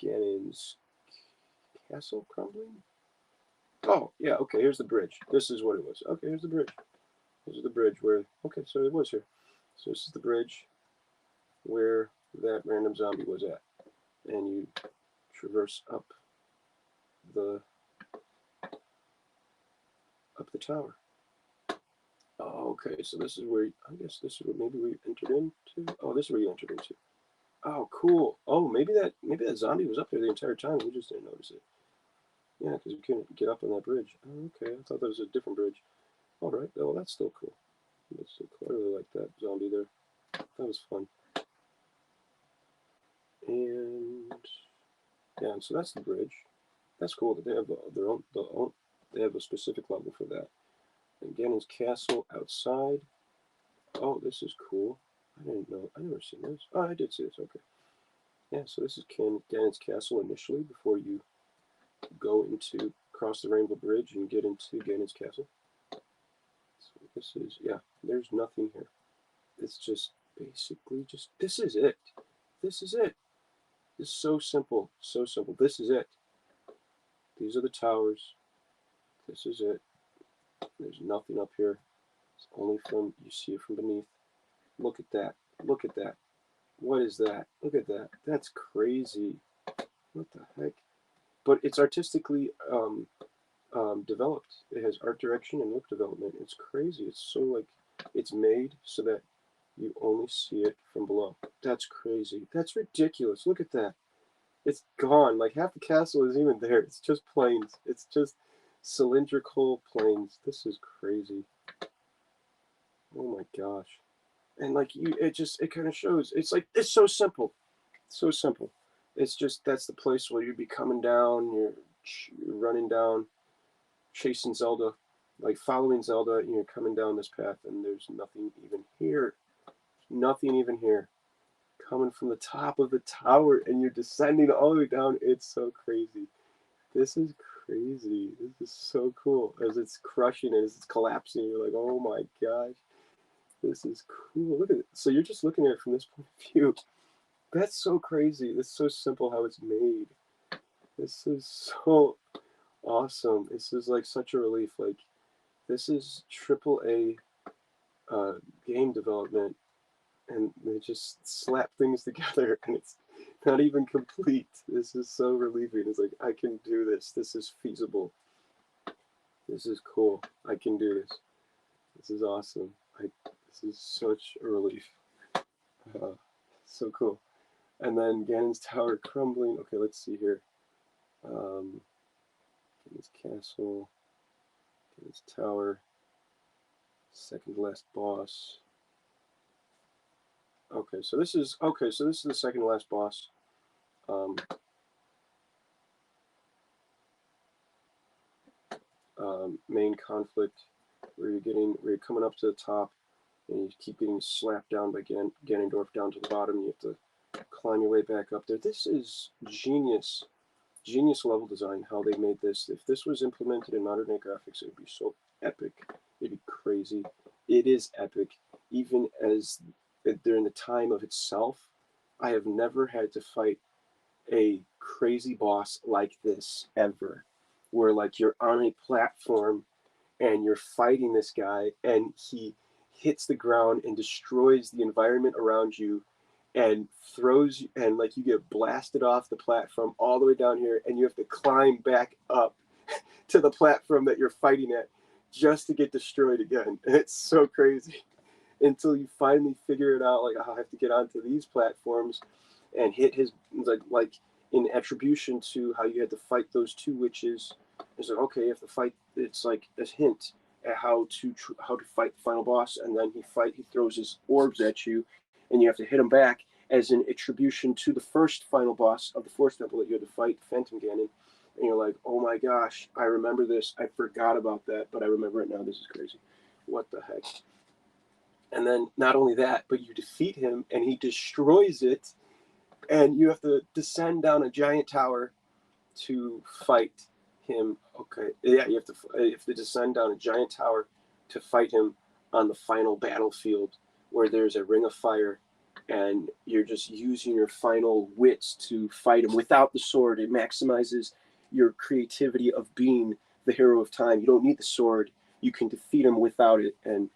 Ganon's castle crumbling. Oh yeah, okay. Here's the bridge. This is what it was. Okay, here's the bridge. This is the bridge where. Okay, so it was here. So this is the bridge where that random zombie was at, and you traverse the the tower. Oh, okay. So this is where I guess this is where maybe we entered into. Oh, this is where you entered into. Oh, cool. Oh, maybe that zombie was up there the entire time. We just didn't notice it. Yeah, because we couldn't get up on that bridge. Oh, okay. I thought that was a different bridge. All right. Oh, well, that's still cool. That's still cool. I really like that zombie there. That was fun. And yeah, and so that's the bridge. That's cool that they have their own. They have a specific level for that. And Ganon's castle outside. Oh, this is cool. I didn't know. I never seen this. Oh, I did see this. Okay. Yeah. So this is Ganon's castle initially before you go into cross the Rainbow Bridge and get into Ganon's castle. So this is yeah. There's nothing here. It's just basically just this is it. This is it. It's so simple. So simple. This is it. These are the towers. This is it. There's nothing up here. It's only from you see it from beneath. Look at that. Look at that. What is that? Look at that. That's crazy. What the heck? But it's artistically developed. It has art direction and look development. It's crazy. It's so like it's made so that you only see it from below. That's crazy. That's ridiculous. Look at that. It's gone. Like half the castle isn't even there. It's just plains. It's just cylindrical plains. This is crazy. Oh my gosh. And like it kind of shows. It's like it's so simple. So simple. It's just that's the place where you'd be coming down. You're running down, chasing Zelda, like following Zelda, and you're coming down this path, and there's nothing even here. Nothing even here. Coming from the top of the tower, and you're descending all the way down. It's so crazy. This is crazy. This is so cool. As it's crushing, as it's collapsing, you're like, oh my gosh, this is cool. Look at it. So you're just looking at it from this point of view. That's so crazy. It's so simple how it's made. This is so awesome. This is like such a relief. Like this is triple A game development and they just slap things together, and it's not even complete. This is so relieving. It's like, I can do this. This is feasible. This is cool. I can do this. This is awesome. This is such a relief. Uh, so cool. And then Ganon's tower crumbling. Okay, let's see here. Ganon's castle. Ganon's tower. Second last boss. Okay, so this is the second to last boss. Main conflict where you're coming up to the top and you keep getting slapped down by Ganondorf down to the bottom. You have to climb your way back up there. This is genius level design, how they made this. If this was implemented in modern day graphics, it would be so epic. It'd be crazy. It is epic, even as during the time of itself. I have never had to fight a crazy boss like this ever, where like you're on a platform and you're fighting this guy and he hits the ground and destroys the environment around you and throws you, and like you get blasted off the platform all the way down here and you have to climb back up to the platform that you're fighting at just to get destroyed again. And it's so crazy until you finally figure it out, like, oh, I have to get onto these platforms and hit his, like in attribution to how you had to fight those two witches. It's like, okay, you have to fight. It's like a hint at how to fight the final boss, and then he throws his orbs at you, and you have to hit him back as an attribution to the first final boss of the fourth temple that you had to fight, Phantom Ganon. And you're like, oh my gosh, I remember this. I forgot about that, but I remember it now. This is crazy. What the heck? And then not only that, but you defeat him, and he destroys it, and you have to descend down a giant tower to fight him. Okay, yeah, you have to descend down a giant tower to fight him on the final battlefield, where there's a ring of fire, and you're just using your final wits to fight him without the sword. It maximizes your creativity of being the hero of time. You don't need the sword. You can defeat him without it, and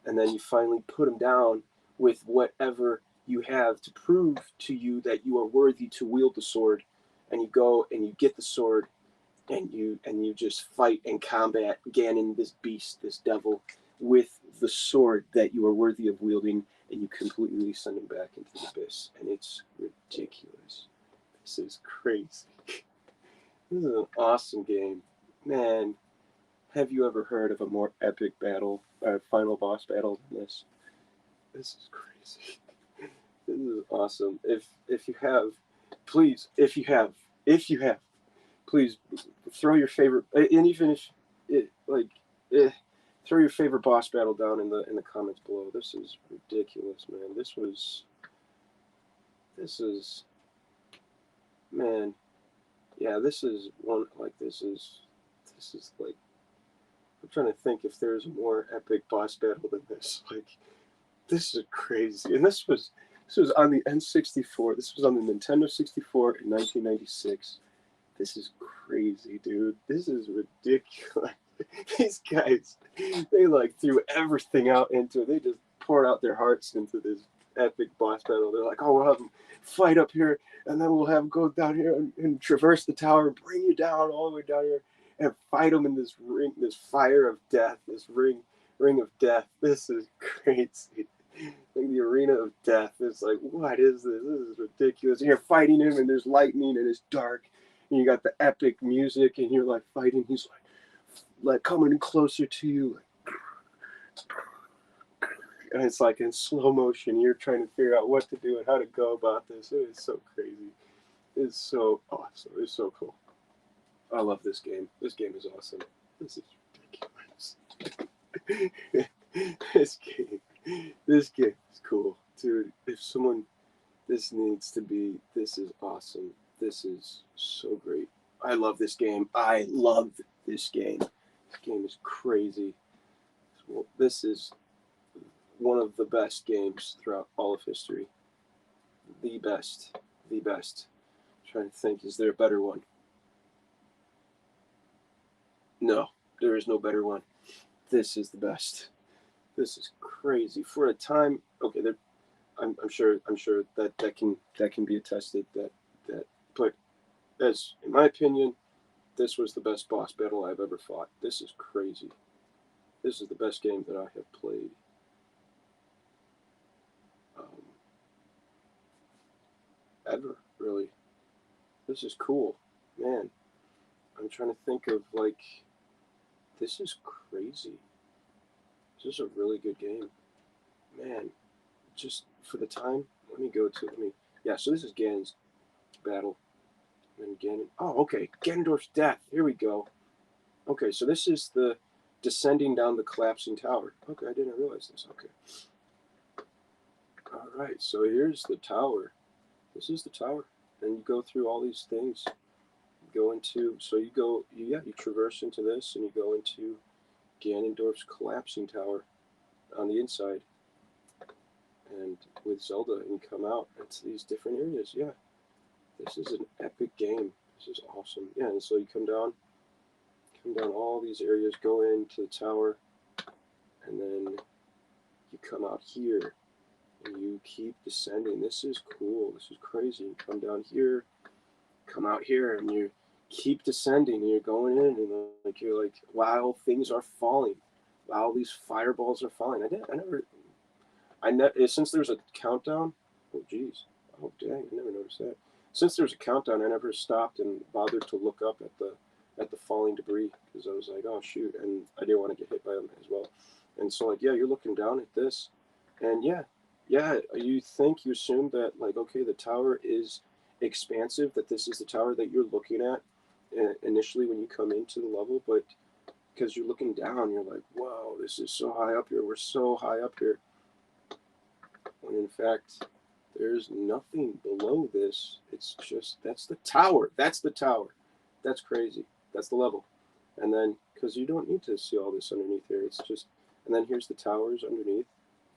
then you finally put him down with whatever you have to prove to you that you are worthy to wield the sword. And you go and you get the sword, and you just fight and combat Ganon, this beast, this devil, with the sword that you are worthy of wielding, and you completely send him back into the abyss. And it's ridiculous. This is crazy. This is an awesome game. Man, have you ever heard of a more epic battle, final boss battle than this? This is crazy. This is awesome. If you have, please, if you have, please throw your favorite, and even if it like, throw your favorite boss battle down in the comments below. This is ridiculous, man. This is, man, yeah. This is one like this is like, I'm trying to think if there's a more epic boss battle than this. Like, this is crazy, and this was on the N64. This was on the Nintendo 64 in 1996. This is crazy, dude. This is ridiculous. These guys, they like threw everything out into it. They just poured out their hearts into this epic boss battle. They're like, oh, we'll have them fight up here, and then we'll have them go down here and traverse the tower, and bring you down all the way down here, and fight them in this ring, this fire of death, this ring of death. This is crazy. Like the arena of death. It's like, what is this? This is ridiculous. And you're fighting him, and there's lightning, and it's dark, and you got the epic music, and you're like fighting. He's like coming closer to you, and it's like in slow motion. You're trying to figure out what to do and how to go about this. It is so crazy. It's so awesome. It's so cool. I love this game. This game is awesome. This is ridiculous. This game is cool, dude. If someone, this needs to be. This is awesome. This is so great. I love this game. I love this game. This game is crazy. Well, this is one of the best games throughout all of history. The best. The best. I'm trying to think, is there a better one? No, there is no better one. This is the best. This is crazy. For a time, okay, I'm sure that can be attested that but as in my opinion, this was the best boss battle I've ever fought. This is crazy. This is the best game that I have played. Um, Ever, really. This is cool. Man, I'm trying to think of like this is crazy. This is a really good game. Man, just for the time, let me yeah, so this is Ganon's battle. And Ganon oh okay, Ganondorf's death. Here we go. Okay, so this is the descending down the collapsing tower. Okay, I didn't realize this. Okay. Alright, so here's the tower. This is the tower. And you go through all these things. You go into so you traverse into this and you go into Ganondorf's collapsing tower on the inside. And with Zelda and you come out into these different areas. Yeah. This is an epic game. This is awesome. Yeah, and so you come down all these areas, go into the tower, and then you come out here and you keep descending. This is cool. This is crazy. You come down here, come out here, and you keep descending. And you're going in, and like you're like, wow, things are falling. Wow, these fireballs are falling. I never. Since there's a countdown. Oh, geez. Oh, dang. I never noticed that. Since there's a countdown, I never stopped and bothered to look up at the falling debris because I was like, oh shoot, and I didn't want to get hit by them as well. And so like, yeah, you're looking down at this, and yeah, you assume that like, okay, the tower is expansive, that this is the tower that you're looking at initially when you come into the level, but because you're looking down, you're like, whoa, this is so high up here. We're so high up here. When in fact, there's nothing below this. It's just, that's the tower. That's the tower. That's crazy. That's the level. And then, because you don't need to see all this underneath here, it's just, and then here's the towers underneath.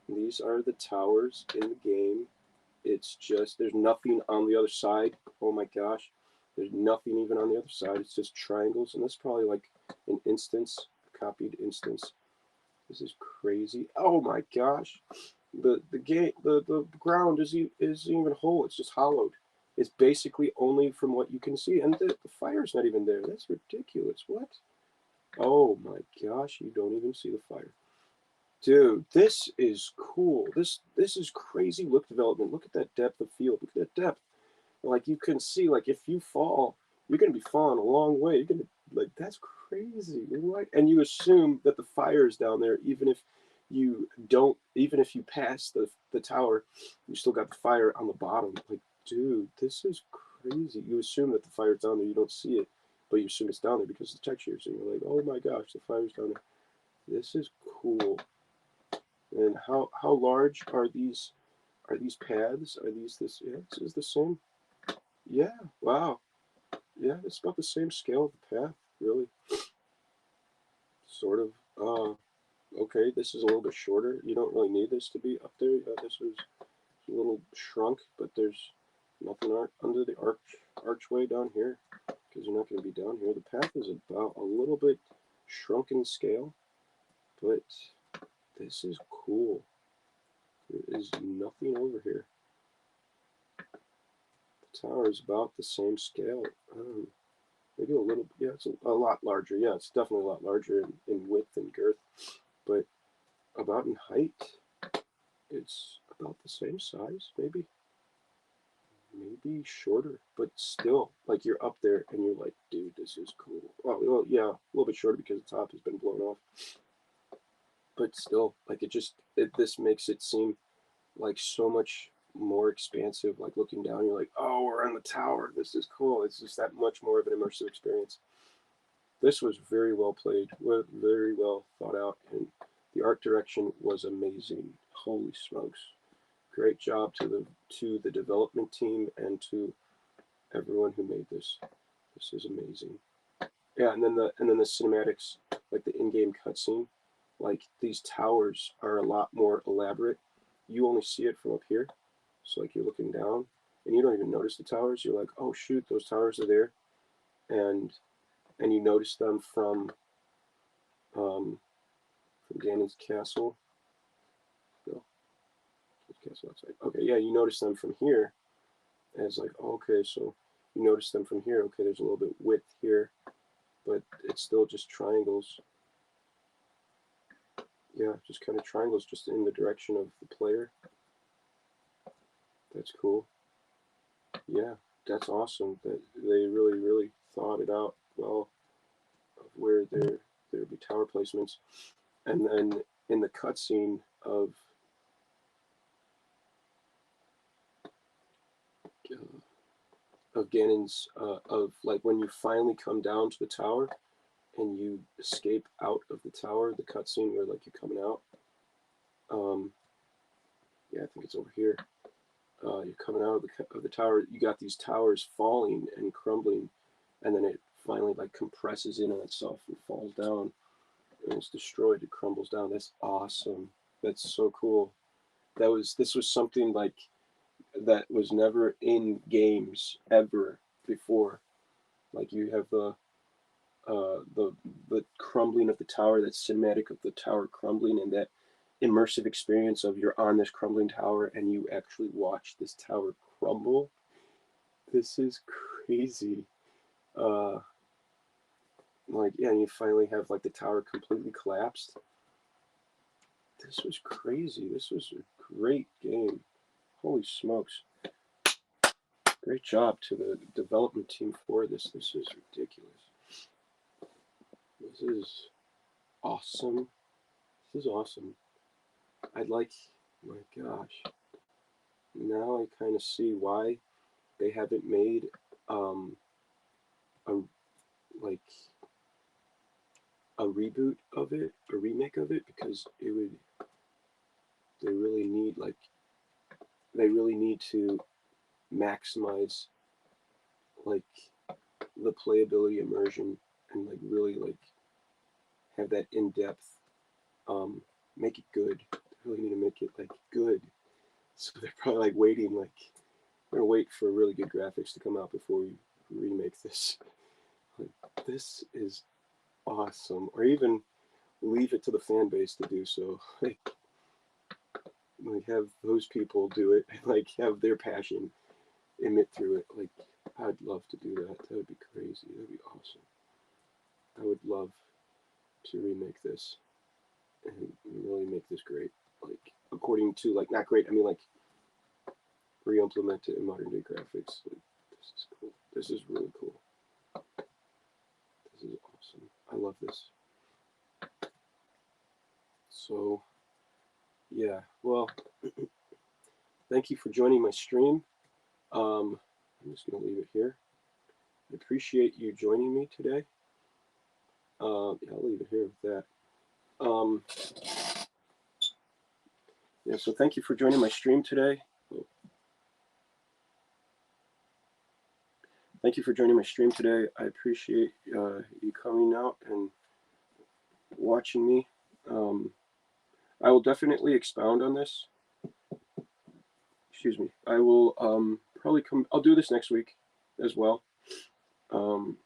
These are the towers in the game. It's just, there's nothing on the other side. Oh my gosh. There's nothing even on the other side. It's just triangles. And that's probably like an instance, a copied instance. This is crazy. Oh my gosh. The ground is even whole. It's just hollowed. It's basically only from what you can see. And the fire's not even there. That's ridiculous. What? Oh my gosh, you don't even see the fire. Dude, this is cool. This is crazy look development. Look at that depth of field. Look at that depth. Like you can see, like if you fall, you're gonna be falling a long way. You're gonna like that's crazy. What? And you assume that the fire is down there, even if you don't, even if you pass the tower, you still got the fire on the bottom. Like, dude, this is crazy. You assume that the fire's down there, you don't see it, but you assume it's down there because of the textures, and you're like, oh my gosh, the fire's down there. This is cool. And how large are these? Are these paths? Are these this? Yeah, this is the same. Yeah, wow. Yeah, it's about the same scale of the path, really. Sort of. Okay, this is a little bit shorter. You don't really need this to be up there. This was a little shrunk, but there's nothing under the archway down here because you're not going to be down here. The path is about a little bit shrunken scale, but this is cool. There is nothing over here. The tower is about the same scale. Maybe a little, yeah, it's a lot larger. Yeah, it's definitely a lot larger in width and girth, but about in height, it's about the same size, maybe shorter, but still, like you're up there and you're like, dude, this is cool. Well, yeah, a little bit shorter because the top has been blown off, but still, like this makes it seem like so much more expansive. Like looking down, you're like, oh, we're on the tower. This is cool. It's just that much more of an immersive experience. This was very well played, very well thought out, and the art direction was amazing. Holy smokes! Great job to the development team and to everyone who made this. This is amazing. Yeah, and then the cinematics, like the in-game cutscene, like these towers are a lot more elaborate. You only see it from up here, so like you're looking down and you don't even notice the towers. You're like, oh shoot, those towers are there, and you notice them from Ganon's castle. No, castle outside. Okay, yeah, you notice them from here. And it's like, okay, so you notice them from here. Okay, there's a little bit width here, but it's still just triangles. Yeah, just kind of triangles just in the direction of the player. That's cool. Yeah, that's awesome. That they really thought it out well of where there would be tower placements. And then in the cutscene of Ganon's of like when you finally come down to the tower and you escape out of the tower, the cutscene where like you're coming out. Yeah, I think it's over here. You're coming out of the tower. You got these towers falling and crumbling, and then it finally like compresses in on itself and falls down, and it's destroyed. It crumbles down. That's awesome. That's so cool. This was something like that was never in games ever before. Like you have the crumbling of the tower, that cinematic of the tower crumbling, and that immersive experience of you're on this crumbling tower and you actually watch this tower crumble. This is crazy. Uh, like yeah, and you finally have like the tower completely collapsed. This was crazy. This was a great game. Holy smokes. Great job to the development team for this. This is ridiculous. This is awesome. This is awesome. I'd like, my gosh. Now I kind of see why they haven't made a like a reboot of it, a remake of it, because it would they really need like they really need to maximize like the playability immersion and like really like have that in depth make it good. They really need to make it like good. So they're probably like waiting like we're gonna wait for really good graphics to come out before we remake this. Like this is awesome. Or even leave it to the fan base to do so. Like have those people do it and like have their passion emit through it. Like I'd love to do that. That would be crazy. That'd be awesome. I would love to remake this and really make this great. Like according to like not great. I mean like re-implement it in modern day graphics. Like, this is cool. This is really cool. This is awesome. I love this. So yeah. Well, thank you for joining my stream. I'm just gonna leave it here. I appreciate you joining me today. Yeah, I'll leave it here with that. Yeah, so thank you for joining my stream today. Thank you for joining my stream today. I appreciate you coming out and watching me. I will definitely expound on this. Excuse me. I will probably come. I'll do this next week as well. And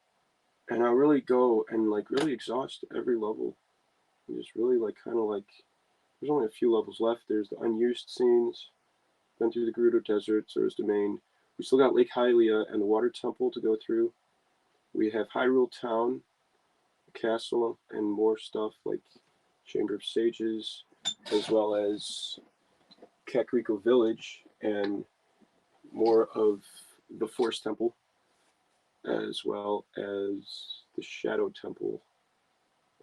I'll really go and like really exhaust every level. And just really like kind of like there's only a few levels left. There's the unused scenes. Been through the Gerudo Desert, Zora's Domain. We still got Lake Hylia and the Water Temple to go through. We have Hyrule Town, Castle, and more stuff like Chamber of Sages, as well as Kakariko Village and more of the Forest Temple, as well as the Shadow Temple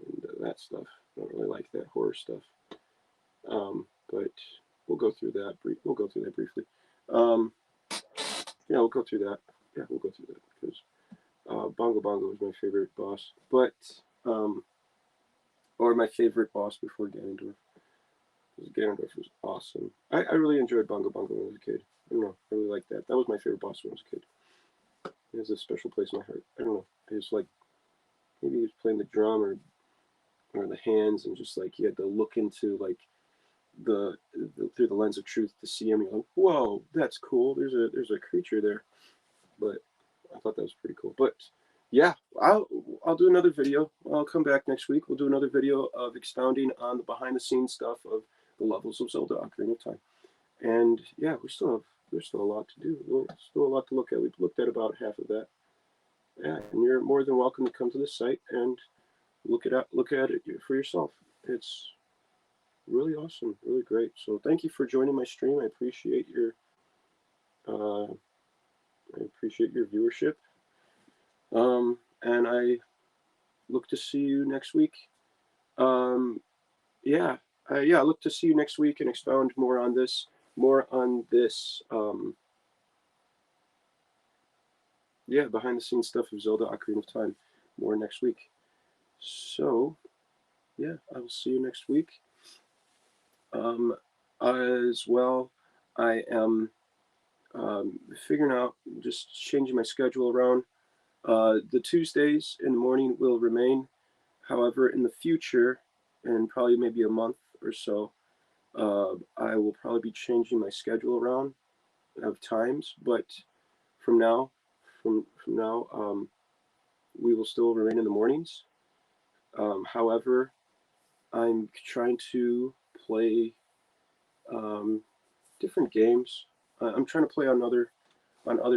and that stuff. I don't really like that horror stuff, but we'll go through that. We'll go through that briefly. Yeah, we'll go through that. Yeah, we'll go through that because Bongo Bongo was my favorite boss, but or my favorite boss before Ganondorf. Because Ganondorf was awesome. I really enjoyed Bongo Bongo when I was a kid. I don't know, I really liked that. That was my favorite boss when I was a kid. It has a special place in my heart. I don't know. It's like maybe he was playing the drum or the hands, and just like you had to look into like the through the lens of truth to see him. You're like, whoa, that's cool. There's a creature there. But I thought that was pretty cool. But yeah, I'll do another video. I'll come back next week. We'll do another video of expounding on the behind the scenes stuff of the levels of Zelda Ocarina of Time. And yeah, there's still a lot to do. Still a lot to look at. We've looked at about half of that. Yeah, and you're more than welcome to come to this site and look at it for yourself. It's really awesome, really great. So thank you for joining my stream. Uh, I appreciate your viewership. And I look to see you next week. Um, yeah, I look to see you next week and expound more on this. Yeah, behind the scenes stuff of Zelda Ocarina of Time, more next week. So yeah, I will see you next week. As well, I am figuring out, just changing my schedule around. The Tuesdays in the morning will remain. However, in the future, and probably maybe a month or so, I will probably be changing my schedule around of times. But from now, from now, we will still remain in the mornings. However, I'm trying to play different games. I'm trying to play on other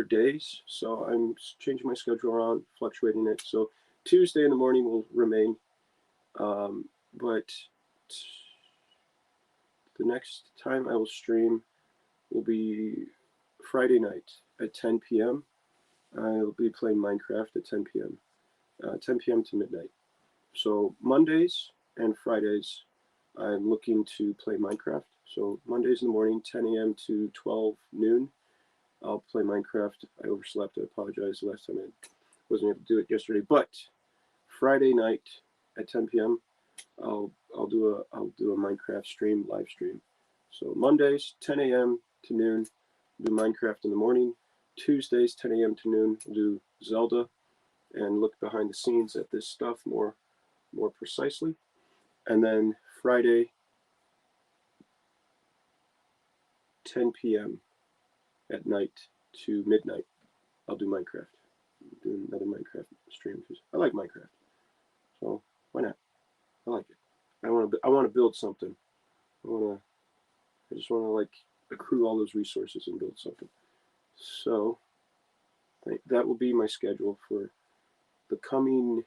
days, so I'm changing my schedule around, fluctuating it. So Tuesday in the morning will remain, but the next time I will stream will be Friday night at 10 p.m. I'll be playing Minecraft at 10 p.m. 10 p.m. to midnight. So Mondays and Fridays, I'm looking to play Minecraft. So Mondays in the morning, 10 a.m. to 12 noon, I'll play Minecraft. I overslept. I apologize. Last time I wasn't able to do it yesterday. But Friday night at 10 p.m., I'll do a Minecraft stream, live stream. So Mondays 10 a.m. to noon, do Minecraft in the morning. Tuesdays 10 a.m. to noon, do Zelda and look behind the scenes at this stuff more precisely. And then Friday 10 p.m. at night to midnight, I'll do Minecraft. Do another Minecraft stream because I like Minecraft. So why not? I like it. I want to build something. I just want to like accrue all those resources and build something. So that will be my schedule for the coming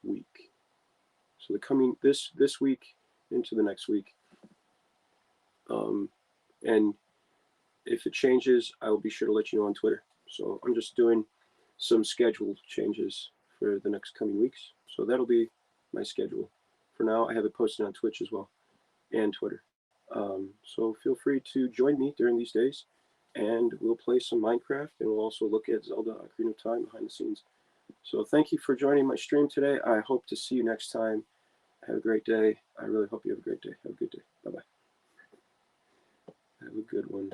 week. So the coming this week into the next week. And if it changes, I will be sure to let you know on Twitter. So I'm just doing some schedule changes for the next coming weeks. So that'll be my schedule. For now, I have it posted on Twitch as well and Twitter. So feel free to join me during these days, and we'll play some Minecraft, and we'll also look at Zelda Ocarina of Time behind the scenes. So thank you for joining my stream today. I hope to see you next time. Have a great day. I really hope you have a great day. Have a good day. Bye-bye. Have a good one.